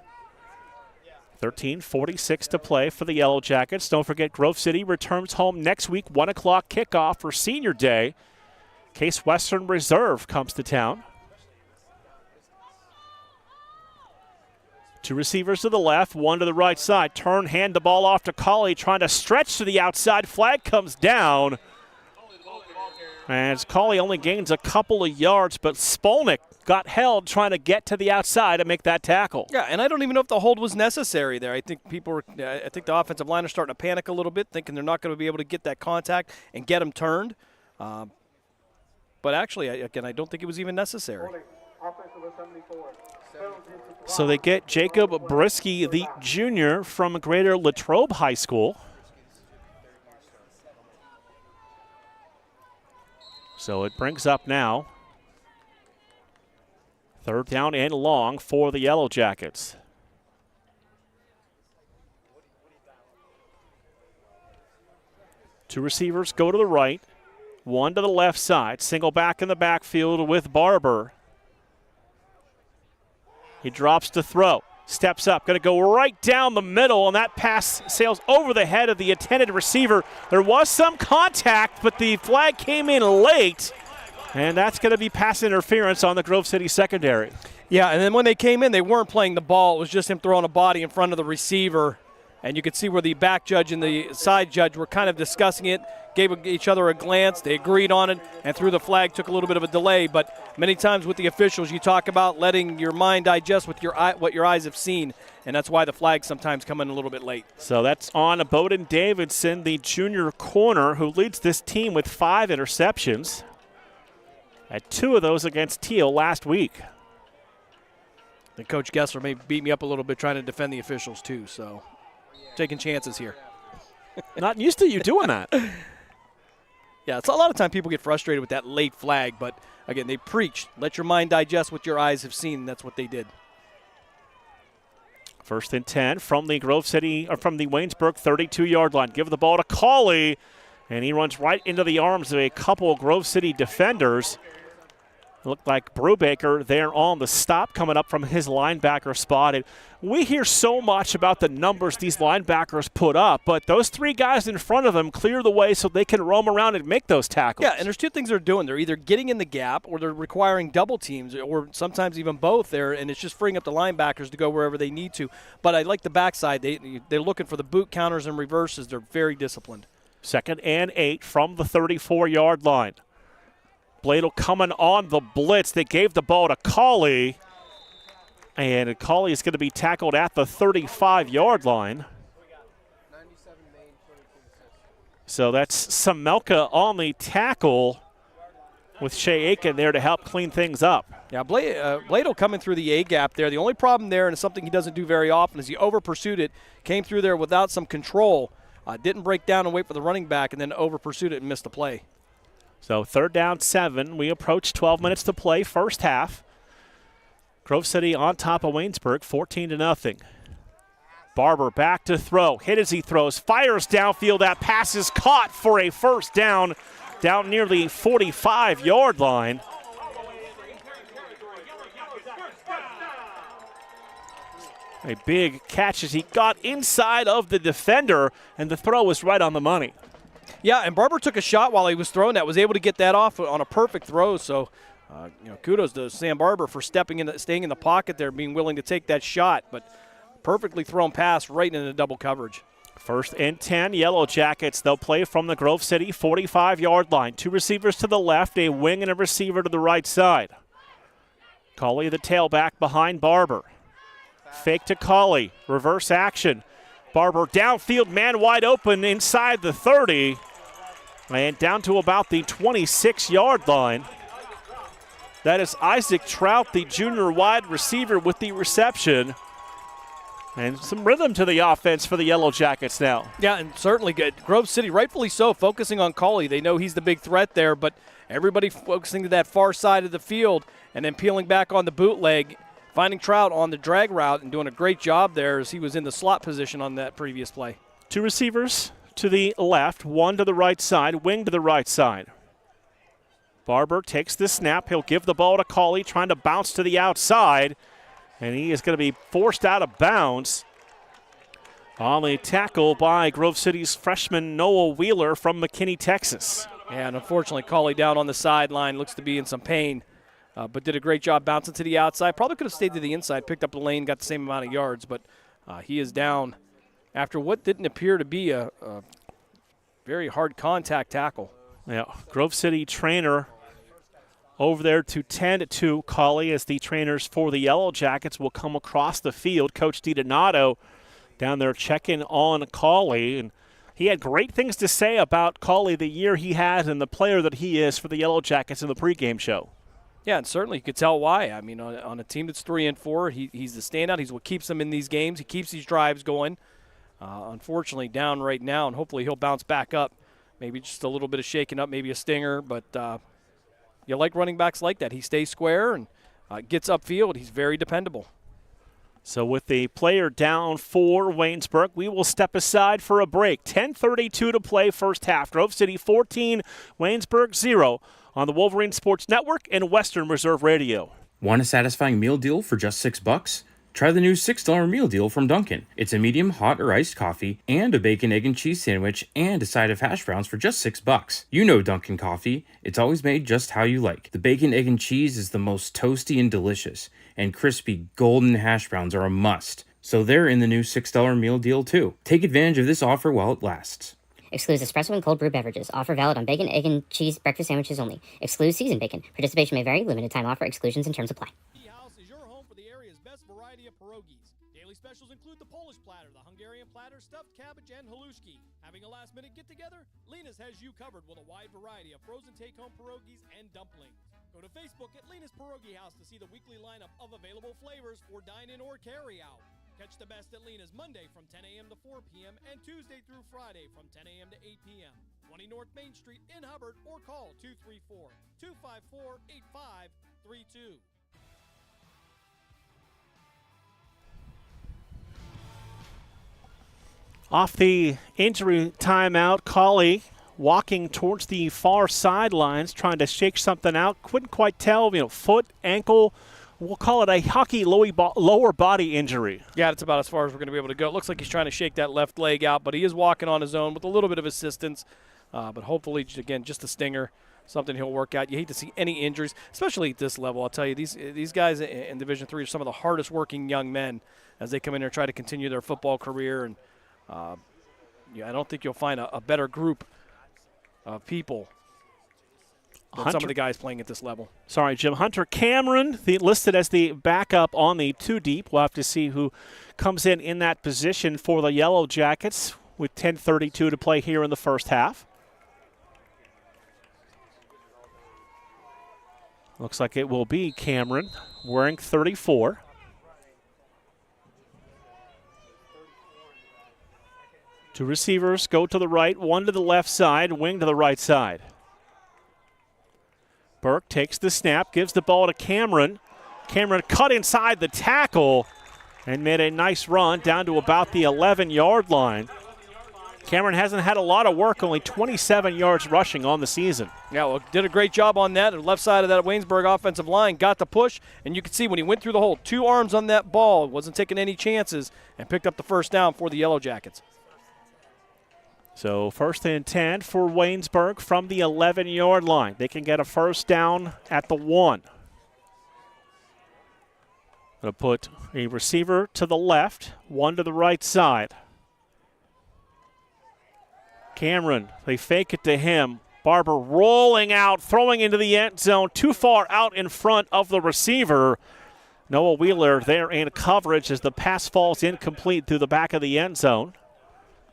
13:46 to play for the Yellow Jackets. Don't forget, Grove City returns home next week, 1 o'clock kickoff for Senior Day. Case Western Reserve comes to town. Two receivers to the left, one to the right side. Turn, hand the ball off to Colley, trying to stretch to the outside. Flag comes down. As Colley only gains a couple of yards, but Spolnick got held trying to get to the outside and make that tackle. Yeah, and I don't even know if the hold was necessary there. I think I think the offensive line are starting to panic a little bit, thinking they're not going to be able to get that contact and get them turned. But actually, again, I don't think it was even necessary. So they get Jacob Brisky, the junior from Greater Latrobe High School. So it brings up now 3rd down and long for the Yellow Jackets. Two receivers go to the right, one to the left side. Single back in the backfield with Barber. He drops to throw, steps up, going to go right down the middle, and that pass sails over the head of the intended receiver. There was some contact, but the flag came in late, and that's going to be pass interference on the Grove City secondary. Yeah, and then when they came in, they weren't playing the ball. It was just him throwing a body in front of the receiver, and you could see where the back judge and the side judge were kind of discussing it, gave each other a glance, they agreed on it, and threw the flag. Took a little bit of a delay, but many times with the officials, you talk about letting your mind digest with your what your eyes have seen, and that's why the flags sometimes come in a little bit late. So that's on Bowden Davidson, the junior corner, who leads this team with 5 interceptions. Had 2 of those against Teal last week. And Coach Gessler may beat me up a little bit trying to defend the officials too, so taking chances here. Not used to you doing that. Yeah, it's a lot of time people get frustrated with that late flag, but again, they preach, let your mind digest what your eyes have seen, and that's what they did. 1st and 10 from the Grove City, or from the Waynesburg 32-yard line. Give the ball to Colley, and he runs right into the arms of a couple of Grove City defenders. It looked like Brubaker there on the stop coming up from his linebacker spot. And we hear so much about the numbers these linebackers put up, but those 3 guys in front of them clear the way so they can roam around and make those tackles. Yeah, and there's 2 things they're doing. They're either getting in the gap or they're requiring double teams or sometimes even both there, and it's just freeing up the linebackers to go wherever they need to. But I like the backside. They're looking for the boot counters and reverses. They're very disciplined. 2nd and 8 from the 34-yard line. Bladel coming on the blitz. They gave the ball to Colley. And Colley is going to be tackled at the 35-yard line. So that's Samelka on the tackle with Shea Aiken there to help clean things up. Yeah, Bladel coming through the A-gap there. The only problem there, and it's something he doesn't do very often, is he over-pursued it, came through there without some control, didn't break down and wait for the running back, and then over-pursued it and missed the play. So 3rd down 7. We approach 12 minutes to play, first half. Grove City on top of Waynesburg, 14-0. Barber back to throw. Hit as he throws. Fires downfield. That pass is caught for a first down near the 45-yard line. A big catch as he got inside of the defender, and the throw was right on the money. Yeah, and Barber took a shot while he was throwing that, was able to get that off on a perfect throw. So, kudos to Sam Barber for staying in the pocket there, being willing to take that shot. But perfectly thrown pass right into double coverage. 1st and 10, Yellow Jackets. They'll play from the Grove City 45-yard line. 2 receivers to the left, a wing and a receiver to the right side. Colley, the tailback behind Barber. Fake to Colley, reverse action. Barber downfield, man wide open inside the 30. And down to about the 26-yard line. That is Isaac Trout, the junior wide receiver, with the reception. And some rhythm to the offense for the Yellow Jackets now. Yeah, and certainly good. Grove City, rightfully so, focusing on Colley. They know he's the big threat there, but everybody focusing to that far side of the field and then peeling back on the bootleg, finding Trout on the drag route and doing a great job there as he was in the slot position on that previous play. 2 receivers to the left, one to the right side, wing to the right side. Barber takes the snap. He'll give the ball to Cauley, trying to bounce to the outside, and he is going to be forced out of bounds on a tackle by Grove City's freshman Noah Wheeler from McKinney, Texas. And unfortunately, Cauley down on the sideline, looks to be in some pain, but did a great job bouncing to the outside. Probably could have stayed to the inside, picked up the lane, got the same amount of yards, but he is down after what didn't appear to be a very hard contact tackle. Yeah, Grove City trainer over there to tend to Cauley as the trainers for the Yellow Jackets will come across the field. Coach DiDonato down there checking on Cauley, and he had great things to say about Cauley, the year he had and the player that he is for the Yellow Jackets in the pregame show. Yeah, and certainly you could tell why. I mean, on a team that's 3-4, he's the standout. He's what keeps them in these games. He keeps these drives going. Unfortunately, down right now, and hopefully he'll bounce back up. Maybe just a little bit of shaking up, maybe a stinger, but you like running backs like that. He stays square and gets upfield. He's very dependable. So with the player down for Waynesburg, we will step aside for a break. 10:32 to play first half. Grove City 14, Waynesburg 0 on the Wolverines Sports Network and Western Reserve Radio. Want a satisfying meal deal for just $6? Try the new $6 meal deal from Dunkin'. It's a medium hot or iced coffee and a bacon, egg, and cheese sandwich and a side of hash browns for just $6. You know Dunkin' coffee. It's always made just how you like. The bacon, egg, and cheese is the most toasty and delicious, and crispy golden hash browns are a must. So they're in the new $6 meal deal too. Take advantage of this offer while it lasts. Excludes espresso and cold brew beverages. Offer valid on bacon, egg, and cheese breakfast sandwiches only. Excludes seasoned bacon. Participation may vary. Limited time offer. Exclusions and terms apply. Specials include the Polish platter, the Hungarian platter, stuffed cabbage, and halushki. Having a last-minute get-together? Lena's has you covered with a wide variety of frozen take-home pierogies and dumplings. Go to Facebook at Lena's Pierogi House to see the weekly lineup of available flavors for dine-in or carry-out. Catch the best at Lena's Monday from 10 a.m. to 4 p.m. and Tuesday through Friday from 10 a.m. to 8 p.m. 20 North Main Street in Hubbard or call 234-254-8532. Off the injury timeout, Cauley walking towards the far sidelines, trying to shake something out. Couldn't quite tell, foot, ankle. We'll call it a hockey lower body injury. Yeah, that's about as far as we're going to be able to go. It looks like he's trying to shake that left leg out, but he is walking on his own with a little bit of assistance. But hopefully, again, just a stinger, something he'll work out. You hate to see any injuries, especially at this level. I'll tell you, these guys in Division III are some of the hardest working young men as they come in here and try to continue their football career. And I don't think you'll find a better group of people than some of the guys playing at this level. Sorry, Jim. Hunter Cameron, listed as the backup on the 2-deep. We'll have to see who comes in that position for the Yellow Jackets with 10:32 to play here in the first half. Looks like it will be Cameron wearing 34. Two receivers go to the right, one to the left side, wing to the right side. Burke takes the snap, gives the ball to Cameron. Cameron cut inside the tackle and made a nice run down to about the 11-yard line. Cameron hasn't had a lot of work, only 27 yards rushing on the season. Yeah, well, did a great job on that. The left side of that Waynesburg offensive line got the push, and you could see when he went through the hole, 2 arms on that ball, wasn't taking any chances, and picked up the first down for the Yellow Jackets. So 1st and 10 for Waynesburg from the 11-yard line. They can get a first down at the 1. Going to put a receiver to the left, one to the right side. Cameron, they fake it to him. Barber rolling out, throwing into the end zone, too far out in front of the receiver. Noah Wheeler there in coverage as the pass falls incomplete through the back of the end zone.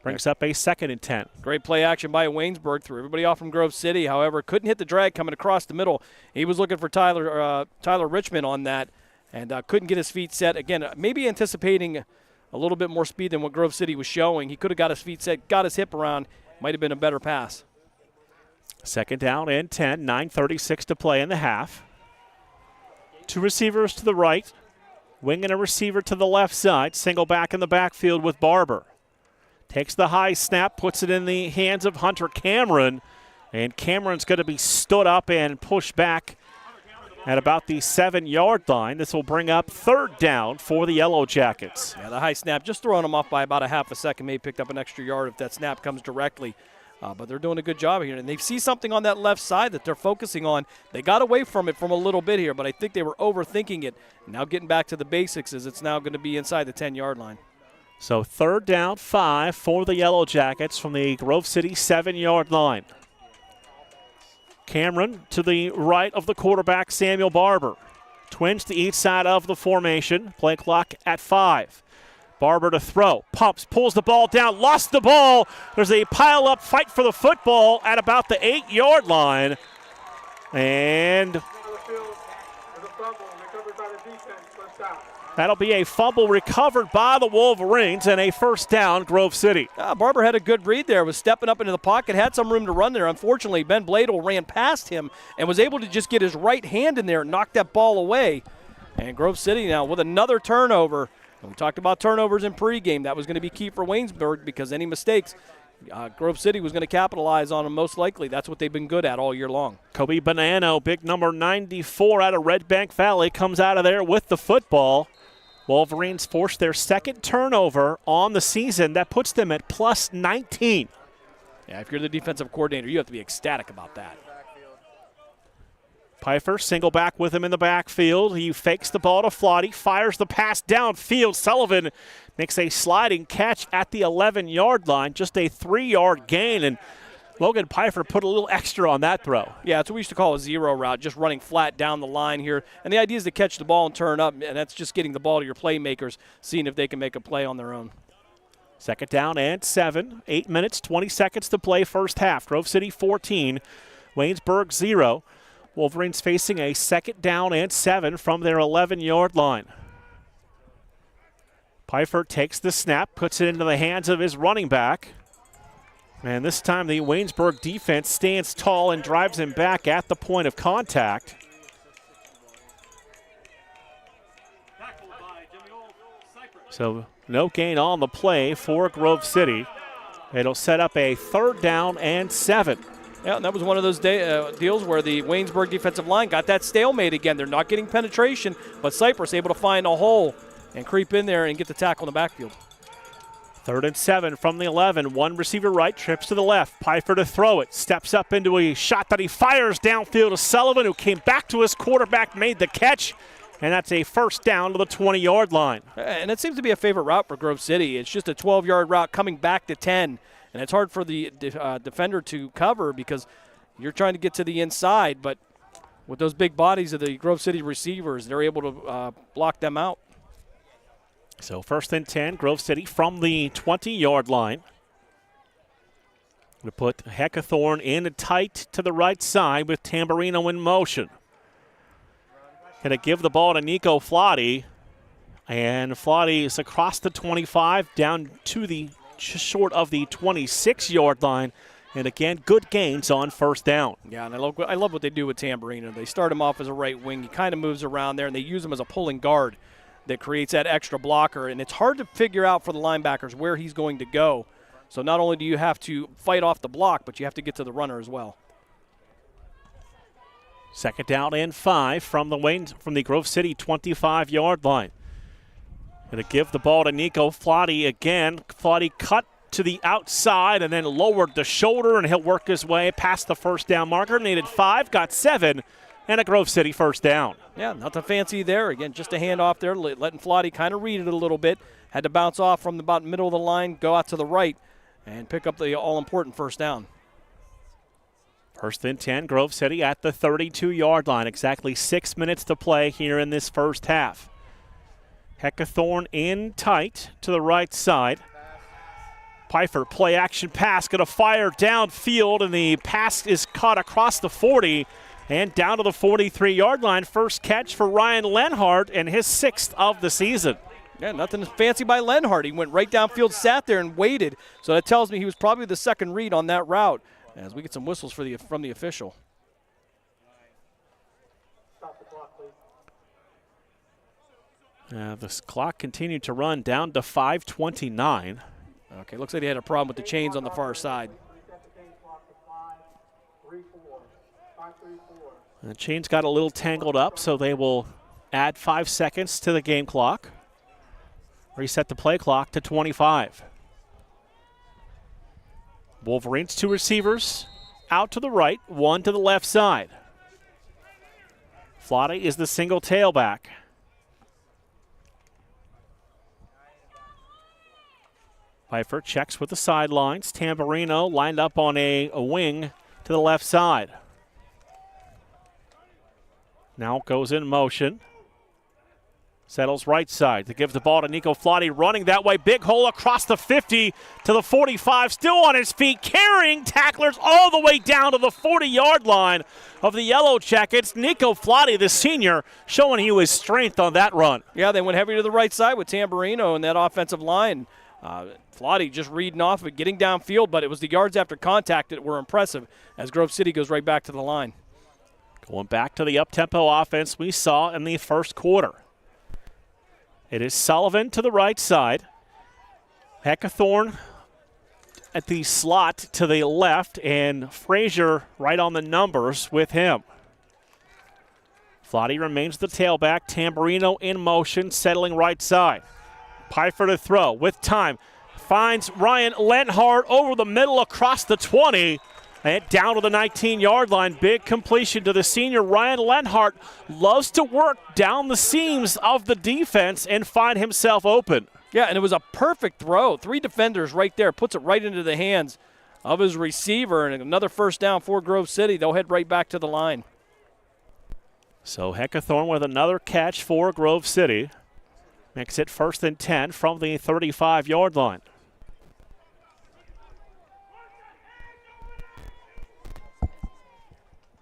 Brings up a 2nd and 10. Great play action by Waynesburg, threw everybody off from Grove City. However, couldn't hit the drag coming across the middle. He was looking for Tyler Richmond on that and couldn't get his feet set. Again, maybe anticipating a little bit more speed than what Grove City was showing. He could have got his feet set, got his hip around. Might have been a better pass. 2nd down and 10, 9:36 to play in the half. 2 receivers to the right, wing and a receiver to the left side. Single back in the backfield with Barber. Takes the high snap, puts it in the hands of Hunter Cameron, and Cameron's going to be stood up and pushed back at about the 7-yard line. This will bring up 3rd down for the Yellow Jackets. Yeah, the high snap, just throwing them off by about a half a second, maybe picked up an extra yard if that snap comes directly. But they're doing a good job here, and they see something on that left side that they're focusing on. They got away from it from a little bit here, but I think they were overthinking it. Now getting back to the basics is it's now going to be inside the 10-yard line. So 3rd down, 5 for the Yellow Jackets from the Grove City 7-yard line. Cameron to the right of the quarterback, Samuel Barber. Twins to each side of the formation. Play clock at 5. Barber to throw. Pumps, pulls the ball down, lost the ball. There's a pile-up fight for the football at about the 8-yard line. And that'll be a fumble recovered by the Wolverines and a 1st down, Grove City. Barber had a good read there, was stepping up into the pocket, had some room to run there. Unfortunately, Ben Bladel ran past him and was able to just get his right hand in there and knock that ball away. And Grove City now with another turnover. And we talked about turnovers in pregame. That was going to be key for Waynesburg because any mistakes, Grove City was going to capitalize on them most likely. That's what they've been good at all year long. Kobe Bonanno, big number 94 out of Red Bank Valley, comes out of there with the football. Wolverines forced their 2nd turnover on the season. That puts them at plus 19. Yeah, if you're the defensive coordinator, you have to be ecstatic about that. Pfeiffer, single back with him in the backfield. He fakes the ball to Flotty, fires the pass downfield. Sullivan makes a sliding catch at the 11-yard line, just a 3-yard gain, and Logan Pfeiffer put a little extra on that throw. Yeah, it's what we used to call a zero route, just running flat down the line here. And the idea is to catch the ball and turn up, and that's just getting the ball to your playmakers, seeing if they can make a play on their own. 2nd down and 7. 8 minutes, 20 seconds to play first half. Grove City 14, Waynesburg 0. Wolverines facing a 2nd down and 7 from their 11-yard line. Pfeiffer takes the snap, puts it into the hands of his running back. And this time the Waynesburg defense stands tall and drives him back at the point of contact. So no gain on the play for Grove City. It'll set up a 3rd down and 7. Yeah, and that was one of those deals where the Waynesburg defensive line got that stalemate again. They're not getting penetration, but Cypress able to find a hole and creep in there and get the tackle in the backfield. 3rd and 7 from the 11. One receiver right, trips to the left. Pfeiffer to throw it. Steps up into a shot that he fires downfield to Sullivan, who came back to his quarterback, made the catch. And that's a 1st down to the 20-yard line. And it seems to be a favorite route for Grove City. It's just a 12-yard route coming back to 10. And it's hard for the defender to cover because you're trying to get to the inside. But with those big bodies of the Grove City receivers, they're able to block them out. So 1st and 10, Grove City from the 20-yard line. We put Heckathorn in tight to the right side with Tamburino in motion. Going to give the ball to Nico Flotty. And Flotty is across the 25, down to the short of the 26-yard line. And again, good gains on 1st down. Yeah, and I love what they do with Tamburino. They start him off as a right wing. He kind of moves around there, and they use him as a pulling guard that creates that extra blocker. And it's hard to figure out for the linebackers where he's going to go. So not only do you have to fight off the block, but you have to get to the runner as well. 2nd down and 5 from the Grove City 25-yard line. Going to give the ball to Nico Flotty again. Flotty cut to the outside and then lowered the shoulder, and he'll work his way past the 1st down marker. Needed 5, got 7, and a Grove City 1st down. Yeah, nothing fancy there. Again, just a handoff there, letting Flotty kind of read it a little bit. Had to bounce off from about middle of the line, go out to the right, and pick up the all-important 1st down. 1st and 10, Grove City at the 32-yard line. Exactly 6 minutes to play here in this first half. Heckathorn in tight to the right side. Pfeiffer, play action pass, going to fire downfield, and the pass is caught across the 40 and down to the 43-yard line. First catch for Ryan Lenhart and his 6th of the season. Yeah, nothing fancy by Lenhart. He went right downfield, sat there, and waited. So that tells me he was probably the second read on that route. As we get some whistles from the official. This clock continued to run down to 5:29. Okay, looks like they had a problem with the chains on the far side. The chains got a little tangled up, so they will add 5 seconds to the game clock. Reset the play clock to 25. Wolverines, 2 receivers out to the right, 1 to the left side. Flotty is the single tailback. Pfeiffer checks with the sidelines. Tamburino lined up on a wing to the left side. Now goes in motion. Settles right side to give the ball to Nico Flotty, running that way. Big hole across the 50 to the 45. Still on his feet, carrying tacklers all the way down to the 40-yard line of the Yellow Jackets. Nico Flotty, the senior, showing he was strength on that run. Yeah, they went heavy to the right side with Tamburino and that offensive line. Flotty just reading off it, getting downfield, but it was the yards after contact that were impressive as Grove City goes right back to the line. Going back to the up-tempo offense we saw in the first quarter. It is Sullivan to the right side. Heckathorn at the slot to the left, and Frazier right on the numbers with him. Flotty remains the tailback. Tamburino in motion, settling right side. Pfeiffer to throw with time. Finds Ryan Lenhart over the middle across the 20. And down to the 19-yard line. Big completion to the senior. Ryan Lenhart loves to work down the seams of the defense and find himself open. Yeah, and it was a perfect throw. 3 defenders right there. Puts it right into the hands of his receiver. And another first down for Grove City. They'll head right back to the line. So Heckathorn with another catch for Grove City. Makes it 1st and 10 from the 35-yard line.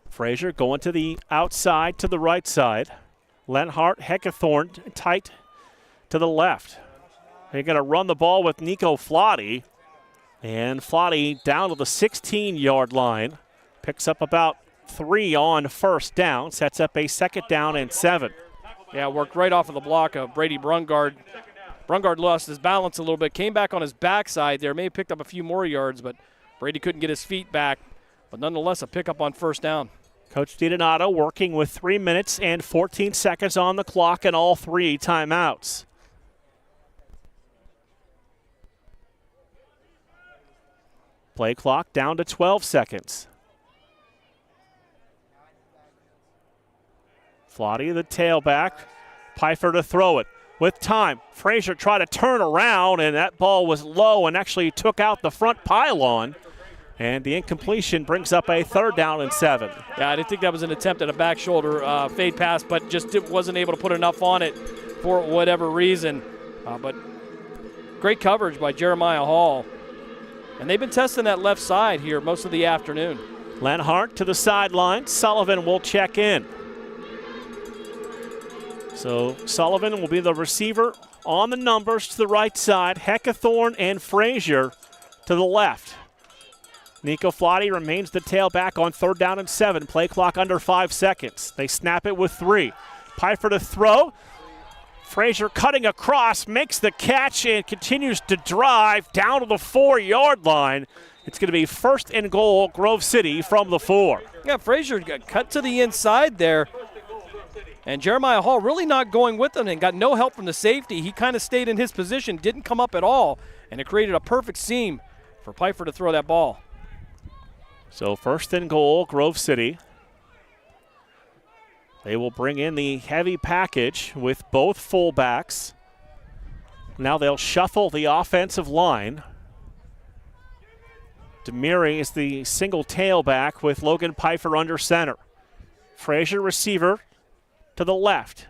Frazier going to the outside to the right side. Lenhart, Heckathorn tight to the left. They're going to run the ball with Nico Flotty. And Flotty down to the 16-yard line. Picks up about 3 on first down. Sets up a 2nd down and 7. Yeah, worked right off of the block of Brady Brungard. Brungard lost his balance a little bit. Came back on his backside there. May have picked up a few more yards, but Brady couldn't get his feet back. But nonetheless, a pickup on first down. Coach DiDonato working with 3 minutes and 14 seconds on the clock and all 3 timeouts. Play clock down to 12 seconds. Flotty, the tailback. Pfeiffer to throw it with time. Frazier tried to turn around, and that ball was low and actually took out the front pylon. And the incompletion brings up a 3rd down and 7. Yeah, I didn't think that was an attempt at a back shoulder fade pass, but just wasn't able to put enough on it for whatever reason. But great coverage by Jeremiah Hall. And they've been testing that left side here most of the afternoon. Lenhart to the sideline. Sullivan will check in. So Sullivan will be the receiver on the numbers to the right side. Heckathorn and Frazier to the left. Nico Flotty remains the tailback on 3rd down and 7. Play clock under 5 seconds. They snap it with 3. Pfeiffer to throw. Frazier cutting across, makes the catch and continues to drive down to the 4-yard line. It's going to be 1st and goal, Grove City from the 4. Yeah, Frazier got cut to the inside there. And Jeremiah Hall really not going with him and got no help from the safety. He kind of stayed in his position, didn't come up at all, and it created a perfect seam for Pfeiffer to throw that ball. So 1st and goal, Grove City. They will bring in the heavy package with both fullbacks. Now they'll shuffle the offensive line. Demiri is the single tailback with Logan Pfeiffer under center. Frazier receiver to the left.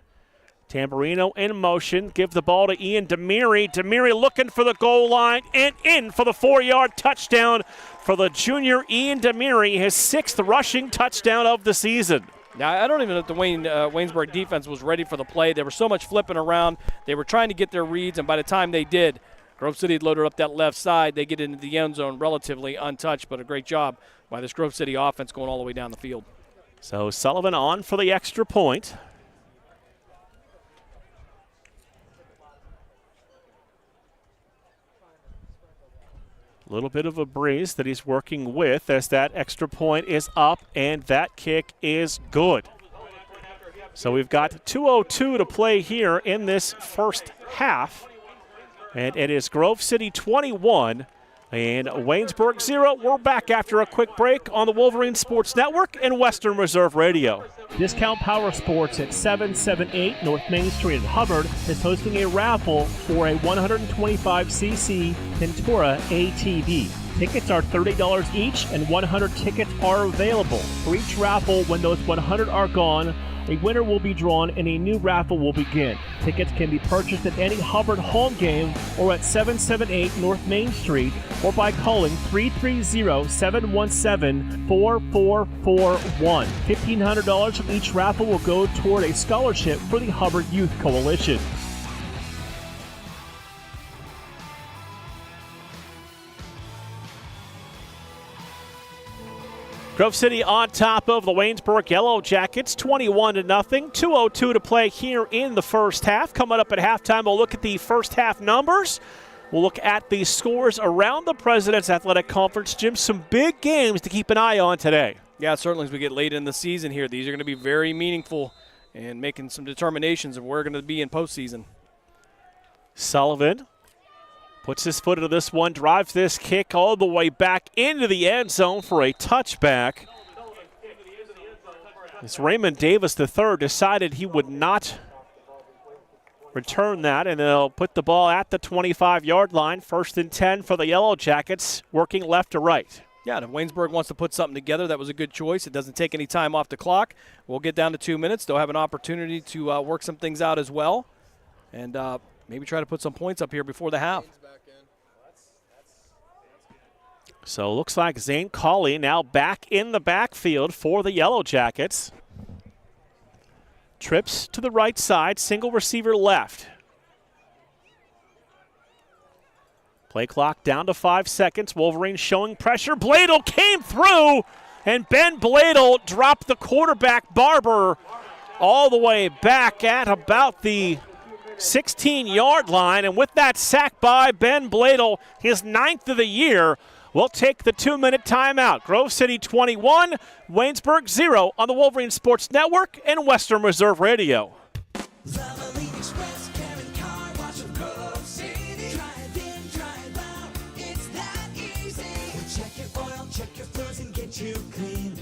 Tamburino in motion. Give the ball to Ian Demiri. Demiri looking for the goal line and in for the 4-yard touchdown for the junior Ian Demiri, his 6th rushing touchdown of the season. Now, I don't even know if the Waynesburg defense was ready for the play. There was so much flipping around. They were trying to get their reads, and by the time they did, Grove City had loaded up that left side. They get into the end zone relatively untouched, but a great job by this Grove City offense going all the way down the field. So Sullivan on for the extra point. A little bit of a breeze that he's working with as that extra point is up, and that kick is good. So we've got 2:02 to play here in this first half. And it is Grove City 21 and Waynesburg 0. We're back after a quick break on the Wolverines Sports Network and Western Reserve Radio. Discount Power Sports at 778 North Main Street in Hubbard is hosting a raffle for a 125cc Ventura ATV. Tickets are $30 each and 100 tickets are available. For each raffle, when those 100 are gone, a winner will be drawn and a new raffle will begin. Tickets can be purchased at any Hubbard home game or at 778 North Main Street or by calling 330-717-4441. $1,500 from each raffle will go toward a scholarship for the Hubbard Youth Coalition. Grove City on top of the Waynesburg Yellow Jackets, 21-0. 2:02 to play here in the first half. Coming up at halftime, we'll look at the first half numbers. We'll look at the scores around the President's Athletic Conference. Jim, some big games to keep an eye on today. Yeah, certainly as we get late in the season here, these are going to be very meaningful and making some determinations of where we're going to be in postseason. Sullivan puts his foot into this one, drives this kick all the way back into the end zone for a touchback. As Raymond Davis III decided he would not return that, and they'll put the ball at the 25-yard line. 1st and 10 for the Yellow Jackets, working left to right. Yeah, and if Waynesburg wants to put something together, that was a good choice. It doesn't take any time off the clock. We'll get down to 2 minutes. They'll have an opportunity to work some things out as well, and maybe try to put some points up here before the half. So looks like Zane Cawley now back in the backfield for the Yellow Jackets. Trips to the right side, single receiver left. Play clock down to 5 seconds. Wolverines showing pressure. Bladel came through, and Ben Bladel dropped the quarterback Barber all the way back at about the 16-yard line. And with that sack by Ben Bladel, his 9th of the year, we'll take the 2-minute timeout. Grove City 21, Waynesburg 0 on the Wolverine Sports Network and Western Reserve Radio. You clean.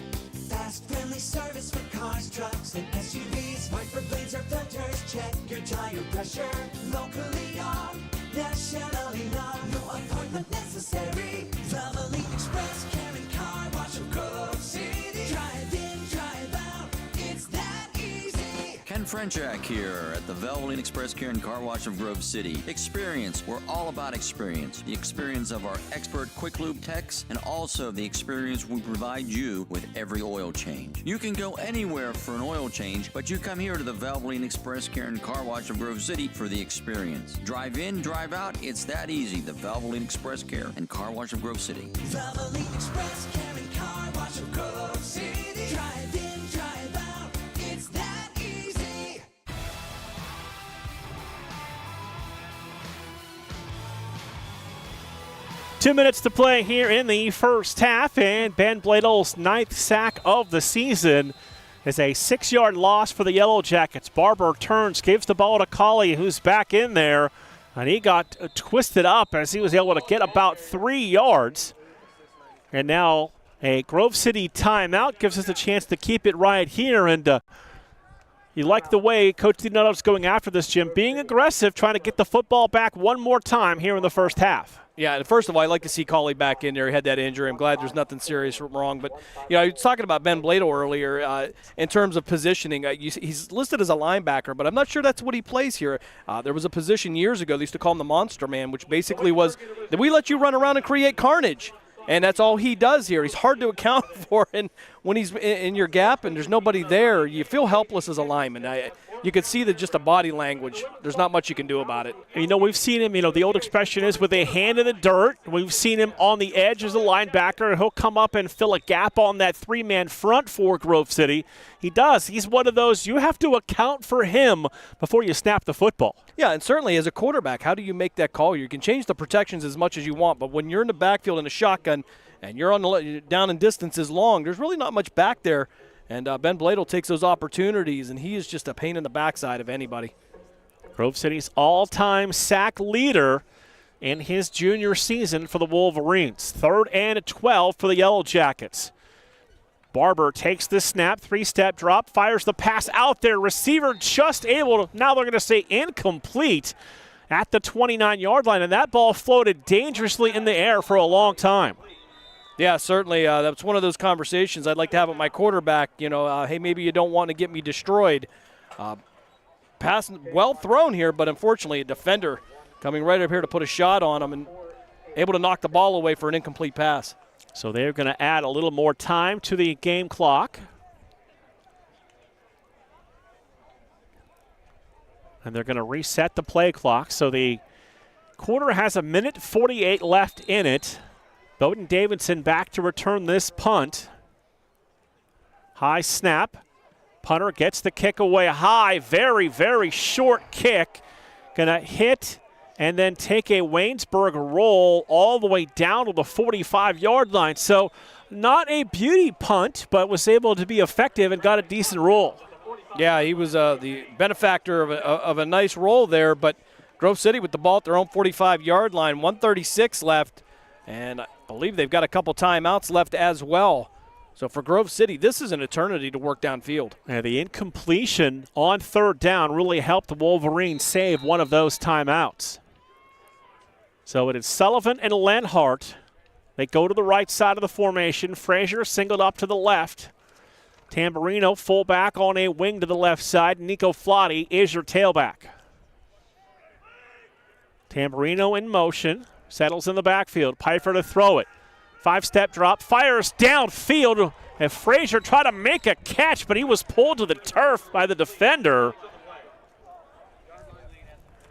Fast, friendly service for cars, trucks, and SUVs. Wiper blades or filters, check your tire pressure. Locally owned, nationally known. No appointment necessary. Valvoline Express, Karen Car Wash of Grove City. Drive in, drive out, it's that easy. Ken Frenchak here at the Valvoline Express Care and Car Wash of Grove City. Experience. We're all about experience. The experience of our expert quick lube techs and also the experience we provide you with every oil change. You can go anywhere for an oil change, but you come here to the Valvoline Express Care and Car Wash of Grove City for the experience. Drive in, drive out. It's that easy. The Valvoline Express Care and Car Wash of Grove City. Valvoline Express Care and Car Wash of Grove City. Drive in, drive out. It's that easy. Two minutes to play here in the first half, and Ben Bladel's 9th sack of the season is a 6-yard loss for the Yellow Jackets. Barber turns, gives the ball to Cawley, who's back in there, and he got twisted up as he was able to get about 3 yards. And now a Grove City timeout gives us a chance to keep it right here, and you like the way Coach DiNotto's going after this, Jim, being aggressive, trying to get the football back one more time here in the first half. Yeah, and first of all, I'd like to see Cawley back in there. He had that injury. I'm glad there's nothing serious wrong. But, you know, I was talking about Ben Bladel earlier in terms of positioning. He's listed as a linebacker, but I'm not sure that's what he plays here. There was a position years ago, they used to call him the Monster Man, which basically was that we let you run around and create carnage. And that's all he does here. He's hard to account for, and when he's in your gap and there's nobody there, you feel helpless as a lineman. you could see that just the body language. There's not much you can do about it. You know, we've seen him, the old expression is with a hand in the dirt. We've seen him on the edge as a linebacker, and he'll come up and fill a gap on that three-man front for Grove City. He does. He's one of those, you have to account for him before you snap the football. Yeah, and certainly as a quarterback, how do you make that call? You can change the protections as much as you want, but when you're in the backfield in a shotgun and you're on the down in distances long, there's really not much back there. And Ben Bladel takes those opportunities, and he is just a pain in the backside of anybody. Grove City's all-time sack leader in his junior season for the Wolverines. 3rd and 12 for the Yellow Jackets. Barber takes the snap, 3-step drop, fires the pass out there. Receiver just able to, now they're going to say incomplete at the 29-yard line, and that ball floated dangerously in the air for a long time. Yeah, certainly. That's one of those conversations I'd like to have with my quarterback. Hey, maybe you don't want to get me destroyed. Pass well thrown here, but unfortunately a defender coming right up here to put a shot on him and able to knock the ball away for an incomplete pass. So they're going to add a little more time to the game clock. And they're going to reset the play clock. So the quarter has 1:48 left in it. Bowden Davidson back to return this punt. High snap. Punter gets the kick away high. Very, very short kick. Going to hit and then take a Waynesburg roll all the way down to the 45-yard line. So not a beauty punt, but was able to be effective and got a decent roll. Yeah, he was the benefactor of a nice roll there, but Grove City with the ball at their own 45-yard line, 1:36 left, and I believe they've got a couple timeouts left as well. So for Grove City, this is an eternity to work downfield. And the incompletion on 3rd down really helped the Wolverines save one of those timeouts. So it is Sullivan and Lenhart. They go to the right side of the formation. Frazier singled up to the left. Tamburino fullback on a wing to the left side. Nico Flotti is your tailback. Tamburino in motion. Settles in the backfield. Pfeiffer to throw it. 5-step drop. Fires downfield. And Frazier tried to make a catch, but he was pulled to the turf by the defender.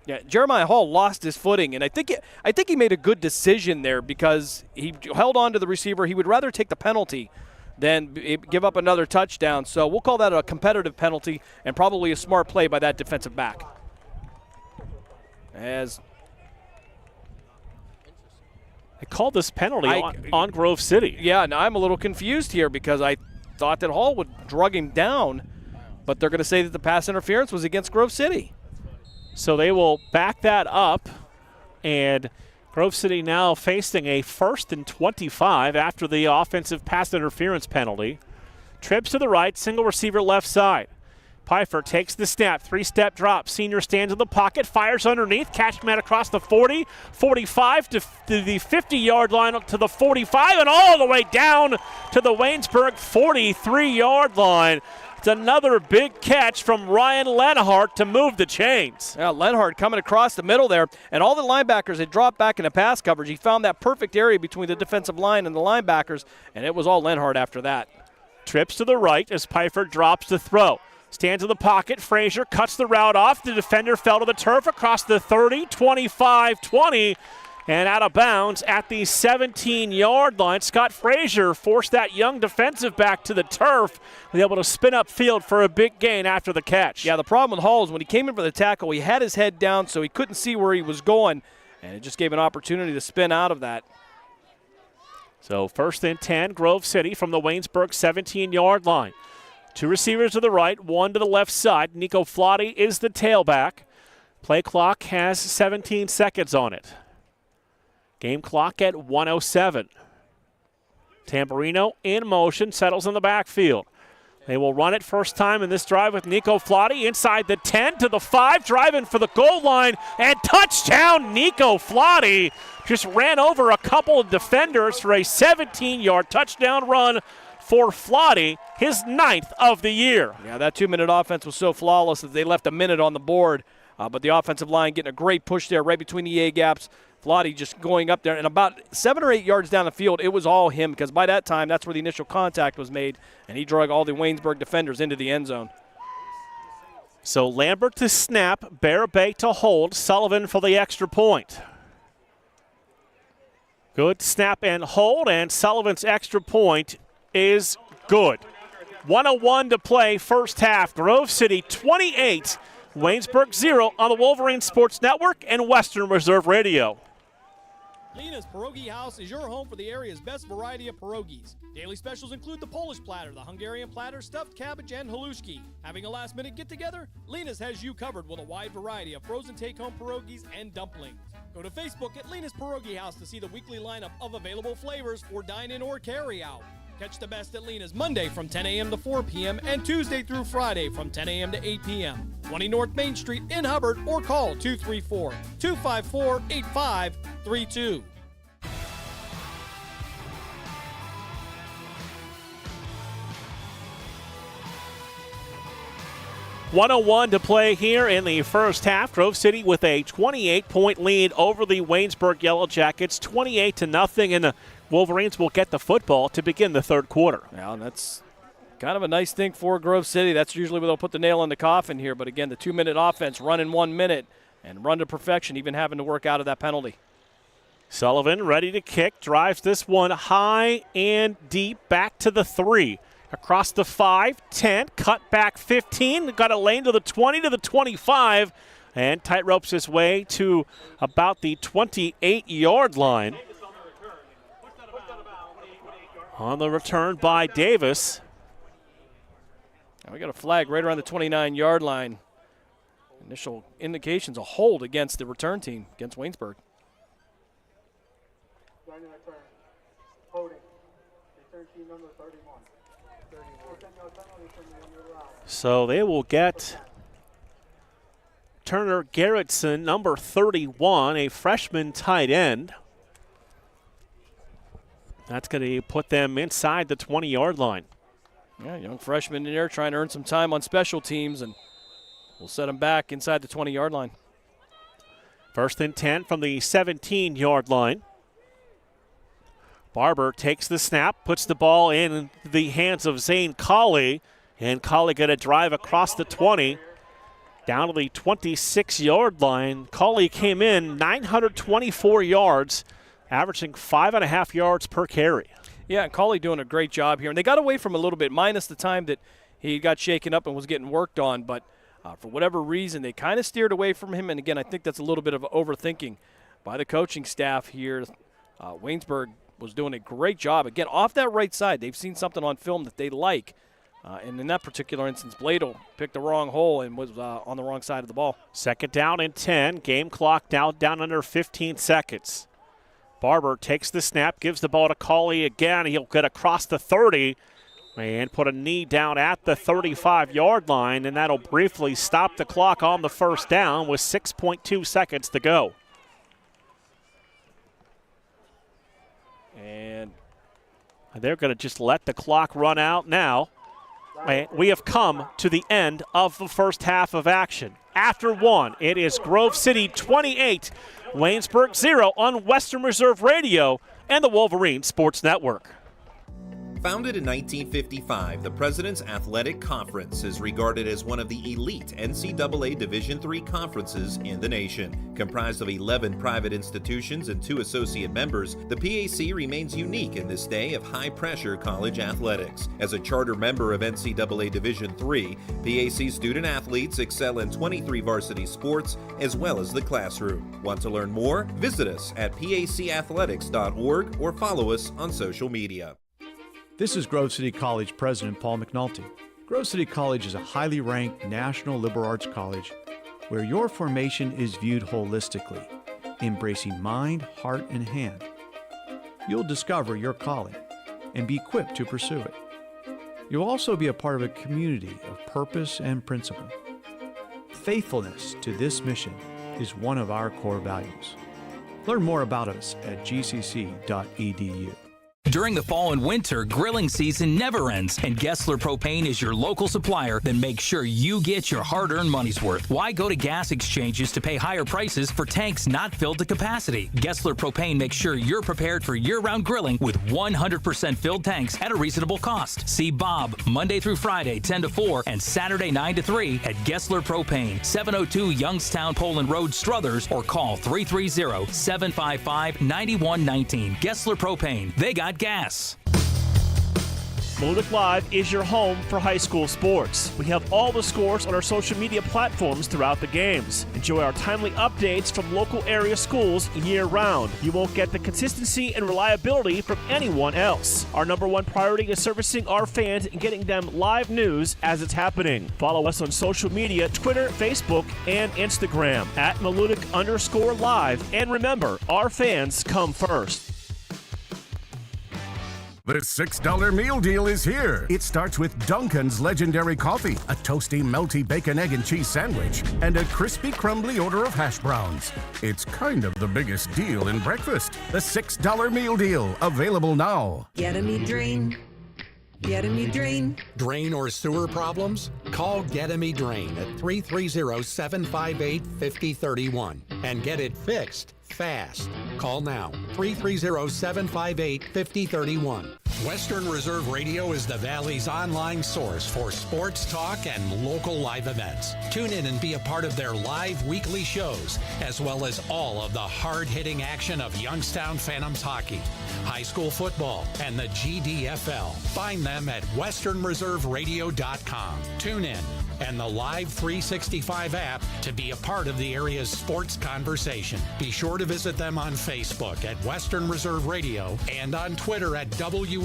Yeah, Jeremiah Hall lost his footing, and I think he made a good decision there because he held on to the receiver. He would rather take the penalty than give up another touchdown. So we'll call that a competitive penalty and probably a smart play by that defensive back. As they called this penalty on Grove City. Yeah, now I'm a little confused here because I thought that Hall would drug him down, but they're going to say that the pass interference was against Grove City. So they will back that up, and Grove City now facing a 1st and 25 after the offensive pass interference penalty. Trips to the right, single receiver left side. Pfeiffer takes the snap, 3-step drop. Senior stands in the pocket, fires underneath, catch man across the 40, 45 to the 50-yard line to the 45, and all the way down to the Waynesburg 43-yard line. It's another big catch from Ryan Lenhart to move the chains. Yeah, Lenhart coming across the middle there, and all the linebackers had dropped back into pass coverage. He found that perfect area between the defensive line and the linebackers, and it was all Lenhart after that. Trips to the right as Pfeiffer drops the throw. Stands in the pocket. Frazier cuts the route off. The defender fell to the turf across the 30, 25, 20, and out of bounds at the 17-yard line. Scott Frazier forced that young defensive back to the turf, was able to spin up field for a big gain after the catch. Yeah, the problem with Hall is when he came in for the tackle, he had his head down, so he couldn't see where he was going, and it just gave an opportunity to spin out of that. So 1st and 10, Grove City from the Waynesburg 17-yard line. 2 receivers to the right, 1 to the left side. Nico Flotti is the tailback. Play clock has 17 seconds on it. Game clock at 1:07. Tamburino in motion, settles in the backfield. They will run it first time in this drive with Nico Flotti inside the 10 to the 5, driving for the goal line, and touchdown Nico Flotti. Just ran over a couple of defenders for a 17-yard touchdown run for Flotti, his 9th of the year. Yeah, that 2-minute offense was so flawless that they left a minute on the board, but the offensive line getting a great push there right between the A-gaps. Flotti just going up there, and about 7 or 8 yards down the field, it was all him because by that time, that's where the initial contact was made, and he drug all the Waynesburg defenders into the end zone. So Lambert to snap, Barabay to hold, Sullivan for the extra point. Good snap and hold, and Sullivan's extra point is good. 1:01 to play, first half. Grove City 28, Waynesburg 0 on the Wolverines Sports Network and Western Reserve Radio. Lena's Pierogi House is your home for the area's best variety of pierogies. Daily specials include the Polish platter, the Hungarian platter, stuffed cabbage, and halushki. Having a last-minute get-together? Lena's has you covered with a wide variety of frozen take-home pierogies and dumplings. Go to Facebook at Lena's Pierogi House to see the weekly lineup of available flavors for dine-in or carry-out. Catch the best at Lena's Monday from 10 a.m. to 4 p.m. and Tuesday through Friday from 10 a.m. to 8 p.m. 20 North Main Street in Hubbard, or call 234-254-8532. .101 to play here in the first half. Grove City with a 28-point lead over the Waynesburg Yellow Jackets, 28-0, and the Wolverines will get the football to begin the third quarter. Well, that's kind of a nice thing for Grove City. That's usually where they'll put the nail in the coffin here. But again, the 2-minute offense, run in 1 minute and run to perfection, even having to work out of that penalty. Sullivan ready to kick, drives this one high and deep back to the 3. Across the 5, 10, cut back 15, got a lane to the 20, to the 25, and tight ropes his way to about the 28-yard line. On the return by Davis. Now we got a flag right around the 29-yard line. Initial indications a hold against the return team, against Waynesburg. Holding. Return team number 31. So they will get Turner Garrettson, number 31, a freshman tight end. That's going to put them inside the 20-yard line. Yeah, young freshman in there trying to earn some time on special teams, and we'll set them back inside the 20-yard line. First and 10 from the 17-yard line. Barber takes the snap, puts the ball in the hands of Zane Colley, and Colley going to drive across the 20 down to the 26-yard line. Colley came in 924 yards, averaging 5.5 yards per carry. Yeah, Colley doing a great job here. And they got away from a little bit, minus the time that he got shaken up and was getting worked on. But for whatever reason, they kind of steered away from him. And, again, I think that's a little bit of overthinking by the coaching staff here. Waynesburg was doing a great job. Again, off that right side, they've seen something on film that they like. And in that particular instance, Bladel picked the wrong hole and was on the wrong side of the ball. Second down and 10. Game clock now down under 15 seconds. Barber takes the snap, gives the ball to Colley again. He'll get across the 30 and put a knee down at the 35-yard line, and that'll briefly stop the clock on the first down with 6.2 seconds to go. And they're going to just let the clock run out now. And we have come to the end of the first half of action. After one, it is Grove City 28, Waynesburg 0 on Western Reserve Radio and the Wolverines Sports Network. Founded in 1955, the President's Athletic Conference is regarded as one of the elite NCAA Division III conferences in the nation. Comprised of 11 private institutions and 2 associate members, the PAC remains unique in this day of high-pressure college athletics. As a charter member of NCAA Division III, PAC student athletes excel in 23 varsity sports as well as the classroom. Want to learn more? Visit us at pacathletics.org or follow us on social media. This is Grove City College President Paul McNulty. Grove City College is a highly ranked national liberal arts college where your formation is viewed holistically, embracing mind, heart, and hand. You'll discover your calling and be equipped to pursue it. You'll also be a part of a community of purpose and principle. Faithfulness to this mission is one of our core values. Learn more about us at gcc.edu. During the fall and winter, grilling season never ends, and Gessler Propane is your local supplier that makes sure you get your hard-earned money's worth. Why go to gas exchanges to pay higher prices for tanks not filled to capacity? Gessler Propane makes sure you're prepared for year-round grilling with 100% filled tanks at a reasonable cost. See Bob Monday through Friday 10 to 4 and Saturday 9 to 3 at Gessler Propane, 702 Youngstown Poland Road, Struthers, or call 330-755-9119. Gessler Propane. They got gas. Malutic Live is your home for high school sports. We have all the scores on our social media platforms throughout the games. Enjoy our timely updates from local area schools year-round. You won't get the consistency and reliability from anyone else. Our number one priority is servicing our fans and getting them live news as it's happening. Follow us on social media, Twitter, Facebook, and Instagram at Malutic_live. And remember, our fans come first. The $6 meal deal is here. It starts with Dunkin's legendary coffee, a toasty, melty bacon, egg, and cheese sandwich, and a crispy, crumbly order of hash browns. It's kind of the biggest deal in breakfast. The $6 meal deal, available now. Get me drain. Get me drain. Drain or sewer problems? Call Get Me Drain at 330-758-5031 and get it fixed fast. Call now, 330-758-5031. Western Reserve Radio is the Valley's online source for sports talk and local live events. Tune in and be a part of their live weekly shows, as well as all of the hard-hitting action of Youngstown Phantoms hockey, high school football, and the GDFL. Find them at westernreserveradio.com. Tune in and the Live 365 app to be a part of the area's sports conversation. Be sure to visit them on Facebook at Western Reserve Radio and on Twitter at WR_radio.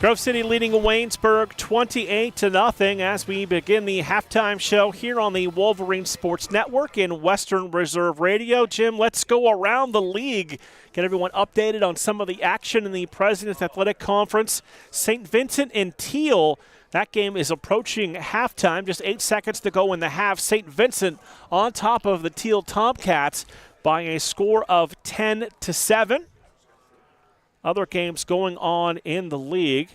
Grove City leading Waynesburg 28-0 as we begin the halftime show here on the Wolverines Sports Network in Western Reserve Radio. Jim, let's go around the league, get everyone updated on some of the action in the President's Athletic Conference. St. Vincent and Teal, that game is approaching halftime, just 8 seconds to go in the half. St. Vincent on top of the Teal Tomcats by a score of 10-7. Other games going on in the league.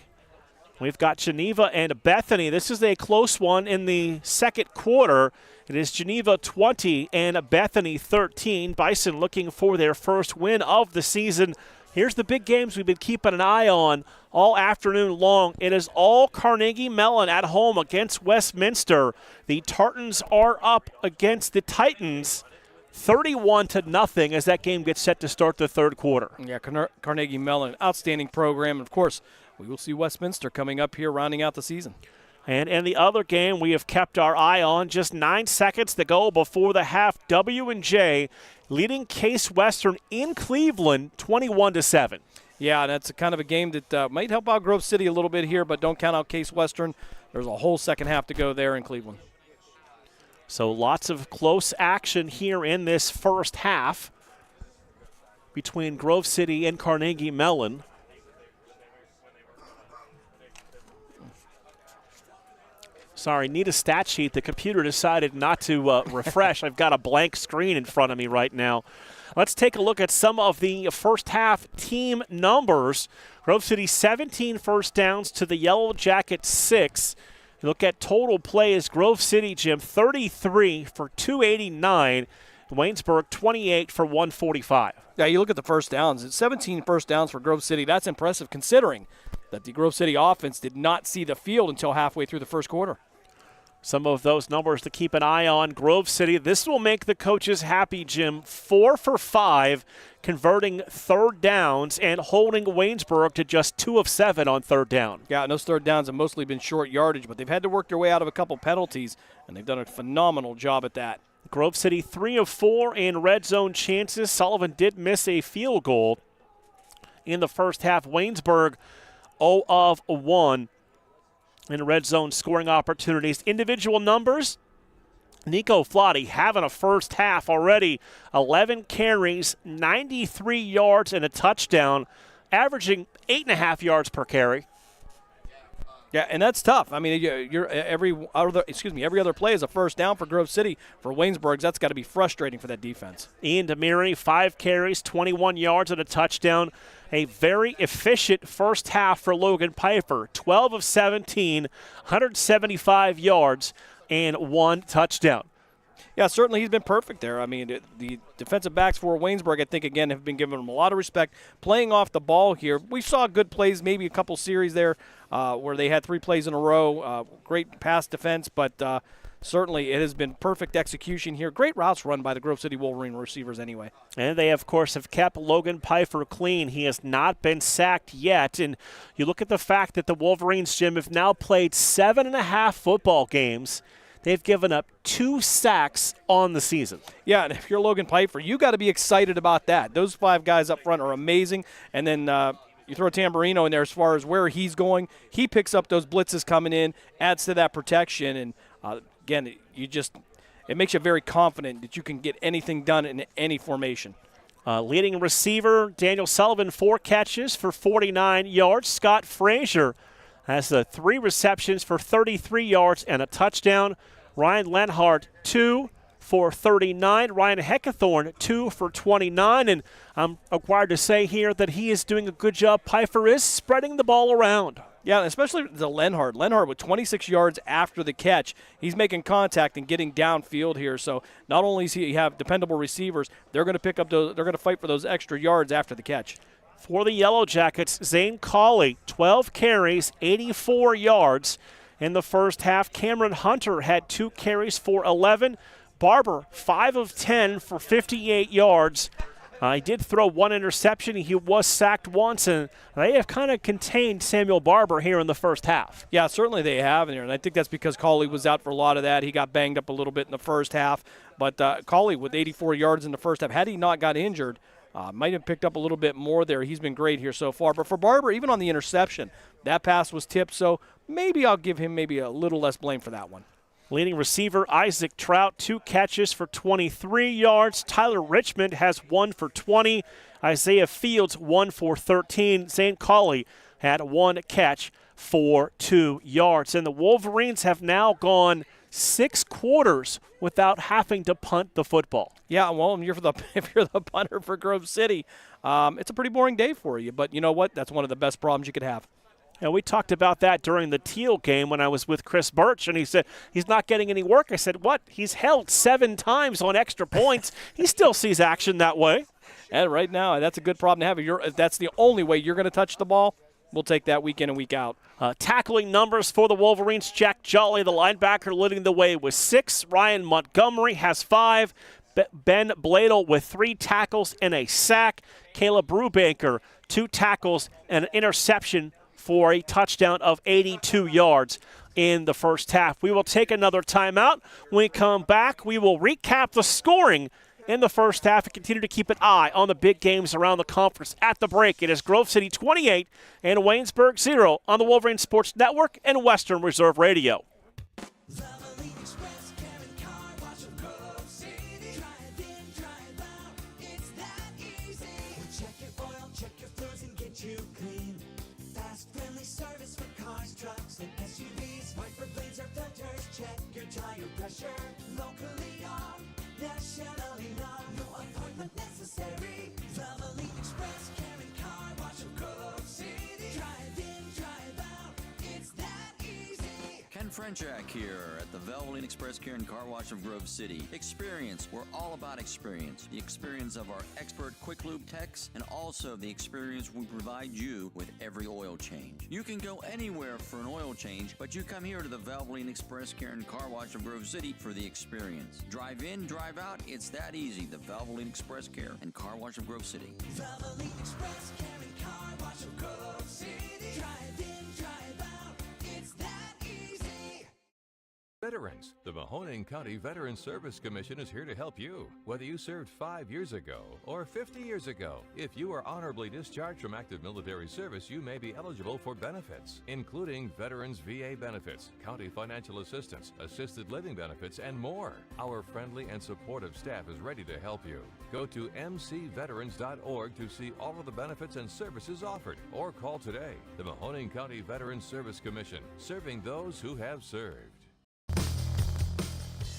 We've got Geneva and Bethany. This is a close one in the second quarter. It is Geneva 20 and Bethany 13. Bison looking for their first win of the season. Here's the big games we've been keeping an eye on all afternoon long. It is all Carnegie Mellon at home against Westminster. The Tartans are up against the Titans 31-0 as that game gets set to start the third quarter. Yeah, Carnegie Mellon, outstanding program. Of course, we will see Westminster coming up here rounding out the season. And in the other game we have kept our eye on, just 9 seconds to go before the half, W&J leading Case Western in Cleveland 21-7. Yeah, that's kind of a game that might help out Grove City a little bit here, but don't count out Case Western. There's a whole second half to go there in Cleveland. So lots of close action here in this first half between Grove City and Carnegie Mellon. Sorry, need a stat sheet. The computer decided not to refresh. I've got a blank screen in front of me right now. Let's take a look at some of the first half team numbers. Grove City 17 first downs to the Yellow Jackets 6. Look at total play as Grove City, Jim, 33 for 289. Waynesburg, 28 for 145. Yeah, you look at the first downs. It's 17 first downs for Grove City. That's impressive considering that the Grove City offense did not see the field until halfway through the first quarter. Some of those numbers to keep an eye on. Grove City, this will make the coaches happy, Jim. 4 for 5, converting third downs and holding Waynesburg to just 2 of 7 on third down. Yeah, and those third downs have mostly been short yardage, but they've had to work their way out of a couple penalties, and they've done a phenomenal job at that. Grove City 3 of 4 in red zone chances. Sullivan did miss a field goal in the first half. Waynesburg 0 of 1. In red zone scoring opportunities. Individual numbers, Nico Flotti having a first half already. 11 carries, 93 yards, and a touchdown. averaging 8.5 yards per carry. Yeah, and that's tough. I mean, every other play is a first down for Grove City. For Waynesburg, that's got to be frustrating for that defense. Ian Demiri, 5 carries, 21 yards and a touchdown. A very efficient first half for Logan Piper. 12 of 17, 175 yards, and 1 touchdown. Yeah, certainly he's been perfect there. I mean, the defensive backs for Waynesburg, I think, again, have been giving him a lot of respect. Playing off the ball here, we saw good plays, maybe a couple series there where they had 3 plays in a row. Great pass defense, but certainly it has been perfect execution here. Great routes run by the Grove City Wolverine receivers anyway. And they, of course, have kept Logan Piper clean. He has not been sacked yet. And you look at the fact that the Wolverines, Jim, have now played 7.5 football games. They've given up 2 sacks on the season. Yeah, and if you're Logan Piper, you got to be excited about that. Those 5 guys up front are amazing. And then you throw Tamburino in there as far as where he's going. He picks up those blitzes coming in, adds to that protection. And, again, it makes you very confident that you can get anything done in any formation. Leading receiver, Daniel Sullivan, 4 catches for 49 yards. Scott Frazier has 3 receptions for 33 yards and a touchdown. Ryan Lenhart, 2 for 39. Ryan Heckathorn, 2 for 29. And I'm required to say here that he is doing a good job. Piper is spreading the ball around. Yeah, especially the Lenhart. Lenhart with 26 yards after the catch. He's making contact and getting downfield here. So not only does he have dependable receivers, they're going to pick up those. They're going to fight for those extra yards after the catch. For the Yellow Jackets, Zane Cawley, 12 carries, 84 yards in the first half. Cameron Hunter had 2 carries for 11. Barber, 5 of 10 for 58 yards. He did throw 1 interception. He was sacked once, and they have kind of contained Samuel Barber here in the first half. Yeah, certainly they have in here, and I think that's because Cawley was out for a lot of that. He got banged up a little bit in the first half, but Cawley with 84 yards in the first half, had he not got injured, might have picked up a little bit more there. He's been great here so far. But for Barber, even on the interception, that pass was tipped, so maybe I'll give him maybe a little less blame for that one. Leading receiver Isaac Trout, 2 catches for 23 yards. Tyler Richmond has 1 for 20. Isaiah Fields, 1 for 13. Zane Cawley had 1 catch for 2 yards. And the Wolverines have now gone 6 quarters without having to punt the football. Yeah, well, if you're the punter for Grove City, it's a pretty boring day for you. But you know what? That's one of the best problems you could have. And we talked about that during the Teal game when I was with Chris Birch, and he said he's not getting any work. I said, what? He's held 7 times on extra points. He still sees action that way. And right now, that's a good problem to have. If that's the only way you're going to touch the ball, we'll take that week in and week out. Tackling numbers for the Wolverines, Jack Jolly, the linebacker, leading the way with 6. Ryan Montgomery has 5. Ben Bladel with 3 tackles and a sack. Caleb Brubaker, 2 tackles and an interception for a touchdown of 82 yards in the first half. We will take another timeout. When we come back, we will recap the scoring in the first half and continue to keep an eye on the big games around the conference. At the break, it is Grove City 28 and Waynesburg 0 on the Wolverine Sports Network and Western Reserve Radio. Locally owned, nationally known, no appointment necessary. Valvoline Express, Karen Car Wash of Grove City. Drive in, drive out, it's that easy. Ken Frenchak here at the Valvoline Express Care and Car Wash of Grove City. Experience, we're all about experience. The experience of our expert quick lube techs and also the experience we provide you with every oil change. You can go anywhere for an oil change, but you come here to the Valvoline Express Care and Car Wash of Grove City for the experience. Drive in, drive out, it's that easy. The Valvoline Express Care and Car Wash of Grove City. Valvoline Express Care and Car Wash of Grove City. Drive in, drive out, it's that easy. Veterans. The Mahoning County Veterans Service Commission is here to help you. Whether you served 5 years ago or 50 years ago, if you are honorably discharged from active military service, you may be eligible for benefits, including Veterans VA benefits, county financial assistance, assisted living benefits, and more. Our friendly and supportive staff is ready to help you. Go to mcveterans.org to see all of the benefits and services offered, or call today. The Mahoning County Veterans Service Commission, serving those who have served.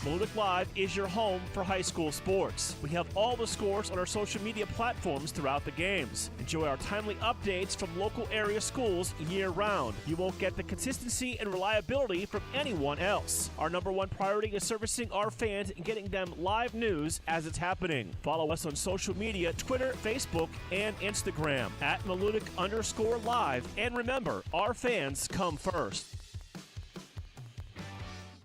Malutic Live is your home for high school sports. We have all the scores on our social media platforms throughout the games. Enjoy our timely updates from local area schools year-round. You won't get the consistency and reliability from anyone else. Our number one priority is servicing our fans and getting them live news as it's happening. Follow us on social media, Twitter, Facebook, and Instagram at Malutic_live. And remember, our fans come first.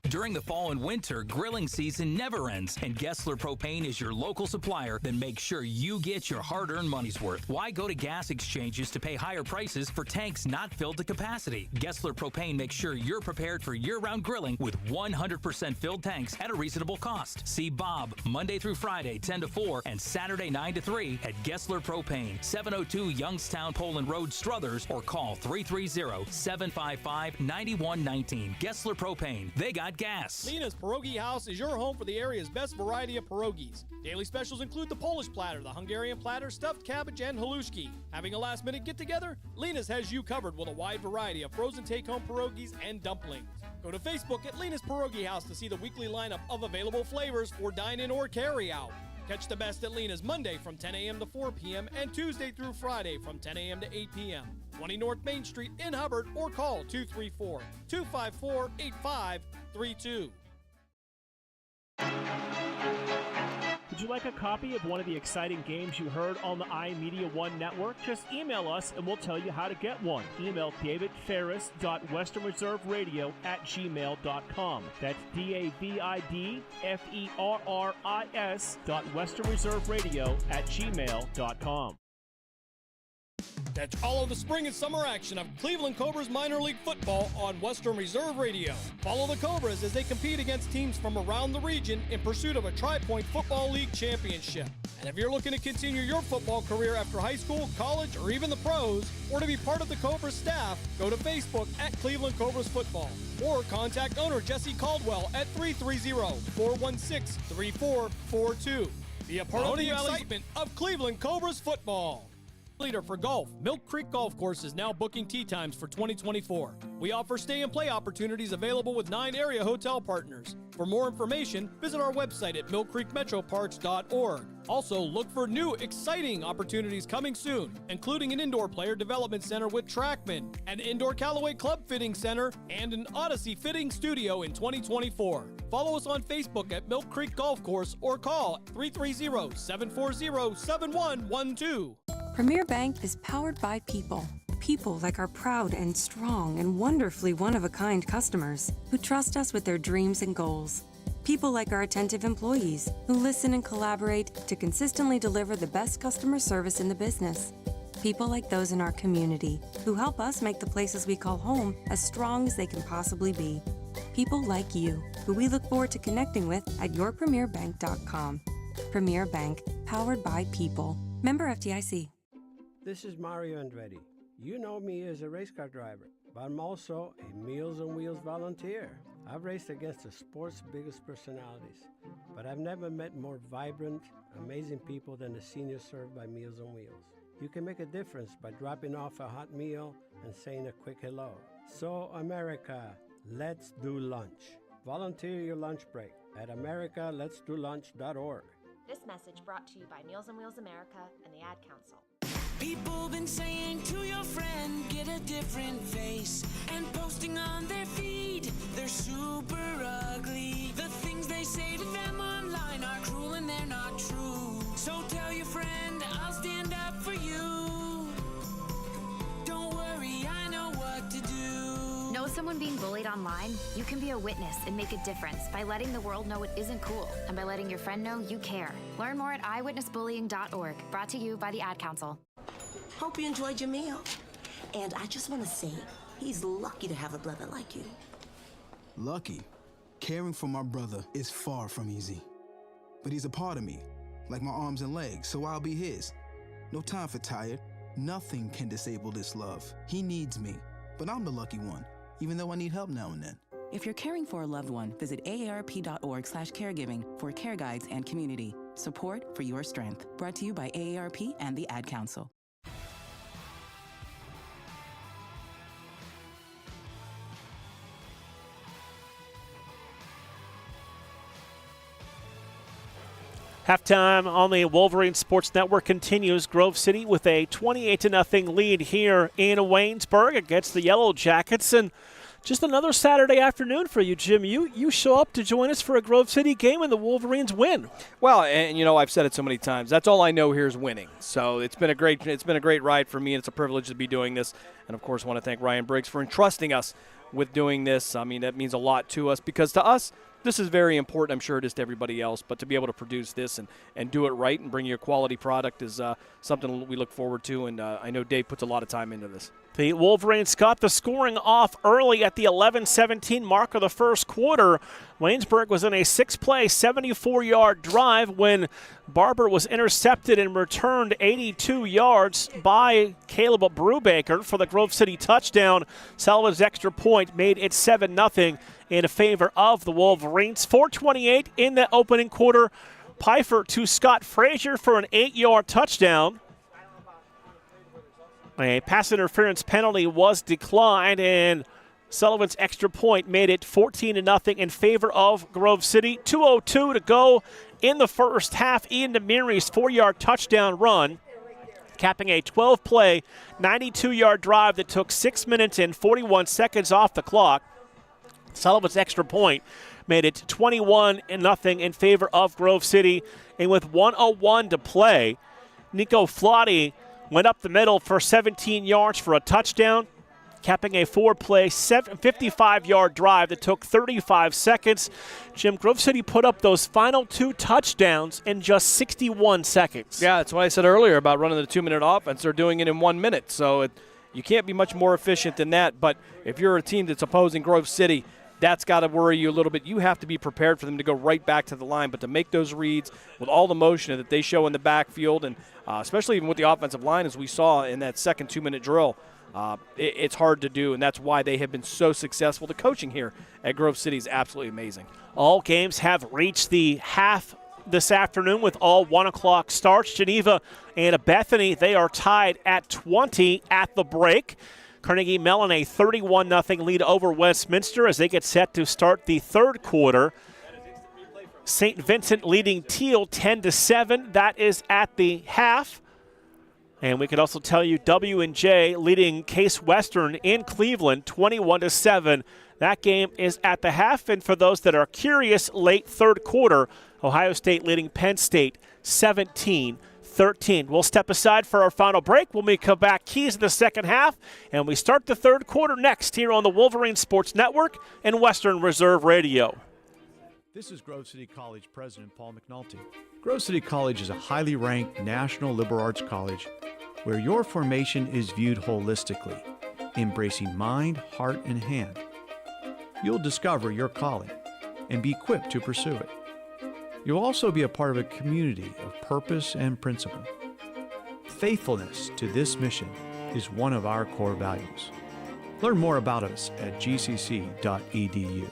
During the fall and winter, grilling season never ends, and Gessler Propane is your local supplier that makes sure you get your hard-earned money's worth. Why go to gas exchanges to pay higher prices for tanks not filled to capacity? Gessler Propane makes sure you're prepared for year-round grilling with 100% filled tanks at a reasonable cost. See Bob Monday through Friday, 10 to 4, and Saturday, 9 to 3 at Gessler Propane, 702 Youngstown Poland Road, Struthers, or call 330-755-9119. Gessler Propane. They got gas. Lena's Pierogi House is your home for the area's best variety of pierogies. Daily specials include the Polish platter, the Hungarian platter, stuffed cabbage, and halushki. Having a last-minute get-together? Lena's has you covered with a wide variety of frozen take-home pierogies and dumplings. Go to Facebook at Lena's Pierogi House to see the weekly lineup of available flavors for dine-in or carry-out. Catch the best at Lena's Monday from 10 a.m. to 4 p.m. and Tuesday through Friday from 10 a.m. to 8 p.m. 20 North Main Street in Hubbard, or call 234-254-8532. Would you like a copy of one of the exciting games you heard on the iMedia One network? Just email us and we'll tell you how to get one. Email davidferris.westernreserveradio@gmail.com. That's davidferris.westernreserveradio@gmail.com. Catch all of the spring and summer action of Cleveland Cobras minor league football on Western Reserve Radio. Follow the Cobras as they compete against teams from around the region in pursuit of a Tri-Point Football League championship. And if you're looking to continue your football career after high school, college, or even the pros, or to be part of the Cobras staff, go to Facebook at Cleveland Cobras Football, or contact owner Jesse Caldwell at 330-416-3442. Be a part of the excitement of Cleveland Cobras football. Leader for golf, Milk Creek Golf Course is now booking tee times for 2024. We offer stay and play opportunities available with 9 area hotel partners. For more information, visit our website at millcreekmetroparks.org. Also, look for new, exciting opportunities coming soon, including an indoor player development center with Trackman, an indoor Callaway Club Fitting Center, and an Odyssey Fitting Studio in 2024. Follow us on Facebook at Milk Creek Golf Course or call 330-740-7112. Premier Bank is powered by people. People like our proud and strong and wonderfully one-of-a-kind customers who trust us with their dreams and goals. People like our attentive employees who listen and collaborate to consistently deliver the best customer service in the business. People like those in our community who help us make the places we call home as strong as they can possibly be. People like you, who we look forward to connecting with at yourpremierbank.com. Premier Bank, powered by people. Member FDIC. This is Mario Andretti. You know me as a race car driver, but I'm also a Meals on Wheels volunteer. I've raced against the sport's biggest personalities, but I've never met more vibrant, amazing people than the seniors served by Meals on Wheels. You can make a difference by dropping off a hot meal and saying a quick hello. So, America, let's do lunch. Volunteer your lunch break at americaletsdolunch.org. This message brought to you by Meals on Wheels America and the Ad Council. People been saying to your friend, get a different face, and posting on their feed, they're super ugly. The things they say to them online are cruel and they're not true. So tell your friend, I'll stand up for you. Don't worry, I know what to do. Know someone being bullied online? You can be a witness and make a difference by letting the world know it isn't cool and by letting your friend know you care. Learn more at eyewitnessbullying.org. Brought to you by the Ad Council. Hope you enjoyed your meal. And I just want to say, he's lucky to have a brother like you. Lucky? Caring for my brother is far from easy. But he's a part of me, like my arms and legs, so I'll be his. No time for tired. Nothing can disable this love. He needs me, but I'm the lucky one, even though I need help now and then. If you're caring for a loved one, visit aarp.org/caregiving for care guides and community. Support for your strength. Brought to you by AARP and the Ad Council. Halftime on the Wolverines Sports Network continues. Grove City with a 28-0 lead here in Waynesburg against the Yellow Jackets. And just another Saturday afternoon for you, Jim. You show up to join us for a Grove City game and the Wolverines win. Well, and you know, I've said it so many times. That's all I know here is winning. So it's been a great ride for me, and it's a privilege to be doing this. And of course, I want to thank Ryan Briggs for entrusting us with doing this. I mean, that means a lot to us because to us, this is very important. I'm sure it is to everybody else, but to be able to produce this and do it right and bring you a quality product is something we look forward to, and I know Dave puts a lot of time into this. The Wolverines got the scoring off early at the 11-17 mark of the first quarter. Waynesburg was in a 6-play, 74-yard drive when Barber was intercepted and returned 82 yards by Caleb Brubaker for the Grove City touchdown. Sullivan's extra point made it 7-0 in favor of the Wolverines. 4:28 in the opening quarter. Pfeiffer to Scott Frazier for an 8-yard touchdown. A pass interference penalty was declined, and Sullivan's extra point made it 14-0 in favor of Grove City. 2:02 to go in the first half. Ian Demiri's 4-yard touchdown run, capping a 12-play, 92-yard drive that took 6 minutes and 41 seconds off the clock. Sullivan's extra point made it 21-0 in favor of Grove City. And with 1:01 to play, Nico Flotti went up the middle for 17 yards for a touchdown, capping a 4-play, 55-yard drive that took 35 seconds. Jim, Grove City put up those final 2 touchdowns in just 61 seconds. Yeah, that's what I said earlier about running the 2-minute offense. They're doing it in 1 minute, so you can't be much more efficient than that. But if you're a team that's opposing Grove City, that's got to worry you a little bit. You have to be prepared for them to go right back to the line, but to make those reads with all the motion that they show in the backfield, and especially even with the offensive line, as we saw in that second 2-minute drill, it's hard to do, and that's why they have been so successful. The coaching here at Grove City is absolutely amazing. All games have reached the half this afternoon with all 1 o'clock starts. Geneva and Bethany, they are tied at 20 at the break. Carnegie Mellon a 31-0 lead over Westminster as they get set to start the third quarter. St. Vincent leading Teal 10-7. That is at the half. And we can also tell you W&J leading Case Western in Cleveland 21-7. That game is at the half. And for those that are curious, late third quarter, Ohio State leading Penn State 17-13. We'll step aside for our final break. When we come back, keys in the second half, and we start the third quarter next here on the Wolverines Sports Network and Western Reserve Radio. This is Grove City College President Paul McNulty. Grove City College is a highly ranked national liberal arts college where your formation is viewed holistically, embracing mind, heart, and hand. You'll discover your calling and be equipped to pursue it. You'll also be a part of a community of purpose and principle. Faithfulness to this mission is one of our core values. Learn more about us at gcc.edu.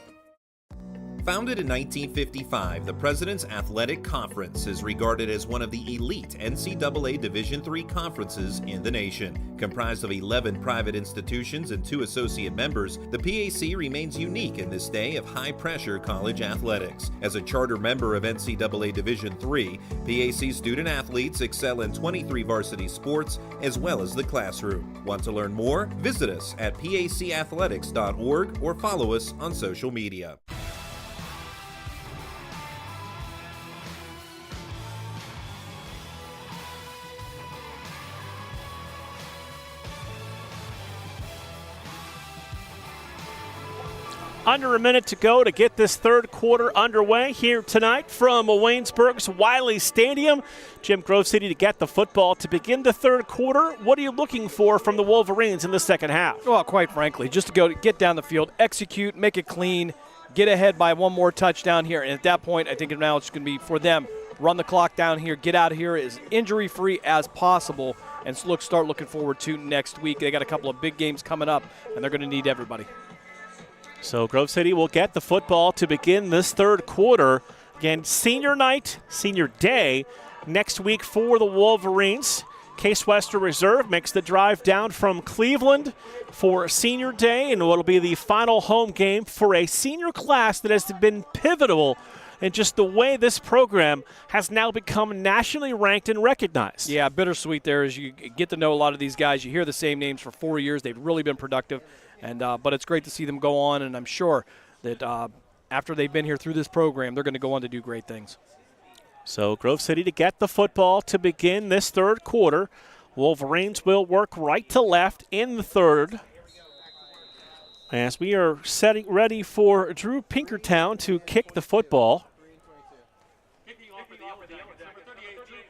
Founded in 1955, the President's Athletic Conference is regarded as one of the elite NCAA Division III conferences in the nation. Comprised of 11 private institutions and 2 associate members, the PAC remains unique in this day of high-pressure college athletics. As a charter member of NCAA Division III, PAC student athletes excel in 23 varsity sports as well as the classroom. Want to learn more? Visit us at pacathletics.org or follow us on social media. Under a minute to go to get this third quarter underway here tonight from Waynesburg's Wiley Stadium. Jim, Grove City to get the football to begin the third quarter. What are you looking for from the Wolverines in the second half? Well, quite frankly, just to get down the field, execute, make it clean, get ahead by one more touchdown here. And at that point, I think now it's going to be for them. Run the clock down here, get out of here as injury-free as possible, and start looking forward to next week. They got a couple of big games coming up, and they're going to need everybody. So Grove City will get the football to begin this third quarter. Again, senior night, senior day, next week for the Wolverines. Case Western Reserve makes the drive down from Cleveland for senior day, and what'll be the final home game for a senior class that has been pivotal in just the way this program has now become nationally ranked and recognized. Yeah, bittersweet there as you get to know a lot of these guys. You hear the same names for 4 years. They've really been productive, and but it's great to see them go on, and I'm sure that after they've been here through this program, they're going to go on to do great things. So Grove City to get the football to begin this third quarter. Wolverines will work right to left in the third, as we are ready for Drew Pinkertown to kick the football.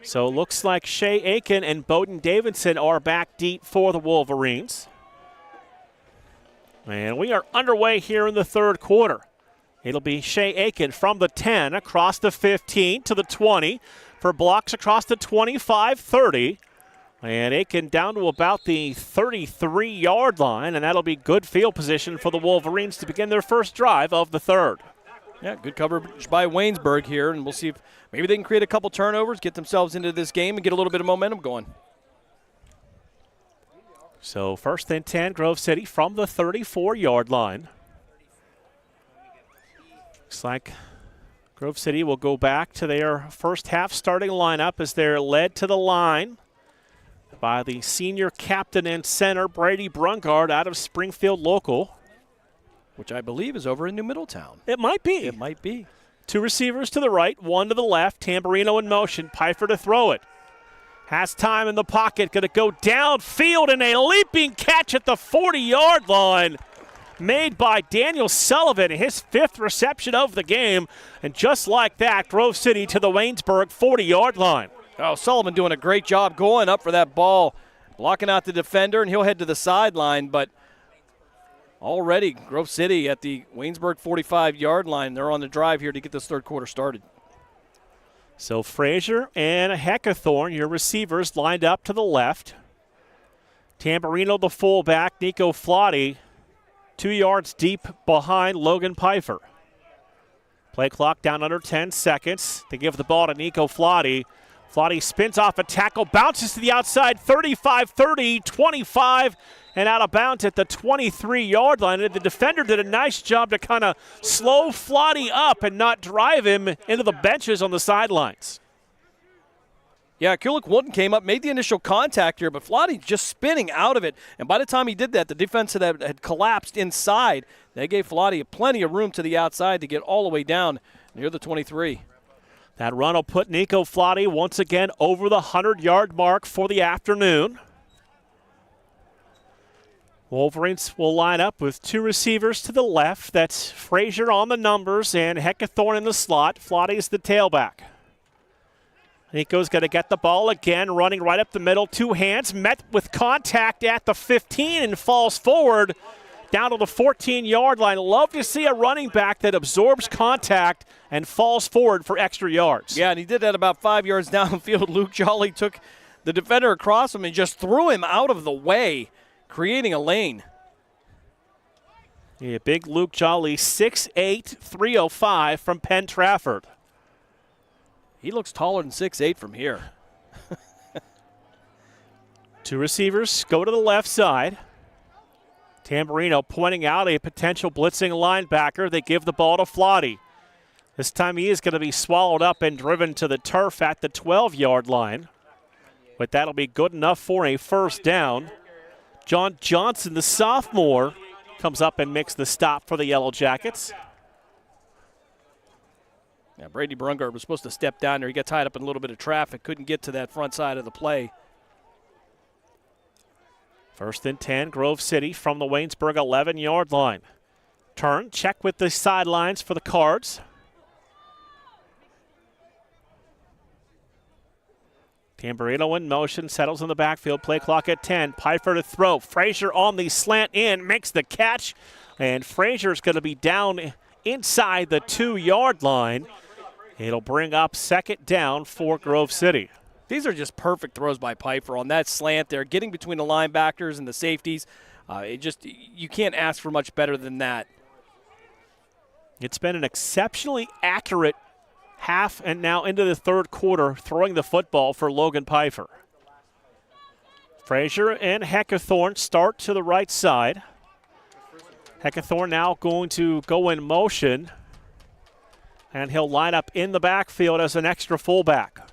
So it looks like Shea Aiken and Bowden Davidson are back deep for the Wolverines. And we are underway here in the third quarter. It'll be Shea Aiken from the 10 across the 15 to the 20 for blocks across the 25-30. And Aiken down to about the 33-yard line, and that'll be good field position for the Wolverines to begin their first drive of the third. Yeah, good coverage by Waynesburg here, and we'll see if maybe they can create a couple turnovers, get themselves into this game, and get a little bit of momentum going. So first and 10, Grove City from the 34-yard line. Looks like Grove City will go back to their first half starting lineup as they're led to the line by the senior captain and center, Brady Brungard, out of Springfield Local. Which I believe is over in New Middletown. It might be. It might be. Two receivers to the right, one to the left. Tamburino in motion. Pfeiffer to throw it. Has time in the pocket. Going to go downfield, and a leaping catch at the 40-yard line made by Daniel Sullivan, his fifth reception of the game. And just like that, Grove City to the Waynesburg 40-yard line. Oh, Sullivan doing a great job going up for that ball, blocking out the defender, and he'll head to the sideline. But already Grove City at the Waynesburg 45-yard line. They're on the drive here to get this third quarter started. So Frazier and Heckathorn, your receivers, lined up to the left. Tamburino, the fullback. Nico Flotty, 2 yards deep behind Logan Pfeiffer. Play clock down under 10 seconds. They give the ball to Nico Flotty. Flotty spins off a tackle, bounces to the outside, 35-30, 25, and out of bounds at the 23-yard line. And the defender did a nice job to kind of slow Flotty up and not drive him into the benches on the sidelines. Yeah, Kulik Wooden came up, made the initial contact here, but Flotty just spinning out of it. And by the time he did that, the defense had collapsed inside. They gave Flotty plenty of room to the outside to get all the way down near the 23. That run will put Nico Flotty once again over the 100-yard mark for the afternoon. Wolverines will line up with two receivers to the left. That's Frazier on the numbers and Heckathorn in the slot. Flotty's the tailback. Nico's going to get the ball again, running right up the middle. Two hands, met with contact at the 15 and falls forward down to the 14-yard line. Love to see a running back that absorbs contact and falls forward for extra yards. Yeah, and he did that about 5 yards downfield. Luke Jolly took the defender across him and just threw him out of the way, creating a lane. Yeah, big Luke Jolly, 6'8", 305 from Penn Trafford. He looks taller than 6'8" from here. Two receivers go to the left side. Tamburino pointing out a potential blitzing linebacker. They give the ball to Flotty. This time he is going to be swallowed up and driven to the turf at the 12-yard line. But that'll be good enough for a first down. John Johnson, the sophomore, comes up and makes the stop for the Yellow Jackets. Yeah, Brady Brungard was supposed to step down there. He got tied up in a little bit of traffic, couldn't get to that front side of the play. First and 10, Grove City from the Waynesburg 11-yard line. Turn, check with the sidelines for the Cards. Tamburino in motion, settles in the backfield, play clock at 10. Pfeiffer to throw. Frazier on the slant in, makes the catch, and Frazier's going to be down inside the 2-yard line. It'll bring up second down for Grove City. These are just perfect throws by Pfeiffer on that slant there, getting between the linebackers and the safeties. You can't ask for much better than that. It's been an exceptionally accurate half and now into the third quarter throwing the football for Logan Pfeiffer. Frazier and Heckathorn start to the right side. Heckathorn now going to go in motion, and he'll line up in the backfield as an extra fullback.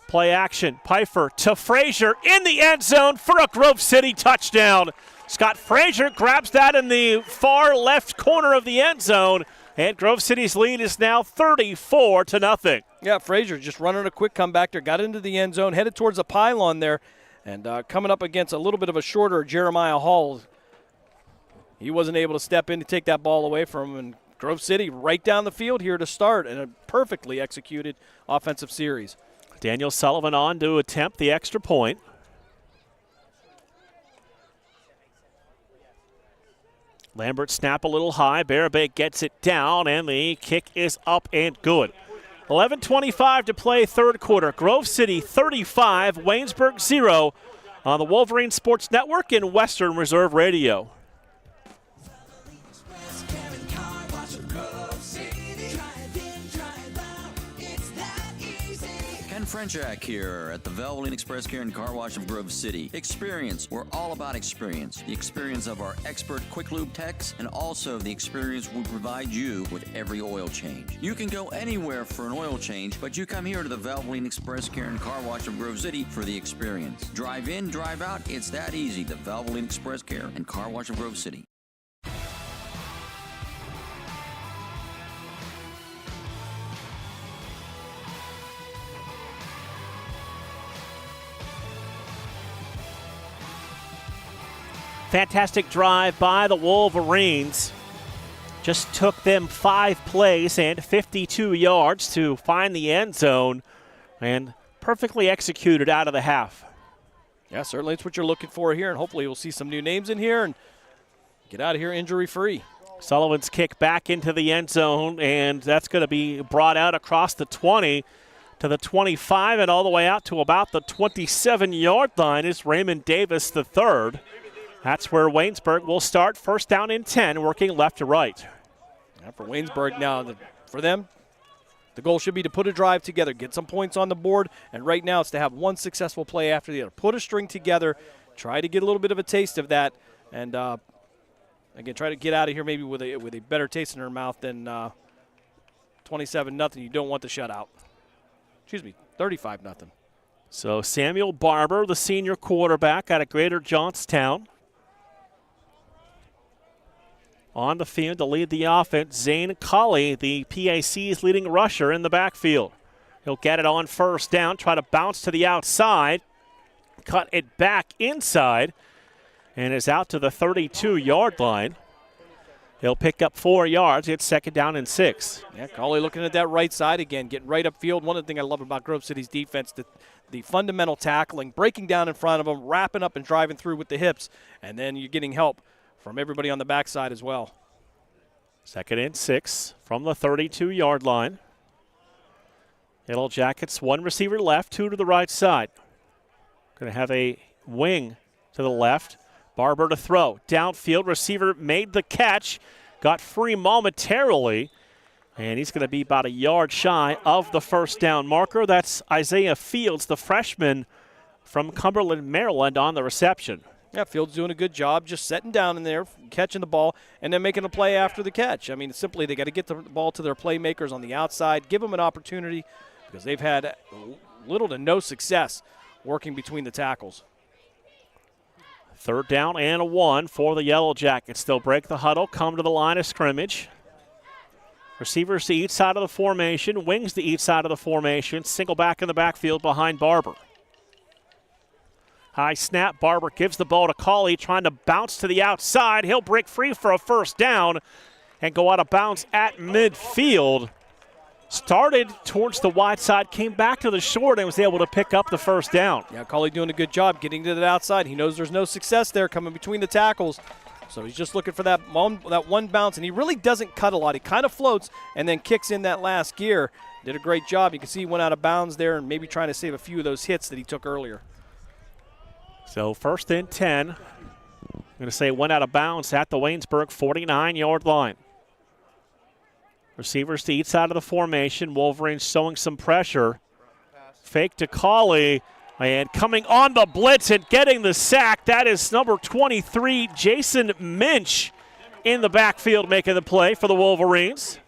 Play action, Pfeiffer to Frazier in the end zone for a Grove City touchdown. Scott Frazier grabs that in the far left corner of the end zone, and Grove City's lead is now 34-0. Yeah, Frazier just running a quick comeback there, got into the end zone, headed towards the pylon there, and coming up against a little bit of a shorter Jeremiah Hall. He wasn't able to step in to take that ball away from him, and Grove City right down the field here to start, and a perfectly executed offensive series. Daniel Sullivan on to attempt the extra point. Lambert snap a little high. Barabay gets it down, and the kick is up and good. 11:25 to play third quarter. Grove City 35, Waynesburg 0 on the Wolverines Sports Network and Western Reserve Radio. Frenchak here at the Valvoline Express Care and Car Wash of Grove City. Experience. We're all about experience. The experience of our expert quick lube techs and also the experience we provide you with every oil change. You can go anywhere for an oil change, but you come here to the Valvoline Express Care and Car Wash of Grove City for the experience. Drive in, drive out. It's that easy. The Valvoline Express Care and Car Wash of Grove City. Fantastic drive by the Wolverines. Just took them 5 plays and 52 yards to find the end zone, and perfectly executed out of the half. Yeah, certainly it's what you're looking for here, and hopefully we'll see some new names in here and get out of here injury-free. Sullivan's kick back into the end zone, and that's going to be brought out across the 20 to the 25 and all the way out to about the 27-yard line is Raymond Davis III. That's where Waynesburg will start. First down and 10, working left to right. Yeah, for Waynesburg now, for them, the goal should be to put a drive together, get some points on the board, and right now it's to have one successful play after the other. Put a string together, try to get a little bit of a taste of that, and again, try to get out of here maybe with a better taste in her mouth than 27-0. You don't want the shutout. 35-0. So Samuel Barber, the senior quarterback out of Greater Johnstown. On the field to lead the offense, Zane Colley, the PAC's leading rusher in the backfield. He'll get it on first down, try to bounce to the outside, cut it back inside, and is out to the 32-yard line. He'll pick up 4 yards. It's second down and 6. Yeah, Colley looking at that right side again, getting right upfield. One of the things I love about Grove City's defense, the fundamental tackling, breaking down in front of them, wrapping up and driving through with the hips, and then you're getting help from everybody on the backside as well. Second and 6 from the 32-yard line. Yellow Jackets, 1 receiver left, 2 to the right side. Going to have a wing to the left. Barber to throw. Downfield, receiver made the catch, got free momentarily, and he's going to be about a yard shy of the first down marker. That's Isaiah Fields, the freshman from Cumberland, Maryland, on the reception. Yeah, Fields doing a good job just setting down in there, catching the ball, and then making a play after the catch. I mean, simply they got to get the ball to their playmakers on the outside, give them an opportunity because they've had little to no success working between the tackles. Third down and 1 for the Yellow Jackets. They'll break the huddle, come to the line of scrimmage. Receivers to each side of the formation, wings to each side of the formation, single back in the backfield behind Barber. High snap, Barber gives the ball to Colley, trying to bounce to the outside. He'll break free for a first down and go out of bounds at midfield. Started towards the wide side, came back to the short, and was able to pick up the first down. Yeah, Colley doing a good job getting to the outside. He knows there's no success there coming between the tackles. So he's just looking for that one bounce, and he really doesn't cut a lot. He kind of floats and then kicks in that last gear. Did a great job. You can see he went out of bounds there and maybe trying to save a few of those hits that he took earlier. So 1st and 10. I'm going to say went out of bounds at the Waynesburg 49-yard line. Receivers to each side of the formation. Wolverines showing some pressure. Fake to Cauley. And coming on the blitz and getting the sack, that is number 23, Jason Minch, in the backfield making the play for the Wolverines.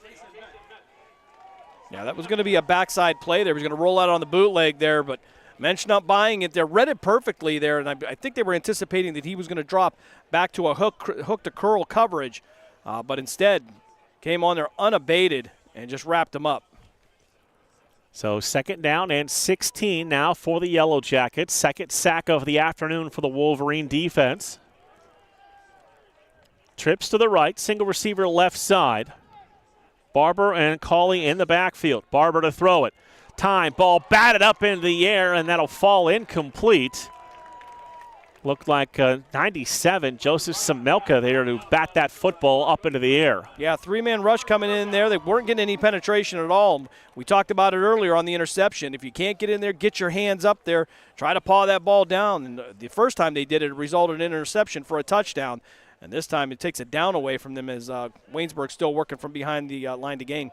Yeah, that was going to be a backside play there. He was going to roll out on the bootleg there, but Minch not buying it. They read it perfectly there, and I think they were anticipating that he was going to drop back to a hook to curl coverage, but instead came on there unabated and just wrapped him up. So 2nd down and 16 now for the Yellow Jackets. Second sack of the afternoon for the Wolverine defense. Trips to the right, single receiver left side. Barber and Cauley in the backfield. Barber to throw it. Time, ball batted up into the air, and that'll fall incomplete. Looked like 97, Joseph Samelka there to bat that football up into the air. Yeah, 3-man rush coming in there. They weren't getting any penetration at all. We talked about it earlier on the interception. If you can't get in there, get your hands up there, try to paw that ball down. And the first time they did it, it resulted in an interception for a touchdown. And this time it takes it down away from them as Waynesburg's still working from behind the line to gain.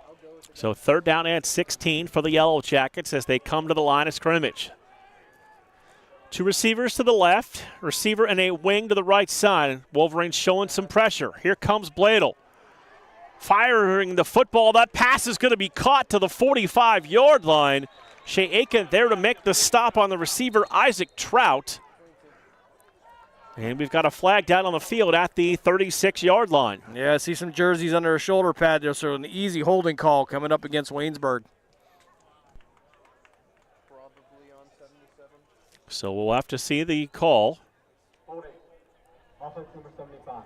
So 3rd down and 16 for the Yellow Jackets as they come to the line of scrimmage. 2 receivers to the left, receiver and a wing to the right side. Wolverines showing some pressure. Here comes Bladel. Firing the football. That pass is going to be caught to the 45-yard line. Shea Aiken there to make the stop on the receiver, Isaac Trout. And we've got a flag down on the field at the 36-yard line. Yeah, I see some jerseys under a shoulder pad there, so an easy holding call coming up against Waynesburg. So we'll have to see the call. Holding. Offense number 75.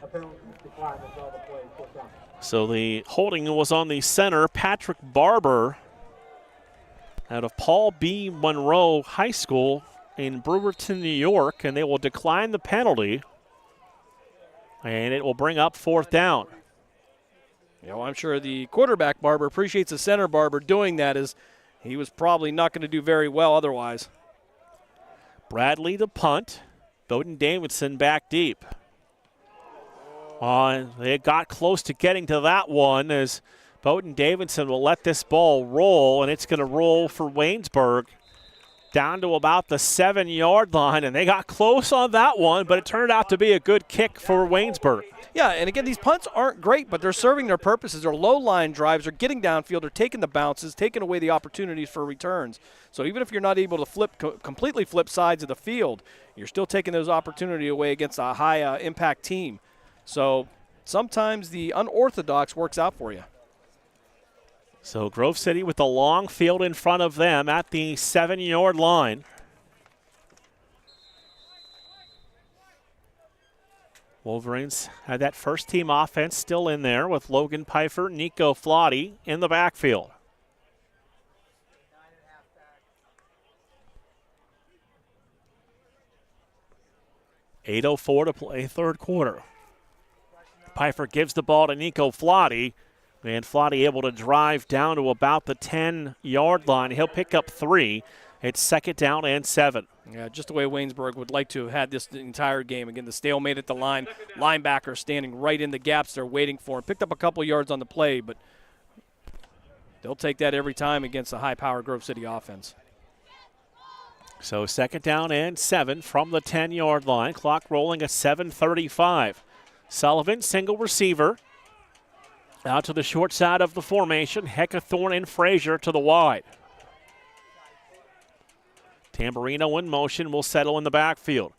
A penalty declined as well the play. Fourth down. So the holding was on the center, Patrick Barber, out of Paul B. Monroe High School in Brewerton, New York, and they will decline the penalty. And it will bring up 4th down. Yeah, well, I'm sure the quarterback Barber appreciates the center Barber doing that, as he was probably not going to do very well otherwise. Bradley to punt. Bowden Davidson back deep. They got close to getting to that one as Bowden Davidson will let this ball roll, and it's going to roll for Waynesburg down to about the 7-yard line, and they got close on that one, but it turned out to be a good kick for Waynesburg. Yeah, and again, these punts aren't great, but they're serving their purposes. They're low-line drives. They're getting downfield. They're taking the bounces, taking away the opportunities for returns. So even if you're not able to completely flip sides of the field, you're still taking those opportunities away against a high-impact team. So sometimes the unorthodox works out for you. So Grove City with the long field in front of them at the 7-yard line. Wolverines had that first-team offense still in there with Logan Pfeiffer, Nico Flotty in the backfield. .8:04 to play third quarter. Pfeiffer gives the ball to Nico Flotty, and Flotty able to drive down to about the 10-yard line. He'll pick up 3. It's 2nd down and 7. Yeah, just the way Waynesburg would like to have had this entire game. Again, the stalemate at the line. Linebacker standing right in the gaps they're waiting for. And picked up a couple yards on the play, but they'll take that every time against a high-powered Grove City offense. So 2nd down and 7 from the 10-yard line. Clock rolling at 7:35. Sullivan, single receiver. Out to the short side of the formation. Heckathorn and Frazier to the wide. Tamburino in motion will settle in the backfield.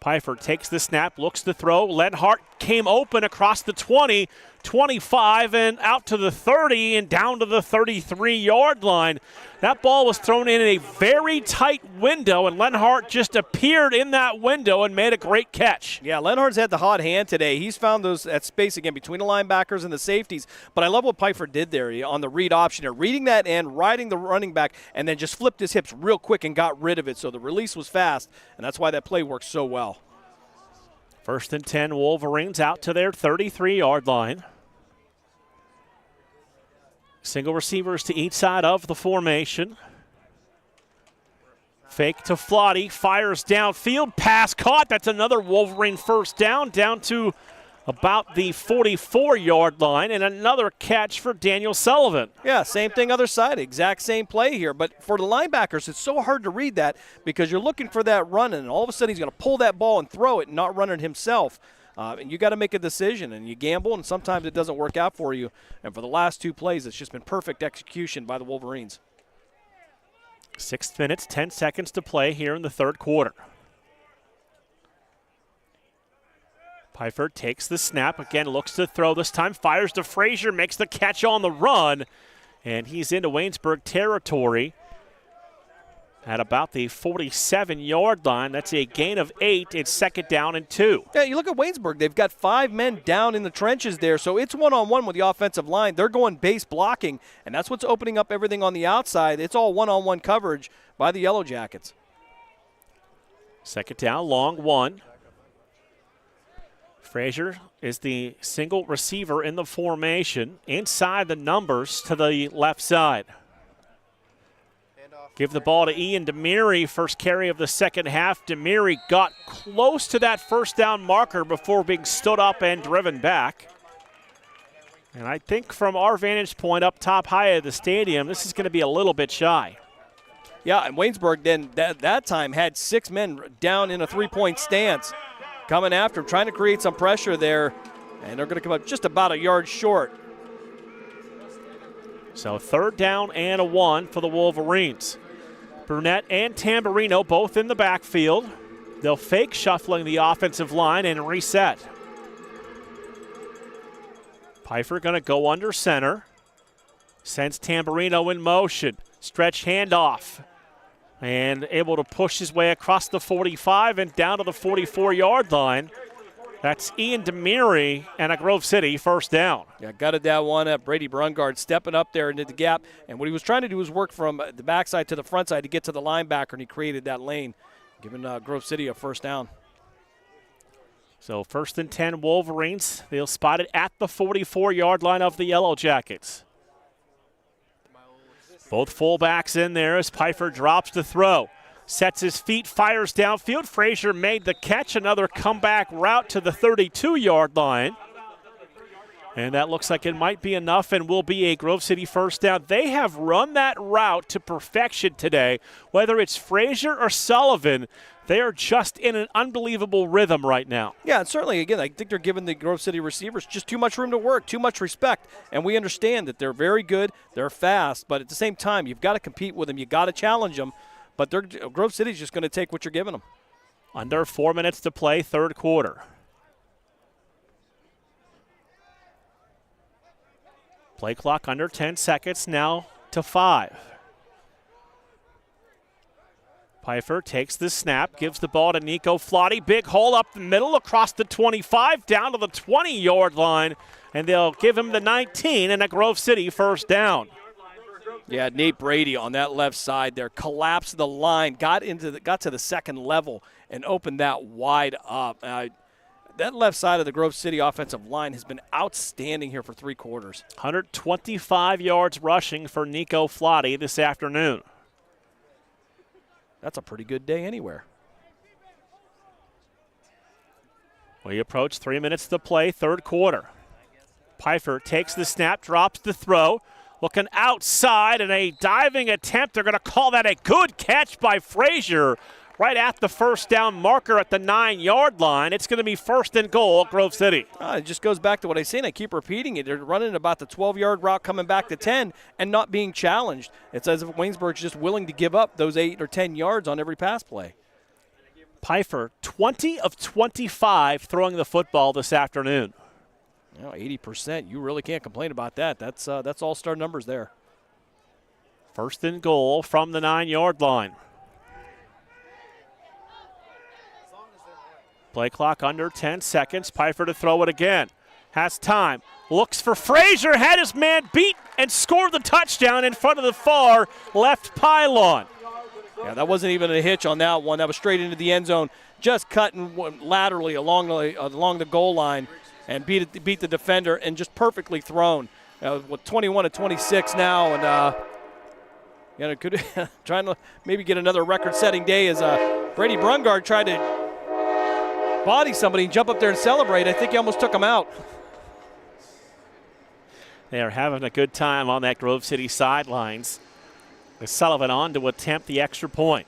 Pfeiffer takes the snap, looks to throw. Lenhart came open across the 20, 25, and out to the 30 and down to the 33-yard line. That ball was thrown in a very tight window, and Lenhart just appeared in that window and made a great catch. Yeah, Lenhart's had the hot hand today. He's found that space again between the linebackers and the safeties. But I love what Pfeiffer did there on the read option there, reading that end, riding the running back, and then just flipped his hips real quick and got rid of it. So the release was fast, and that's why that play worked so well. First and 10, Wolverines out to their 33-yard line. Single receivers to each side of the formation. Fake to Flotty, fires downfield, pass caught. That's another Wolverine first down to about the 44-yard line, and another catch for Daniel Sullivan. Yeah, same thing other side, exact same play here. But for the linebackers, it's so hard to read that because you're looking for that run, and all of a sudden he's going to pull that ball and throw it and not run it himself. And you got to make a decision, and you gamble, and sometimes it doesn't work out for you. And for the last two plays, it's just been perfect execution by the Wolverines. 6 minutes, 10 seconds to play here in the third quarter. Pfeiffer takes the snap, again looks to throw this time, fires to Frazier, makes the catch on the run, and he's into Waynesburg territory at about the 47-yard line. That's a gain of 8. It's second down and 2. Yeah, you look at Waynesburg. They've got 5 men down in the trenches there, so it's one-on-one with the offensive line. They're going base blocking, and that's what's opening up everything on the outside. It's all one-on-one coverage by the Yellow Jackets. Second down, long one. Frazier is the single receiver in the formation. Inside the numbers to the left side. Give the ball to Ian Demiri, first carry of the second half. Demiri got close to that first down marker before being stood up and driven back. And I think from our vantage point up top high of the stadium, this is going to be a little bit shy. Yeah, and Waynesburg then that time had 6 men down in a three-point stance. Coming after him, trying to create some pressure there, and they're going to come up just about a yard short. So third down and a 1 for the Wolverines. Burnett and Tamburino both in the backfield. They'll fake shuffling the offensive line and reset. Pfeiffer going to go under center. Sends Tamburino in motion. Stretch handoff. And able to push his way across the 45 and down to the 44-yard line. That's Ian Demiri and a Grove City first down. Yeah, gutted that one up. Brady Brungard stepping up there into the gap. And what he was trying to do was work from the backside to the front side to get to the linebacker, and he created that lane, giving Grove City a first down. So first and 10 Wolverines. They'll spot it at the 44-yard line of the Yellow Jackets. Both fullbacks in there as Pfeiffer drops to throw. Sets his feet, fires downfield. Frazier made the catch. Another comeback route to the 32-yard line. And that looks like it might be enough and will be a Grove City first down. They have run that route to perfection today. Whether it's Frazier or Sullivan, they are just in an unbelievable rhythm right now. Yeah, and certainly, again, I think they're giving the Grove City receivers just too much room to work, too much respect. And we understand that they're very good, they're fast, but at the same time, you've got to compete with them. You've got to challenge them. But Grove City's just going to take what you're giving them. Under 4 minutes to play, third quarter. Play clock under 10 seconds, now to 5. Pfeiffer takes the snap, gives the ball to Nico Flotty. Big hole up the middle, across the 25, down to the 20-yard line, and they'll give him the 19 and a Grove City first down. Yeah, Nate Brady on that left side there collapsed the line, got to the second level, and opened that wide up. That left side of the Grove City offensive line has been outstanding here for 3 quarters. 125 yards rushing for Nico Flotty this afternoon. That's a pretty good day anywhere. We approach 3 minutes to play, third quarter. Pfeiffer takes the snap, drops the throw. Looking outside and a diving attempt. They're going to call that a good catch by Frazier right at the first down marker at the 9-yard line. It's going to be first and goal, Grove City. It just goes back to what I say, and I keep repeating it. They're running about the 12-yard route coming back to 10 and not being challenged. It's as if Waynesburg's just willing to give up those 8 or 10 yards on every pass play. Pfeiffer, 20 of 25 throwing the football this afternoon. 80%. You really can't complain about that. That's all-star numbers there. First and goal from the 9-yard line. Play clock under 10 seconds. Pfeiffer to throw it again. Has time. Looks for Frazier. Had his man beat and scored the touchdown in front of the far left pylon. Yeah, Yeah, that wasn't even a hitch on that one. That was straight into the end zone, just cutting laterally along the goal line and beat the defender, and just perfectly thrown. With 21-26 now, and could trying to maybe get another record-setting day as Brady Brungard tried to body somebody and jump up there and celebrate. I think he almost took him out. They are having a good time on that Grove City sidelines. With Sullivan on to attempt the extra point.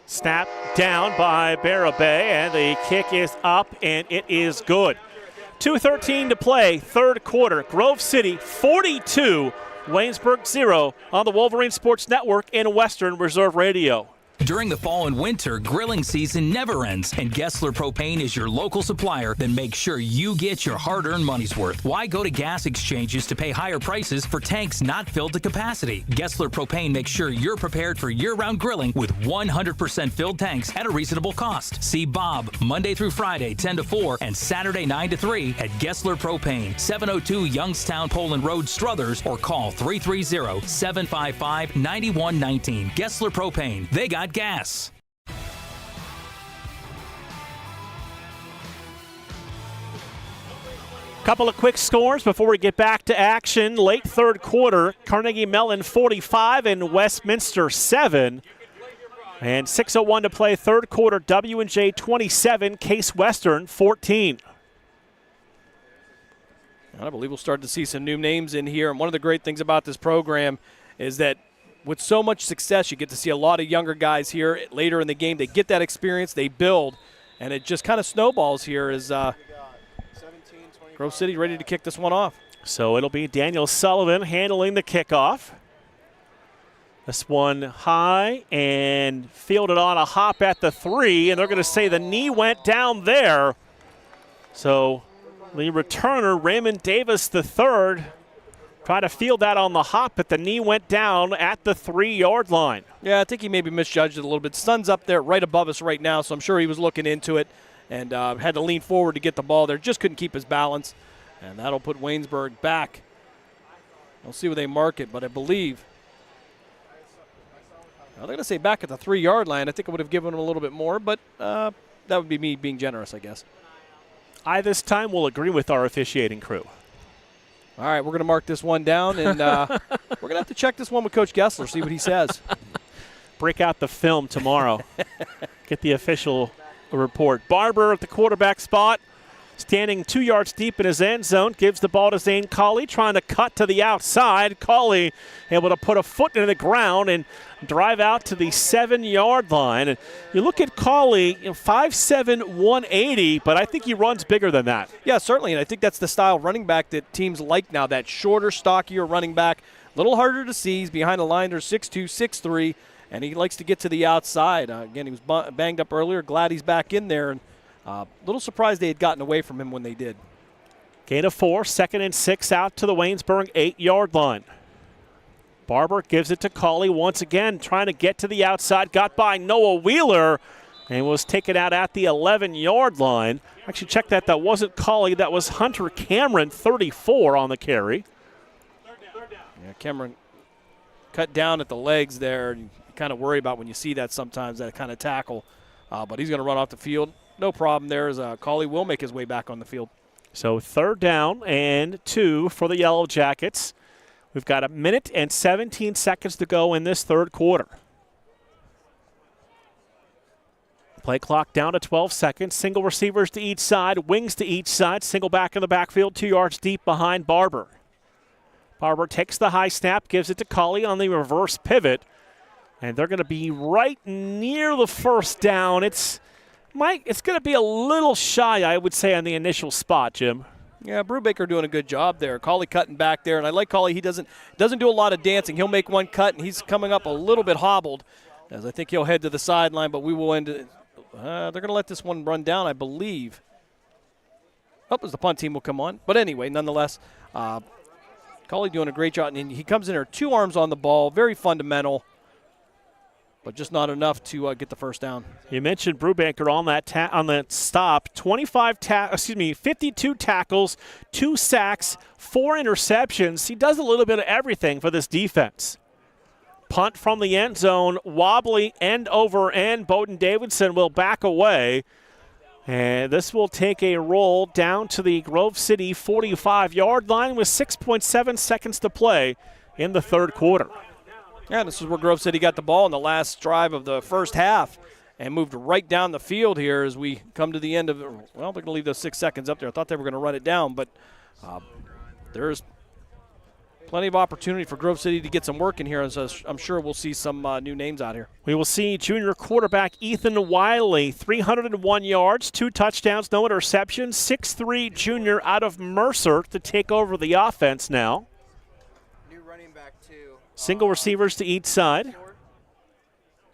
Snap down by Barabay, and the kick is up, and it is good. 2:13 to play, third quarter. Grove City 42, Waynesburg 0 on the Wolverine Sports Network and Western Reserve Radio. During the fall and winter, grilling season never ends, and Gessler Propane is your local supplier that makes sure you get your hard-earned money's worth. Why go to gas exchanges to pay higher prices for tanks not filled to capacity? Gessler Propane makes sure you're prepared for year-round grilling with 100% filled tanks at a reasonable cost. See Bob Monday through Friday 10 to 4 and Saturday 9 to 3 at Gessler Propane, 702 Youngstown Poland Road, Struthers, or call 330-755-9119. Gessler Propane. They got gas. Couple of quick scores before we get back to action. Late third quarter, Carnegie Mellon 45 and Westminster 7. And 6:01 to play, third quarter, W&J 27, Case Western 14. I believe we'll start to see some new names in here. And one of the great things about this program is that with so much success, you get to see a lot of younger guys here later in the game. They get that experience, they build, and it just kind of snowballs here as Grove City ready to kick this one off. So it'll be Daniel Sullivan handling the kickoff. This one high and fielded on a hop at the 3, and they're going to say the knee went down there. So the returner, Raymond Davis III, tried to field that on the hop, but the knee went down at the 3-yard line. Yeah, I think he maybe misjudged it a little bit. Sun's up there right above us right now, so I'm sure he was looking into it and had to lean forward to get the ball there. Just couldn't keep his balance, and that'll put Waynesburg back. We'll see where they mark it, but I believe they're going to say back at the 3-yard line. I think I would have given him a little bit more, but that would be me being generous, I guess. I this time will agree with our officiating crew. All right, we're going to mark this one down, and we're going to have to check this one with Coach Gessler, see what he says. Break out the film tomorrow. Get the official report. Barber at the quarterback spot, standing 2 yards deep in his end zone, gives the ball to Zane Colley, trying to cut to the outside. Colley able to put a foot into the ground and drive out to the 7-yard line. And you look at Colley, 5'7", 180, but I think he runs bigger than that. Yeah, certainly, and I think that's the style of running back that teams like now, that shorter, stockier running back. A little harder to see. He's behind the line. They're 6'2", 6'3", and he likes to get to the outside. Again, he was banged up earlier. Glad he's back in there. And a little surprised they had gotten away from him when they did. Gain of 4, 2nd and 6 out to the Waynesburg 8-yard line. Barber gives it to Colley once again, trying to get to the outside. Got by Noah Wheeler and was taken out at the 11-yard line. Actually, check that. That wasn't Colley. That was Hunter Cameron, 34 on the carry. Yeah, Cameron cut down at the legs there. And you kind of worry about when you see that sometimes, that kind of tackle. But he's going to run off the field. No problem there as Colley will make his way back on the field. So 3rd down and 2 for the Yellow Jackets. We've got 1 minute and 17 seconds to go in this third quarter. Play clock down to 12 seconds. Single receivers to each side, wings to each side. Single back in the backfield, 2 yards deep behind Barber. Barber takes the high snap, gives it to Colley on the reverse pivot. And they're going to be right near the first down. It's going to be a little shy, I would say, on the initial spot, Jim. Yeah, Brubaker doing a good job there. Colley cutting back there, and I like Colley. He doesn't do a lot of dancing. He'll make one cut, and he's coming up a little bit hobbled, as I think he'll head to the sideline. But we will end it. They're going to let this one run down, I believe. As the punt team will come on. But anyway, nonetheless, Colley doing a great job, and he comes in there 2 arms on the ball, very fundamental, but just not enough to get the first down. You mentioned Brubaker on that on the stop. 52 tackles, 2 sacks, 4 interceptions. He does a little bit of everything for this defense. Punt from the end zone, wobbly end over end. Bowden Davidson will back away. And this will take a roll down to the Grove City 45-yard line with 6.7 seconds to play in the third quarter. Yeah, this is where Grove City got the ball in the last drive of the first half and moved right down the field here as we come to the end of it. Well, they're going to leave those 6 seconds up there. I thought they were going to run it down, but there's plenty of opportunity for Grove City to get some work in here, and so I'm sure we'll see some new names out here. We will see junior quarterback Ethan Wiley, 301 yards, 2 touchdowns, no interceptions, 6'3" junior out of Mercer to take over the offense now. New running back, too. Single receivers to each side.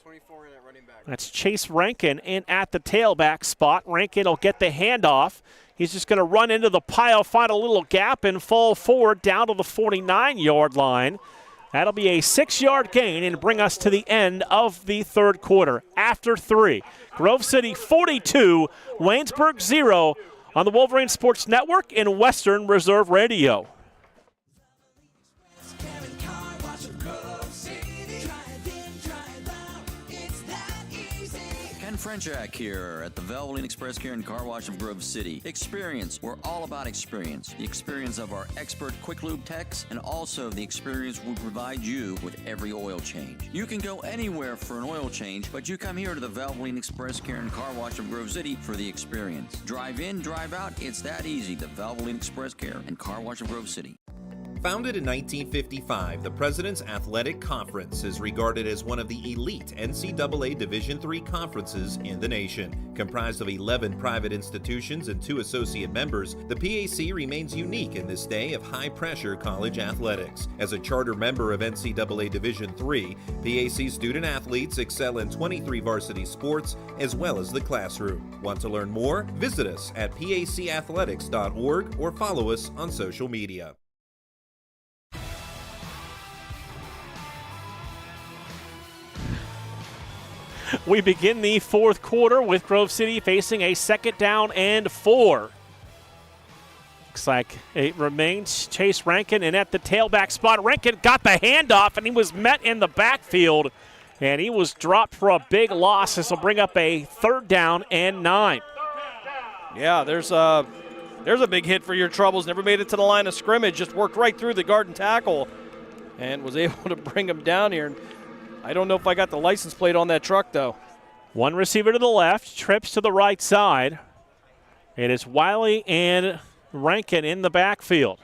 24 in at running back. That's Chase Rankin in at the tailback spot. Rankin will get the handoff. He's just going to run into the pile, find a little gap, and fall forward down to the 49-yard line. That'll be a 6-yard gain and bring us to the end of the third quarter. After 3, Grove City 42, Waynesburg 0 on the Wolverine Sports Network and Western Reserve Radio. Frenchak here at the Valvoline Express Care and Car Wash of Grove City. Experience. We're all about experience. The experience of our expert quick lube techs and also the experience we provide you with every oil change. You can go anywhere for an oil change, but you come here to the Valvoline Express Care and Car Wash of Grove City for the experience. Drive in, drive out. It's that easy. The Valvoline Express Care and Car Wash of Grove City. Founded in 1955, the President's Athletic Conference is regarded as one of the elite NCAA Division III conferences in the nation. Comprised of 11 private institutions and 2 associate members, the PAC remains unique in this day of high-pressure college athletics. As a charter member of NCAA Division III, PAC student athletes excel in 23 varsity sports as well as the classroom. Want to learn more? Visit us at pacathletics.org or follow us on social media. We begin the fourth quarter with Grove City facing a 2nd down and 4. Looks like it remains Chase Rankin, and at the tailback spot, Rankin got the handoff, and he was met in the backfield, and he was dropped for a big loss. This will bring up a 3rd down and 9. Yeah, there's a big hit for your troubles. Never made it to the line of scrimmage, just worked right through the guard and tackle and was able to bring him down here. I don't know if I got the license plate on that truck, though. One receiver to the left, trips to the right side. It is Wiley and Rankin in the backfield.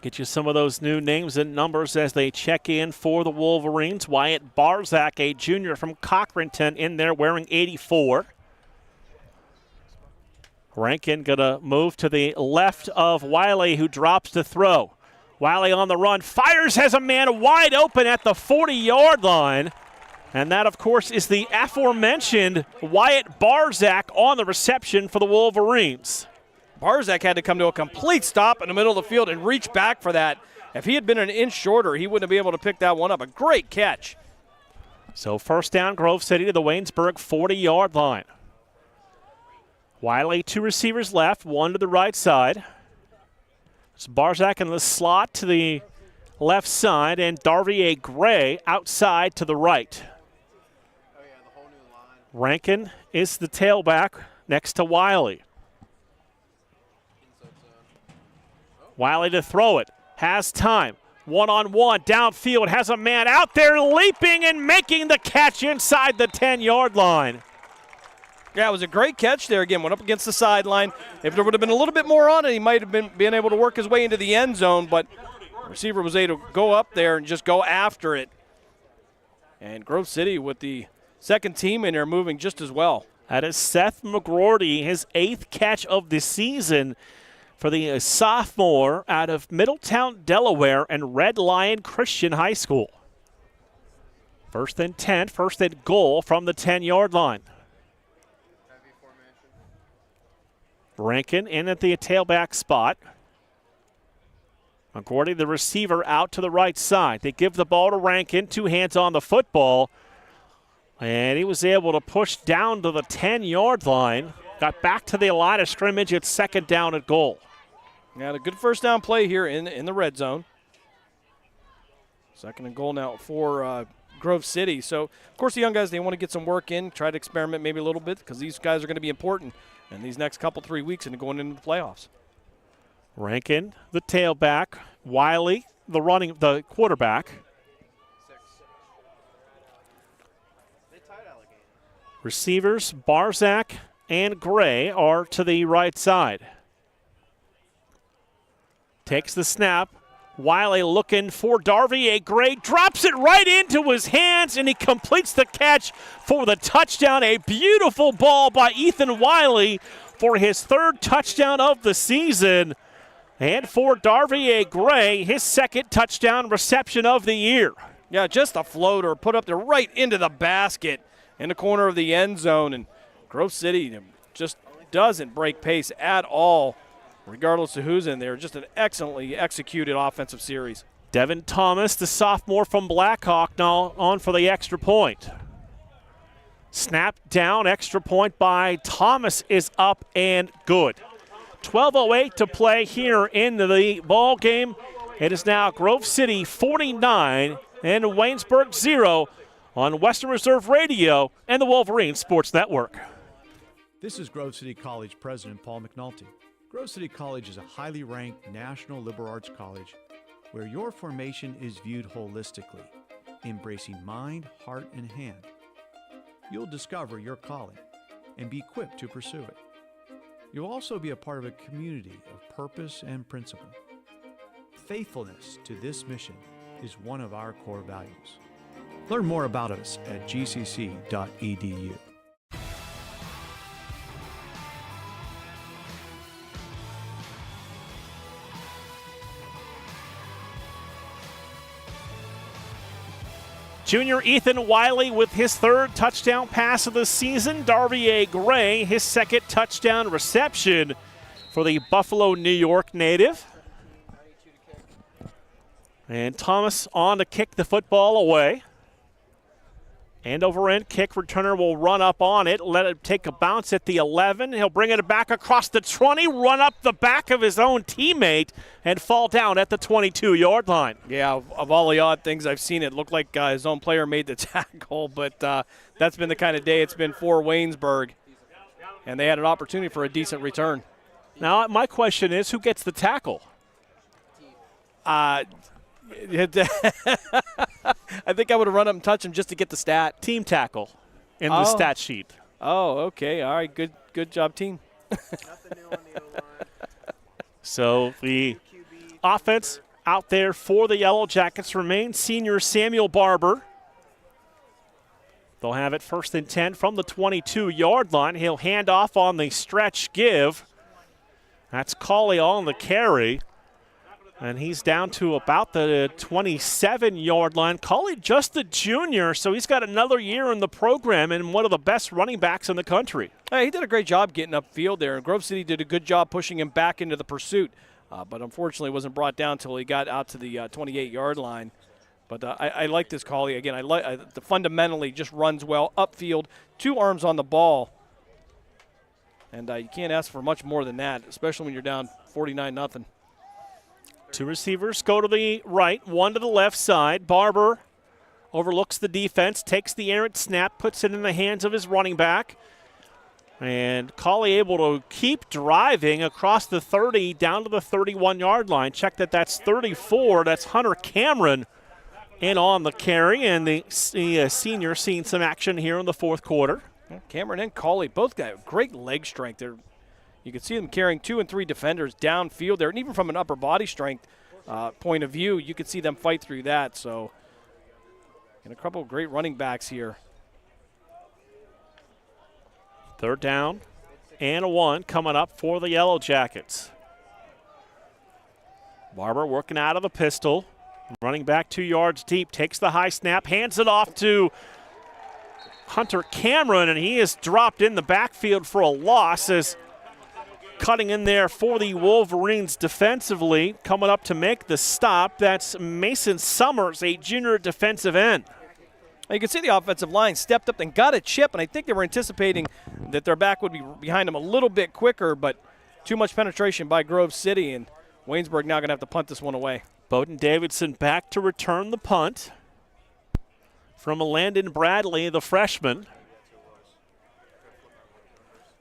Get you some of those new names and numbers as they check in for the Wolverines. Wyatt Barzak, a junior from Cochranton, in there wearing 84. Rankin going to move to the left of Wiley, who drops to throw. Wiley on the run, fires, has a man wide open at the 40-yard line. And that, of course, is the aforementioned Wyatt Barzak on the reception for the Wolverines. Barzak had to come to a complete stop in the middle of the field and reach back for that. If he had been an inch shorter, he wouldn't have been able to pick that one up. A great catch. So 1st down, Grove City to the Waynesburg 40-yard line. Wiley, 2 receivers left, 1 to the right side. It's Barzak in the slot to the left side, and Darvier Gray outside to the right. Rankin is the tailback next to Wiley. Wiley to throw it. Has time. One-on-one downfield. Has a man out there leaping and making the catch inside the 10-yard line. Yeah, it was a great catch there. Again, went up against the sideline. If there would have been a little bit more on it, he might have been able to work his way into the end zone, but the receiver was able to go up there and just go after it. And Grove City with the second team in there moving just as well. That is Seth McGroarty, his 8th catch of the season for the sophomore out of Middletown, Delaware, and Red Lion Christian High School. 1st and 10, 1st and goal from the 10-yard line. Rankin in at the tailback spot. McGroarty, the receiver, out to the right side. They give the ball to Rankin, 2 hands on the football. And he was able to push down to the 10-yard line. Got back to the line of scrimmage at 2nd down at goal. Got a good 1st down play here in the red zone. Second and goal now for Grove City. So, of course, the young guys, they want to get some work in, try to experiment maybe a little bit because these guys are going to be important in these next 3 weeks and going into the playoffs. Rankin, the tailback. Wiley, the quarterback. Receivers, Barzak and Gray are to the right side. Takes the snap. Wiley looking for Darvier. Gray drops it right into his hands, and he completes the catch for the touchdown. A beautiful ball by Ethan Wiley for his 3rd touchdown of the season. And for Darvier Gray, his 2nd touchdown reception of the year. Yeah, just a floater put up there right into the basket in the corner of the end zone. And Grove City just doesn't break pace at all, regardless of who's in there. Just an excellently executed offensive series. Devin Thomas, the sophomore from Blackhawk, now on for the extra point. Snap down, extra point by Thomas is up and good. 12:08 to play here in the ball game. It is now Grove City 49 and Waynesburg 0 on Western Reserve Radio and the Wolverines Sports Network. This is Grove City College President Paul McNulty. Grove City College is a highly ranked national liberal arts college where your formation is viewed holistically, embracing mind, heart, and hand. You'll discover your calling and be equipped to pursue it. You'll also be a part of a community of purpose and principle. Faithfulness to this mission is one of our core values. Learn more about us at gcc.edu. Junior Ethan Wiley with his 3rd touchdown pass of the season. Darvier Gray, his 2nd touchdown reception for the Buffalo, New York native. And Thomas on to kick the football away. And over end kick, returner will run up on it, let it take a bounce at the 11. He'll bring it back across the 20, run up the back of his own teammate, and fall down at the 22-yard line. Yeah, of all the odd things I've seen, it looked like his own player made the tackle, but that's been the kind of day it's been for Waynesburg. And they had an opportunity for a decent return. Now, my question is, who gets the tackle? I think I would have run up and touched him just to get the stat. Team tackle in the stat sheet. Oh, okay. All right. Good job, team. So the offense out there for the Yellow Jackets remains senior Samuel Barber. They'll have it 1st and 10 from the 22-yard line. He'll hand off on the stretch give. That's Cauley on the carry. And he's down to about the 27-yard line. Cauley just a junior, so he's got another year in the program and one of the best running backs in the country. He did a great job getting upfield there, and Grove City did a good job pushing him back into the pursuit, but unfortunately wasn't brought down until he got out to the 28-yard line. But I like this Cauley. Again, the fundamentally just runs well upfield, 2 arms on the ball. And you can't ask for much more than that, especially when you're down 49-0. 2 receivers go to the right, 1 to the left side. Barber overlooks the defense, takes the errant snap, puts it in the hands of his running back. And Cauley able to keep driving across the 30 down to the 31-yard line. Check that's 34. That's Hunter Cameron in on the carry. And the senior seeing some action here in the 4th quarter. Cameron and Cauley both got great leg strength. You can see them carrying 2 and 3 defenders downfield there. And even from an upper body strength point of view, you could see them fight through that. So, and a couple of great running backs here. 3rd down and a 1 coming up for the Yellow Jackets. Barber working out of the pistol. Running back 2 yards deep. Takes the high snap. Hands it off to Hunter Cameron. And he is dropped in the backfield for a loss as cutting in there for the Wolverines defensively. Coming up to make the stop, that's Mason Summers, a junior defensive end. You can see the offensive line stepped up and got a chip, and I think they were anticipating that their back would be behind them a little bit quicker, but too much penetration by Grove City, and Waynesburg now going to have to punt this one away. Bowden Davidson back to return the punt from Landon Bradley, the freshman.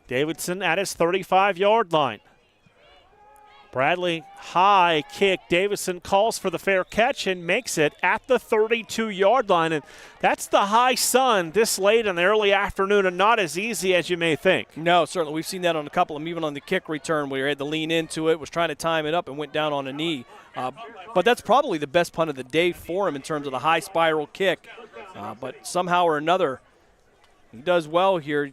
Davidson at his 35-yard line. Bradley, high kick. Davidson calls for the fair catch and makes it at the 32-yard line. And that's the high sun this late in the early afternoon, and not as easy as you may think. No, certainly. We've seen that on a couple of them, even on the kick return where he had to lean into it, was trying to time it up and went down on a knee. But that's probably the best punt of the day for him in terms of the high spiral kick. But somehow or another, he does well here.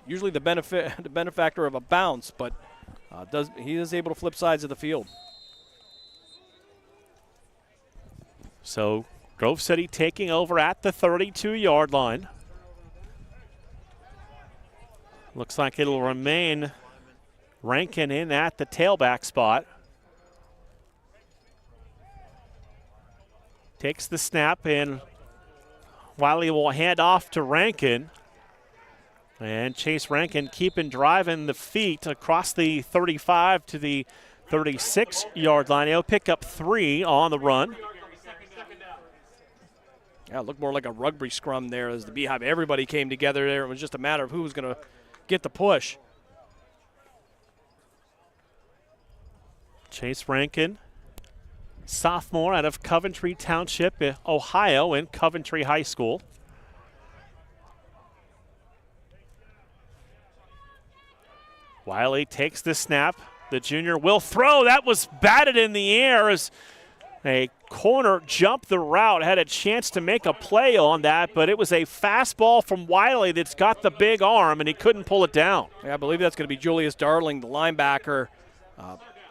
Usually the benefactor of a bounce, but he is able to flip sides of the field. So Grove City taking over at the 32-yard line. Looks like it'll remain Rankin in at the tailback spot. Takes the snap, and Wiley will hand off to Rankin. And Chase Rankin keeping driving the feet across the 35 to the 36-yard line. He'll pick up 3 on the run. Yeah, it looked more like a rugby scrum there as the Beehive. Everybody came together there. It was just a matter of who was going to get the push. Chase Rankin, sophomore out of Coventry Township, Ohio, in Coventry High School. Wiley takes the snap. The junior will throw. That was batted in the air as a corner jumped the route. Had a chance to make a play on that, but it was a fastball from Wiley that's got the big arm, and he couldn't pull it down. Yeah, I believe that's going to be Julius Darling, the linebacker.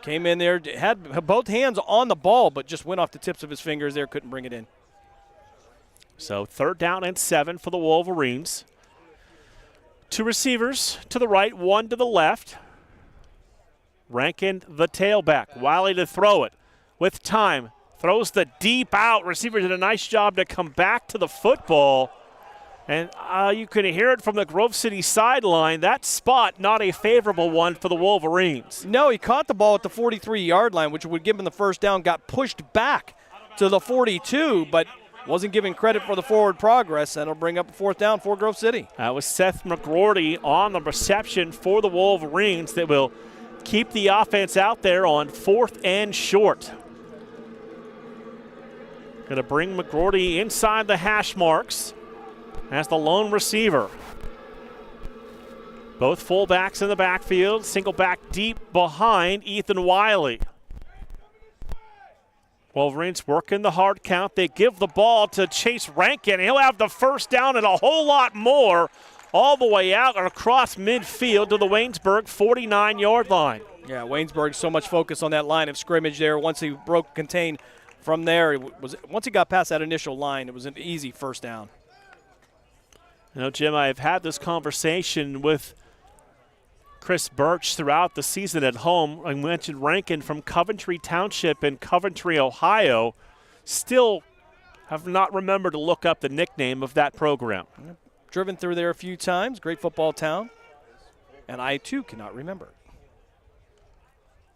Came in there, had both hands on the ball, but just went off the tips of his fingers there, couldn't bring it in. So 3rd down and 7 for the Wolverines. 2 receivers to the right, 1 to the left. Rankin, the tailback. Wiley to throw it with time. Throws the deep out. Receiver did a nice job to come back to the football. And you could hear it from the Grove City sideline. That spot, not a favorable one for the Wolverines. No, he caught the ball at the 43-yard line, which would give him the first down, got pushed back to the 42, but wasn't given credit for the forward progress, and it'll bring up a 4th down for Grove City. That was Seth McGroarty on the reception for the Wolverines that will keep the offense out there on 4th and short. Going to bring McGroarty inside the hash marks as the lone receiver. Both fullbacks in the backfield, single back deep behind Ethan Wiley. Wolverines working the hard count. They give the ball to Chase Rankin. He'll have the first down and a whole lot more all the way out and across midfield to the Waynesburg 49-yard line. Yeah, Waynesburg, so much focus on that line of scrimmage there. Once he broke contain from there, once he got past that initial line, it was an easy first down. You know, Jim, I've had this conversation with Chris Birch throughout the season at home. I mentioned Rankin from Coventry Township in Coventry, Ohio. Still have not remembered to look up the nickname of that program. Driven through there a few times. Great football town. And I, too, cannot remember.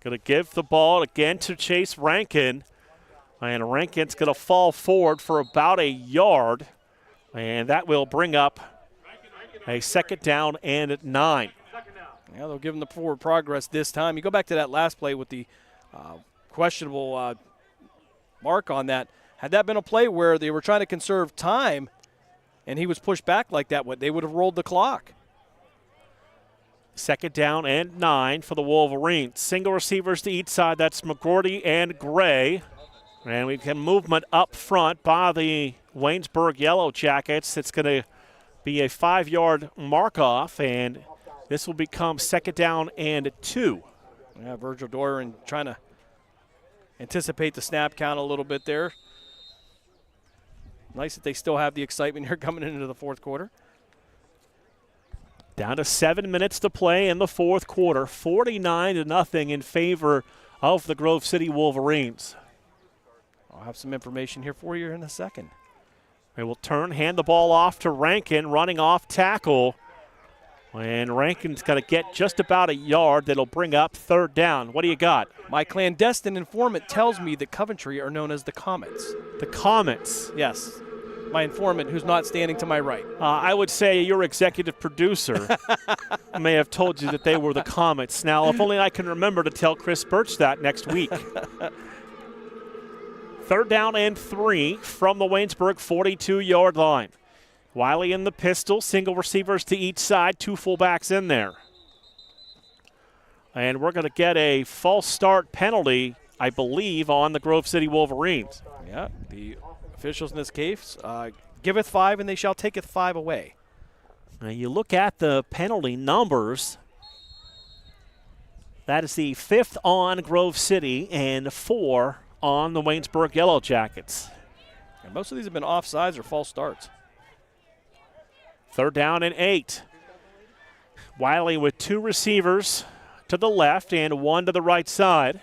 Going to give the ball again to Chase Rankin. And Rankin's going to fall forward for about a yard. And that will bring up a 2nd down and 9. Yeah, they'll give him the forward progress this time. You go back to that last play with the questionable mark on that. Had that been a play where they were trying to conserve time and he was pushed back like that, they would have rolled the clock. 2nd down and 9 for the Wolverines. Single receivers to each side. That's McGroarty and Gray. And we can movement up front by the Waynesburg Yellow Jackets. It's going to be a 5-yard mark-off, and this will become 2nd down and 2. Yeah, Virgil Doyer trying to anticipate the snap count a little bit there. Nice that they still have the excitement here coming into the 4th quarter. Down to 7 minutes to play in the 4th quarter. 49-0 in favor of the Grove City Wolverines. I'll have some information here for you in a second. They will hand the ball off to Rankin, running off tackle. And Rankin's got to get just about a yard. That'll bring up third down. What do you got? My clandestine informant tells me that Coventry are known as the Comets. The Comets? Yes. My informant, who's not standing to my right. I would say your executive producer may have told you that they were the Comets. Now, if only I can remember to tell Chris Birch that next week. Third down and 3 from the Waynesburg 42-yard line. Wiley in the pistol, single receivers to each side, 2 fullbacks in there. And we're going to get a false start penalty, I believe, on the Grove City Wolverines. Yeah, the officials in this case giveth 5 and they shall taketh 5 away. Now you look at the penalty numbers. That is the 5th on Grove City and 4 on the Waynesburg Yellow Jackets. And most of these have been offsides or false starts. Third down and 8. Wiley with 2 receivers to the left and 1 to the right side.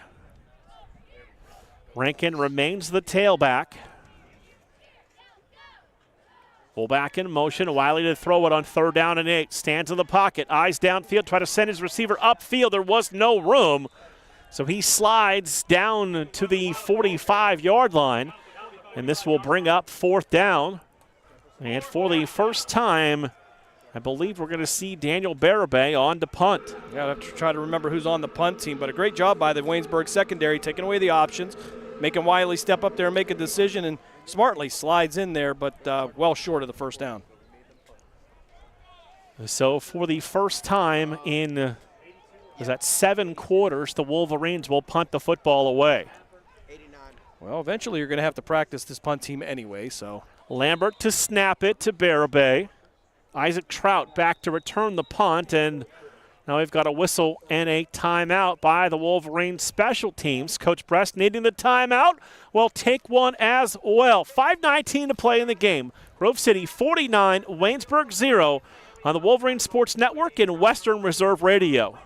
Rankin remains the tailback. Fullback in motion. Wiley to throw it on third down and 8. Stands in the pocket. Eyes downfield. Try to send his receiver upfield. There was no room. So he slides down to the 45-yard line. And this will bring up fourth down. And for the first time, I believe we're going to see Daniel Barabay on to punt. Yeah, I have to try to remember who's on the punt team, but a great job by the Waynesburg secondary, taking away the options, making Wiley step up there and make a decision, and smartly slides in there, but well short of the first down. So for the first time in, 7 quarters, the Wolverines will punt the football away. Well, eventually you're going to have to practice this punt team anyway, so. Lambert to snap it to Barabay. Isaac Trout back to return the punt, and now we've got a whistle and a timeout by the Wolverines special teams. Coach Brest needing the timeout. Well, take one as well. 5:19 to play in the game. Grove City 49, Waynesburg 0 on the Wolverine Sports Network and Western Reserve Radio.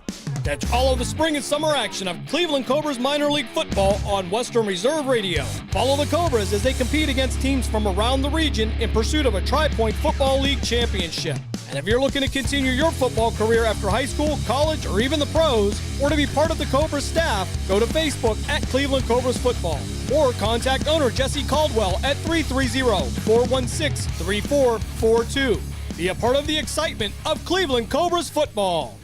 Catch all of the spring and summer action of Cleveland Cobras minor league football on Western Reserve Radio. Follow the Cobras as they compete against teams from around the region in pursuit of a Tri-Point Football League championship. And if you're looking to continue your football career after high school, college, or even the pros, or to be part of the Cobras staff, go to Facebook at Cleveland Cobras Football or contact owner Jesse Caldwell at 330-416-3442. Be a part of the excitement of Cleveland Cobras football.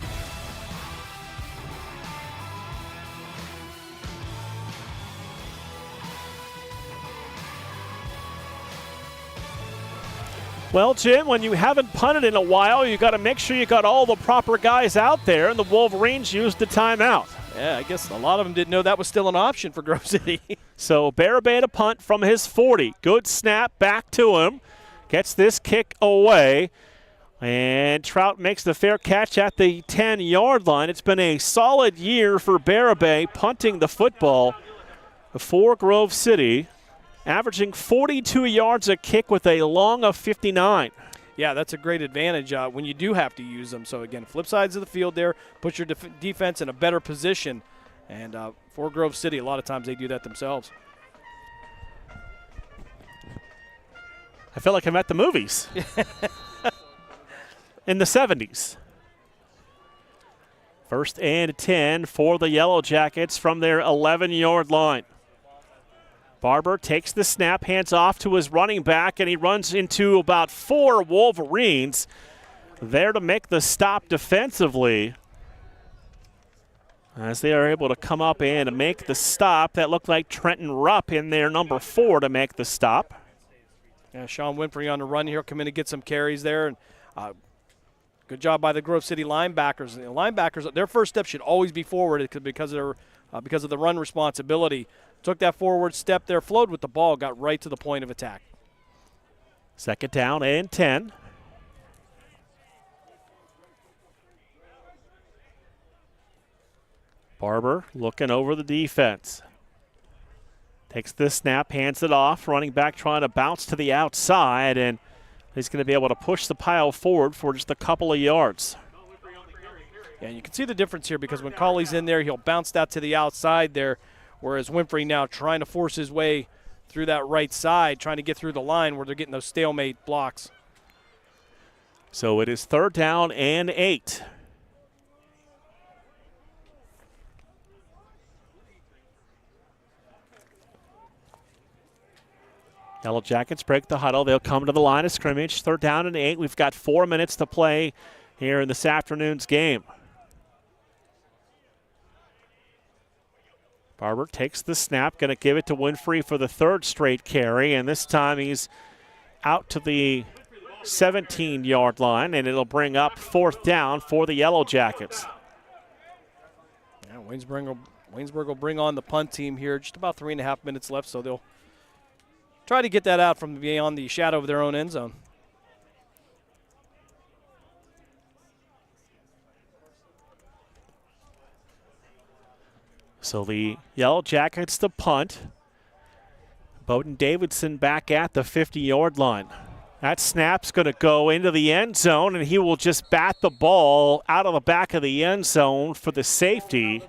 Well, Jim, when you haven't punted in a while, you got to make sure you got all the proper guys out there, and the Wolverines used the timeout. Yeah, I guess a lot of them didn't know that was still an option for Grove City. So Barabay to punt from his 40. Good snap back to him. Gets this kick away. And Trout makes the fair catch at the 10-yard line. It's been a solid year for Barabay punting the football for Grove City, averaging 42 yards a kick with a long of 59. Yeah, that's a great advantage when you do have to use them. So, again, flip sides of the field there, put your defense in a better position. And for Grove City, a lot of times they do that themselves. I feel like I'm at the movies in the 70s. First and 10 for the Yellow Jackets from their 11-yard line. Barber takes the snap, hands off to his running back, and he runs into about 4 Wolverines there to make the stop defensively. As they are able to come up and make the stop, that looked like Trenton Rupp in there, number 4, to make the stop. Yeah, Sean Winfrey on the run here, come in and get some carries there. And good job by the Grove City linebackers. The linebackers, their first step should always be forward because of the run responsibility. Took that forward step there, flowed with the ball, got right to the point of attack. Second down and 10. Barber looking over the defense. Takes this snap, hands it off. Running back trying to bounce to the outside, and he's going to be able to push the pile forward for just a couple of yards. Yeah, and you can see the difference here because when Colley's in there, he'll bounce that to the outside there, whereas Winfrey now trying to force his way through that right side, trying to get through the line where they're getting those stalemate blocks. So it is 3rd down and 8. Yellow Jackets break the huddle. They'll come to the line of scrimmage. 3rd down and 8. We've got 4 minutes to play here in this afternoon's game. Barber takes the snap, going to give it to Winfrey for the 3rd straight carry, and this time he's out to the 17-yard line, and it'll bring up 4th down for the Yellow Jackets. Yeah, Waynesburg will bring on the punt team here. Just about 3.5 minutes left, so they'll try to get that out from beyond the shadow of their own end zone. So the Yellow Jackets to punt. Bowden Davidson back at the 50-yard line. That snap's going to go into the end zone, and he will just bat the ball out of the back of the end zone for the safety.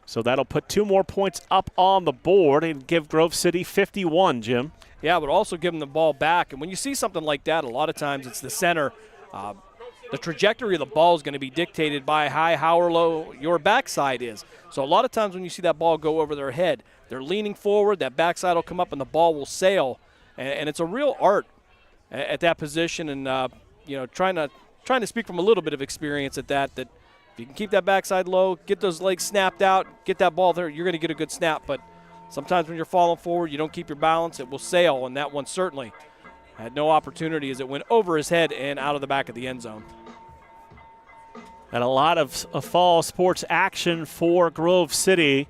So that'll put 2 more points up on the board and give Grove City 51, Jim. Yeah, but also give them the ball back. And when you see something like that, a lot of times it's the center. The trajectory of the ball is going to be dictated by how or low your backside is. So a lot of times when you see that ball go over their head, they're leaning forward, that backside will come up, and the ball will sail. And it's a real art at that position. And trying to speak from a little bit of experience at that if you can keep that backside low, get those legs snapped out, get that ball there, you're going to get a good snap. But sometimes when you're falling forward, you don't keep your balance, it will sail, and that one certainly had no opportunity as it went over his head and out of the back of the end zone. And a lot of fall sports action for Grove City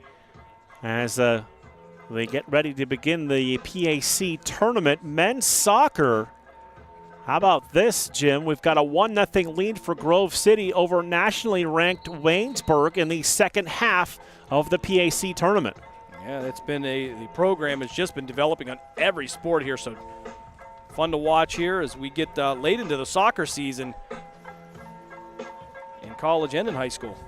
as they get ready to begin the PAC tournament. Men's soccer. How about this, Jim? We've got a 1-0 lead for Grove City over nationally ranked Waynesburg in the second half of the PAC tournament. Yeah, it's been the program has just been developing on every sport here, so fun to watch here as we get late into the soccer season in college and in high school.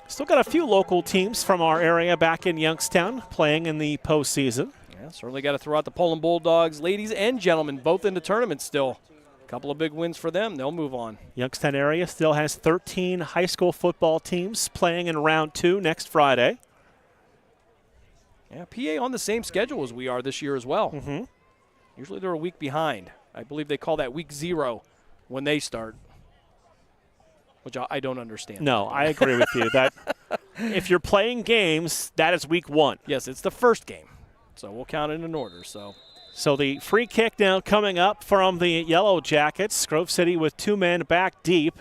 Still got a few local teams from our area back in Youngstown playing in the postseason. Yeah, certainly got to throw out the Poland Bulldogs, ladies and gentlemen, both in the tournament still. A couple of big wins for them. They'll move on. Youngstown area still has 13 high school football teams playing in round 2 next Friday. Yeah, PA on the same schedule as we are this year as well. Mm-hmm. Usually they're a week behind. I believe they call that week 0 when they start, which I don't understand. No, I agree with you. That if you're playing games, that is week 1. Yes, it's the first game, so we'll count it in order. So the free kick now coming up from the Yellow Jackets. Grove City with 2 men back deep.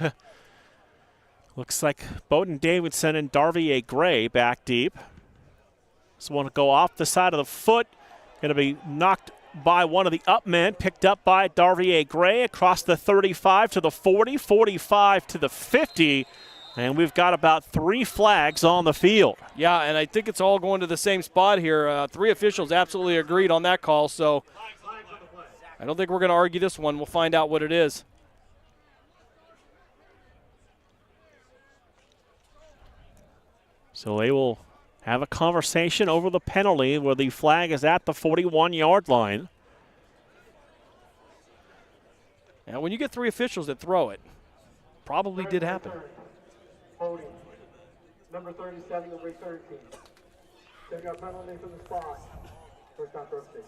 Looks like Bowden Davidson and Darvier Gray back deep. This one to go off the side of the foot. Going to be knocked by one of the up men, picked up by Darvier Gray across the 35 to the 40, 45 to the 50, and we've got about 3 flags on the field. Yeah, and I think it's all going to the same spot here. 3 officials absolutely agreed on that call, so I don't think we're going to argue this one. We'll find out what it is. So they will have a conversation over the penalty where the flag is at the 41-yard line. Now, when you get 3 officials that throw it, probably did happen. Holding. Number 37, number 13. Take our penalty from the spot. First down, Grove City.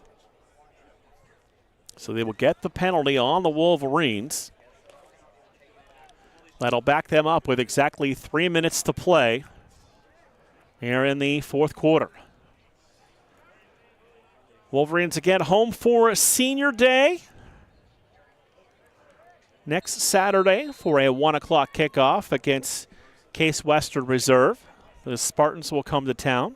So they will get the penalty on the Wolverines. That'll back them up with exactly 3 minutes to play here in the fourth quarter. Wolverines again home for Senior Day next Saturday for a 1 o'clock kickoff against Case Western Reserve. The Spartans will come to town.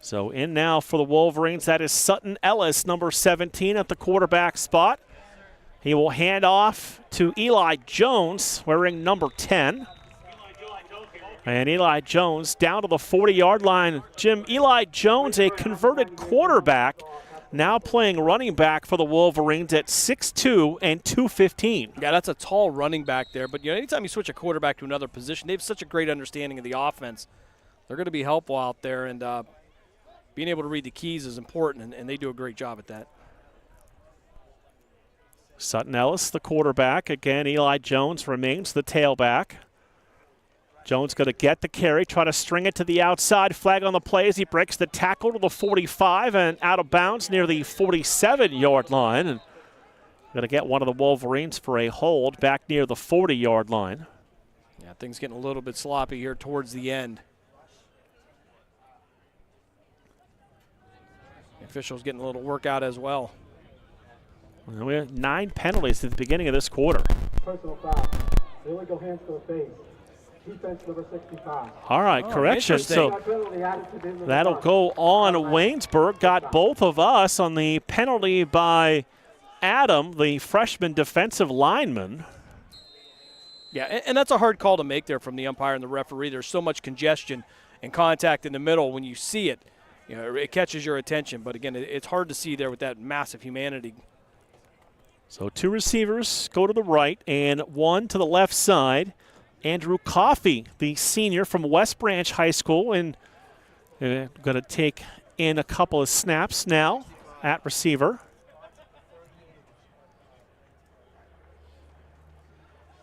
So in now for the Wolverines, that is Sutton Ellis, number 17 at the quarterback spot. He will hand off to Eli Jones, wearing number 10. And Eli Jones down to the 40-yard line. Jim, Eli Jones, a converted quarterback, now playing running back for the Wolverines at 6'2 and 215. Yeah, that's a tall running back there. But anytime you switch a quarterback to another position, they have such a great understanding of the offense. They're going to be helpful out there. And being able to read the keys is important, and they do a great job at that. Sutton Ellis, the quarterback. Again, Eli Jones remains the tailback. Jones going to get the carry, try to string it to the outside. Flag on the play as he breaks the tackle to the 45 and out of bounds near the 47-yard line. And going to get one of the Wolverines for a hold back near the 40-yard line. Yeah, things getting a little bit sloppy here towards the end. The officials getting a little workout as well. Well, we have 9 penalties at the beginning of this quarter. Personal foul. Illegal hands to the face. Defense number 65. All right, correction. So that'll go on. Waynesburg got both of us on the penalty by Adam, the freshman defensive lineman. Yeah, and that's a hard call to make there from the umpire and the referee. There's so much congestion and contact in the middle. When you see it, you know, it catches your attention. But again, it's hard to see there with that massive humanity. So 2 receivers go to the right and 1 to the left side. Andrew Coffey, the senior from West Branch High School, and going to take in a couple of snaps now at receiver.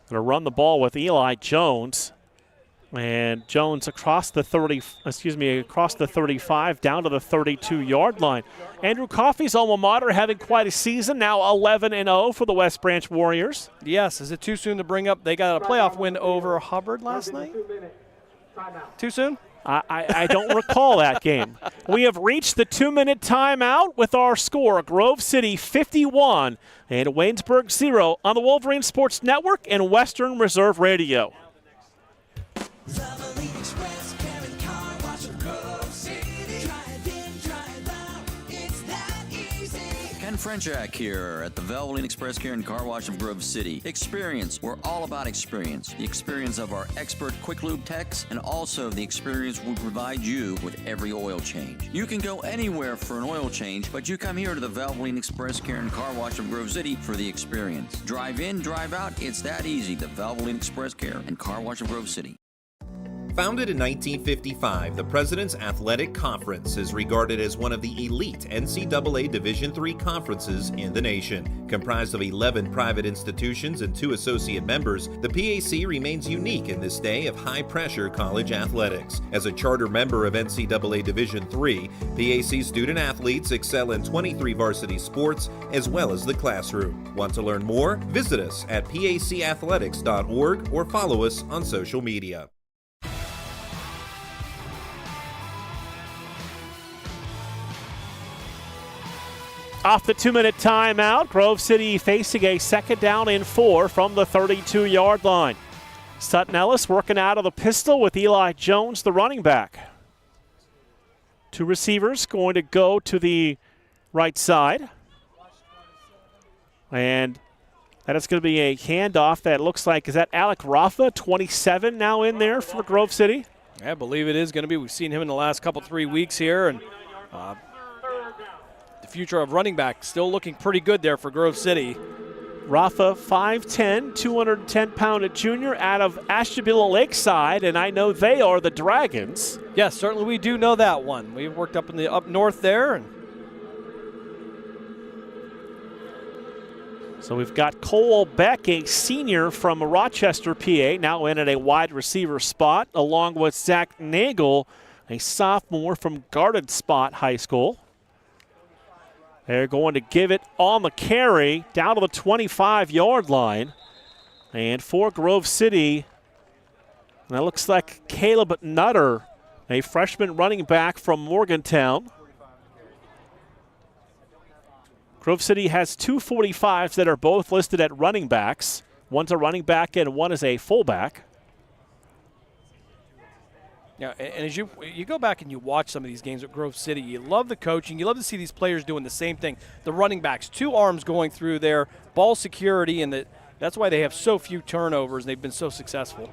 Going to run the ball with Eli Jones. And Jones across the 35 down to the 32-yard line. Andrew Coffey's alma mater having quite a season, now 11-0 for the West Branch Warriors. Yes, is it too soon to bring up? They got a playoff win over Hubbard last night? Too soon? I don't recall that game. We have reached the 2-minute timeout with our score, Grove City 51 and Waynesburg 0 on the Wolverines Sports Network and Western Reserve Radio. Ken Frenchak here at the Valvoline Express Care and Car Wash of Grove City. Experience. We're all about experience. The experience of our expert quick lube techs and also the experience we provide you with every oil change. You can go anywhere for an oil change, but you come here to the Valvoline Express Care and Car Wash of Grove City for the experience. Drive in, drive out. It's that easy. The Valvoline Express Care and Car Wash of Grove City. Founded in 1955, the President's Athletic Conference is regarded as one of the elite NCAA Division III conferences in the nation. Comprised of 11 private institutions and 2 associate members, the PAC remains unique in this day of high-pressure college athletics. As a charter member of NCAA Division III, PAC student-athletes excel in 23 varsity sports as well as the classroom. Want to learn more? Visit us at pacathletics.org or follow us on social media. Off the 2-minute timeout, Grove City facing a 2nd down and 4 from the 32-yard line. Sutton Ellis working out of the pistol with Eli Jones, the running back. 2 receivers going to go to the right side. And that is going to be a handoff that looks like, is that Alec Rafa, 27 now in there for Grove City? I believe it is going to be. We've seen him in the last 3 weeks here, and the future of running back still looking pretty good there for Grove City. Rafa, 5'10", 210-pound junior out of Ashtabula Lakeside, and I know they are the Dragons. Yes, certainly we do know that one. We've worked up north there. And so we've got Cole Beck, a senior from Rochester, PA, now in at a wide receiver spot, along with Zach Nagel, a sophomore from Garden Spot High School. They're going to give it on the carry down to the 25-yard line. And for Grove City, that looks like Caleb Nutter, a freshman running back from Morgantown. Grove City has 2 45s that are both listed at running backs. One's a running back and one is a fullback. Yeah, and as you go back and you watch some of these games at Grove City, you love the coaching. You love to see these players doing the same thing. The running backs, 2 arms going through there, ball security, and that's why they have so few turnovers and they've been so successful.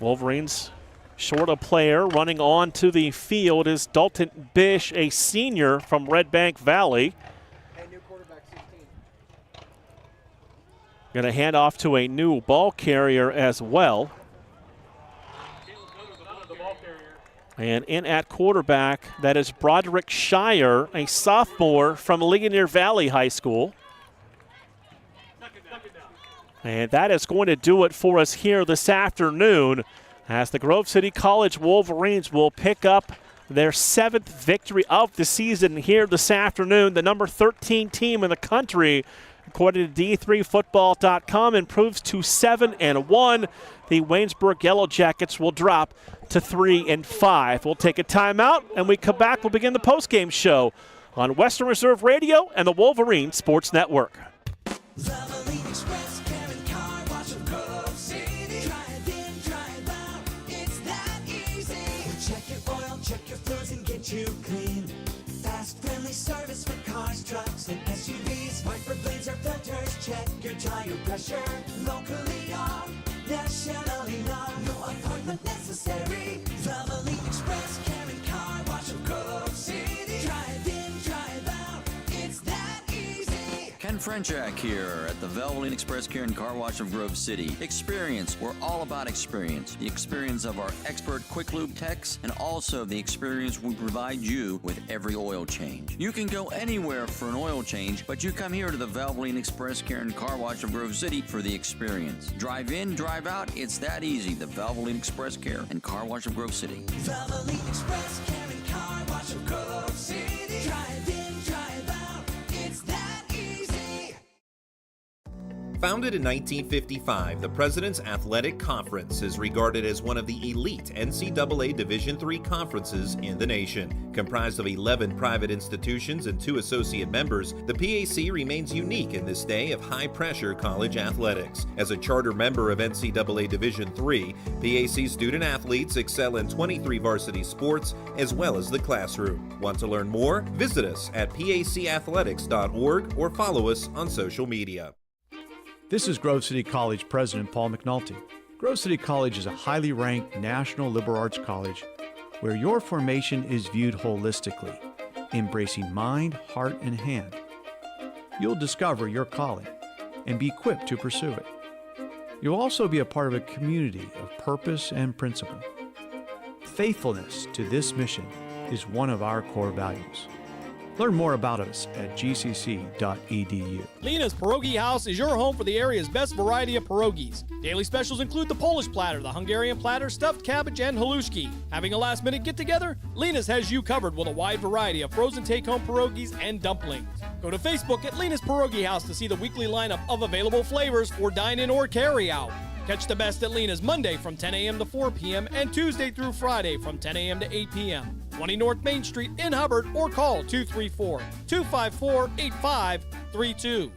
Wolverines short a player. Running onto the field is Dalton Bish, a senior from Red Bank Valley. Going to hand off to a new ball carrier as well. And in at quarterback, that is Broderick Shire, a sophomore from Ligonier Valley High School. And that is going to do it for us here this afternoon as the Grove City College Wolverines will pick up their 7th victory of the season here this afternoon. The number 13 team in the country, according to D3Football.com, improves to 7-1. The Waynesburg Yellow Jackets will drop to 3-5. We'll take a timeout, and we come back. We'll begin the postgame show on Western Reserve Radio and the Wolverine Sports Network. You clean. Fast, friendly service for cars, trucks, and SUVs. Wiper blades or filters, check your tire pressure. Locally owned, nationally known. No appointment necessary. Valvoline Express, Karen Car Wash of Grove City. Drive in, drive out, it's that easy. Ken Frenchak here at the Valvoline Express Care and Car Wash of Grove City. Experience. We're all about experience. The experience of our expert quick lube techs and also the experience we provide you with every oil change. You can go anywhere for an oil change, but you come here to the Valvoline Express Care and Car Wash of Grove City for the experience. Drive in, drive out. It's that easy. The Valvoline Express Care and Car Wash of Grove City. Valvoline Express Care and Car Wash of Grove City. Drive in, drive out. It's that easy. Founded in 1955, the President's Athletic Conference is regarded as one of the elite NCAA Division III conferences in the nation. Comprised of 11 private institutions and 2 associate members, the PAC remains unique in this day of high-pressure college athletics. As a charter member of NCAA Division III, PAC student athletes excel in 23 varsity sports as well as the classroom. Want to learn more? Visit us at pacathletics.org or follow us on social media. This is Grove City College President Paul McNulty. Grove City College is a highly ranked national liberal arts college where your formation is viewed holistically, embracing mind, heart, and hand. You'll discover your calling and be equipped to pursue it. You'll also be a part of a community of purpose and principle. Faithfulness to this mission is one of our core values. Learn more about us at gcc.edu. Lena's Pierogi House is your home for the area's best variety of pierogies. Daily specials include the Polish platter, the Hungarian platter, stuffed cabbage, and halushki. Having a last-minute get-together? Lena's has you covered with a wide variety of frozen take-home pierogies and dumplings. Go to Facebook at Lena's Pierogi House to see the weekly lineup of available flavors for dine-in or carry-out. Catch the best at Lena's Monday from 10 a.m. to 4 p.m. and Tuesday through Friday from 10 a.m. to 8 p.m. 20 North Main Street in Hubbard or call 234-254-8532.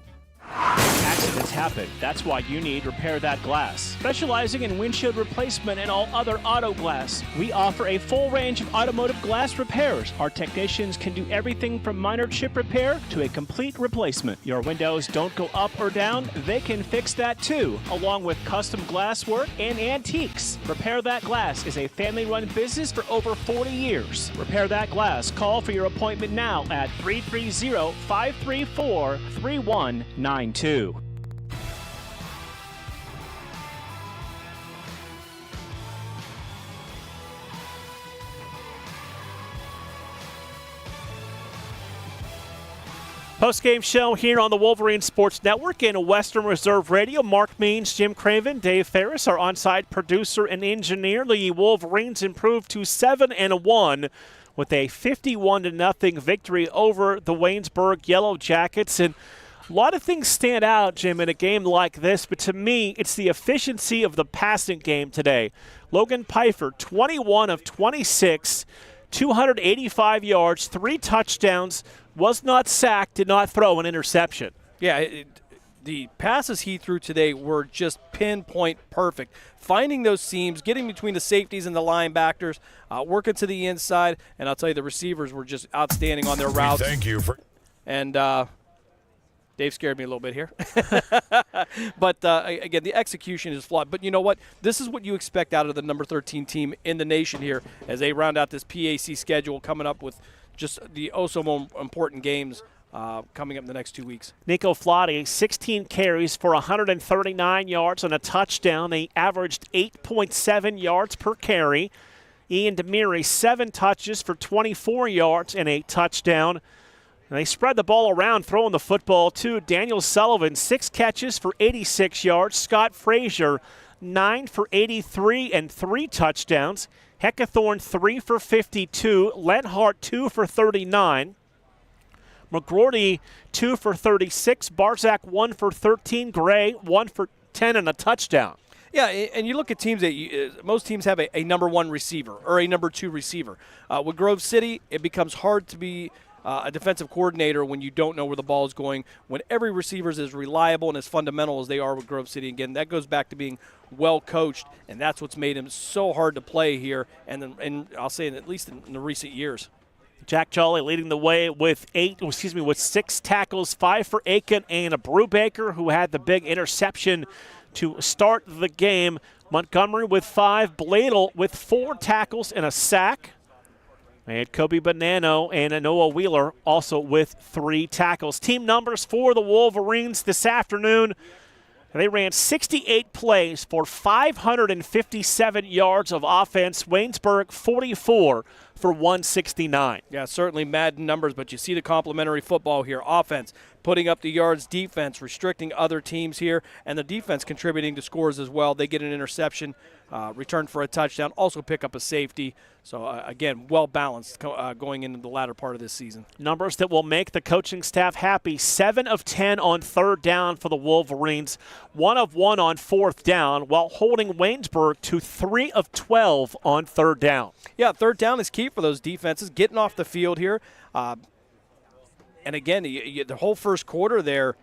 Accidents happen. That's why you need Repair That Glass. Specializing in windshield replacement and all other auto glass, we offer a full range of automotive glass repairs. Our technicians can do everything from minor chip repair to a complete replacement. Your windows don't go up or down, they can fix that too, along with custom glass work and antiques. Repair That Glass is a family-run business for over 40 years. Repair That Glass. Call for your appointment now at 330-534-3192. Post-game show here on the Wolverine Sports Network and Western Reserve Radio. Mark Means, Jim Craven, Dave Ferris, our on-site producer and engineer. The Wolverines improved to 7-1 with a 51-0 victory over the Waynesburg Yellow Jackets. And a lot of things stand out, Jim, in a game like this, but to me, it's the efficiency of the passing game today. Logan Pfeiffer, 21 of 26, 285 yards, 3 touchdowns, was not sacked, did not throw an interception. Yeah, the passes he threw today were just pinpoint perfect. Finding those seams, getting between the safeties and the linebackers, working to the inside, and I'll tell you, the receivers were just outstanding on their routes. Thank you for. And Dave scared me a little bit here. But, again, the execution is flawed. But you know what? This is what you expect out of the number 13 team in the nation here as they round out this PAC schedule, coming up with just the important games coming up in the next 2 weeks. Nico Flotti, 16 carries for 139 yards and a touchdown. They averaged 8.7 yards per carry. Ian Demiri, 7 touches for 24 yards and a touchdown. And they spread the ball around, throwing the football too. Daniel Sullivan, 6 catches for 86 yards. Scott Frazier, 9 for 83 and 3 touchdowns. Heckathorn, 3 for 52. Lenhart, 2 for 39. McGroarty, 2 for 36. Barzak, 1 for 13. Gray, 1 for 10 and a touchdown. Yeah, and you look at teams that most teams have a number 1 receiver or a number 2 receiver. With Grove City, it becomes hard to be a defensive coordinator when you don't know where the ball is going. When every receiver is as reliable and as fundamental as they are with Grove City, again, that goes back to being well coached, and that's what's made him so hard to play here. And I'll say at least in the recent years. Jack Jolly leading the way with 6 tackles, 5 for Aiken and a Brubaker, who had the big interception to start the game. Montgomery with 5, Bladel with 4 tackles and a sack. And Kobe Bonanno and Noah Wheeler also with 3 tackles. Team numbers for the Wolverines this afternoon. They ran 68 plays for 557 yards of offense. Waynesburg 44 for 169. Yeah, certainly Madden numbers, but you see the complementary football here. Offense putting up the yards, defense restricting other teams here, and the defense contributing to scores as well. They get an interception, return for a touchdown, also pick up a safety. So, again, well-balanced going into the latter part of this season. Numbers that will make the coaching staff happy. 7 of 10 on 3rd down for the Wolverines. 1 of 1 on 4th down, while holding Waynesburg to 3 of 12 on 3rd down. Yeah, 3rd down is key for those defenses, getting off the field here. And, again, the whole first quarter there,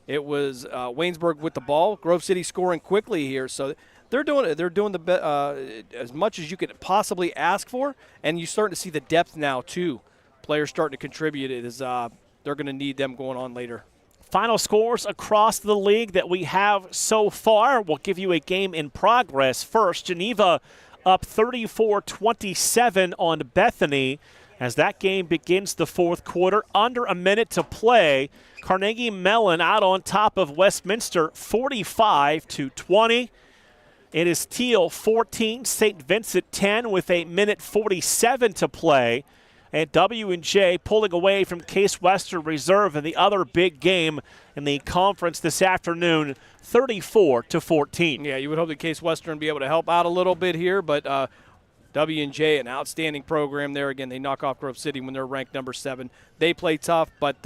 it was Waynesburg with the ball. Grove City scoring quickly here. So they're doing it. They're doing as much as you could possibly ask for, and you're starting to see the depth now too. Players starting to contribute. It is they're going to need them going on later. Final scores across the league that we have so far. We'll give you a game in progress first. Geneva up 34-27 on Bethany as that game begins the 4th quarter. Under a minute to play. Carnegie Mellon out on top of Westminster 45-20. It is Teal 14, St. Vincent 10 with a minute 47 to play. And W&J pulling away from Case Western Reserve in the other big game in the conference this afternoon, 34-14. Yeah, you would hope that Case Western be able to help out a little bit here, but W&J, an outstanding program there. Again, they knock off Grove City when they're ranked number 7. They play tough, but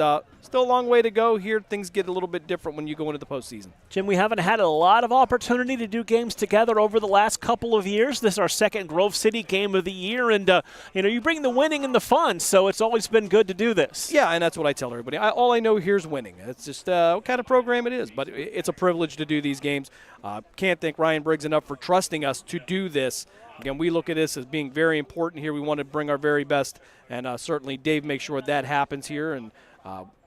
still a long way to go here. Things get a little bit different when you go into the postseason. Jim, we haven't had a lot of opportunity to do games together over the last couple of years. This is our second Grove City game of the year, and you bring the winning and the fun, so it's always been good to do this. Yeah, and that's what I tell everybody. All I know here is winning. It's just what kind of program it is, but it's a privilege to do these games. Can't thank Ryan Briggs enough for trusting us to do this. Again, we look at this as being very important here. We want to bring our very best, and certainly Dave makes sure that happens here, and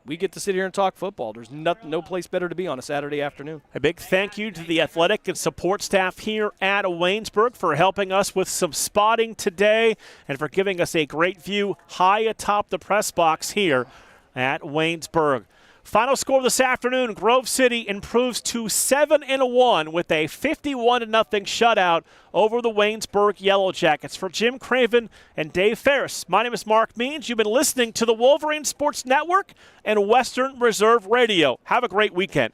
we get to sit here and talk football. There's no place better to be on a Saturday afternoon. A big thank you to the athletic and support staff here at Waynesburg for helping us with some spotting today and for giving us a great view high atop the press box here at Waynesburg. Final score this afternoon, Grove City improves to 7-1 with a 51-0 shutout over the Waynesburg Yellow Jackets. For Jim Craven and Dave Ferris, my name is Mark Means. You've been listening to the Wolverine Sports Network and Western Reserve Radio. Have a great weekend.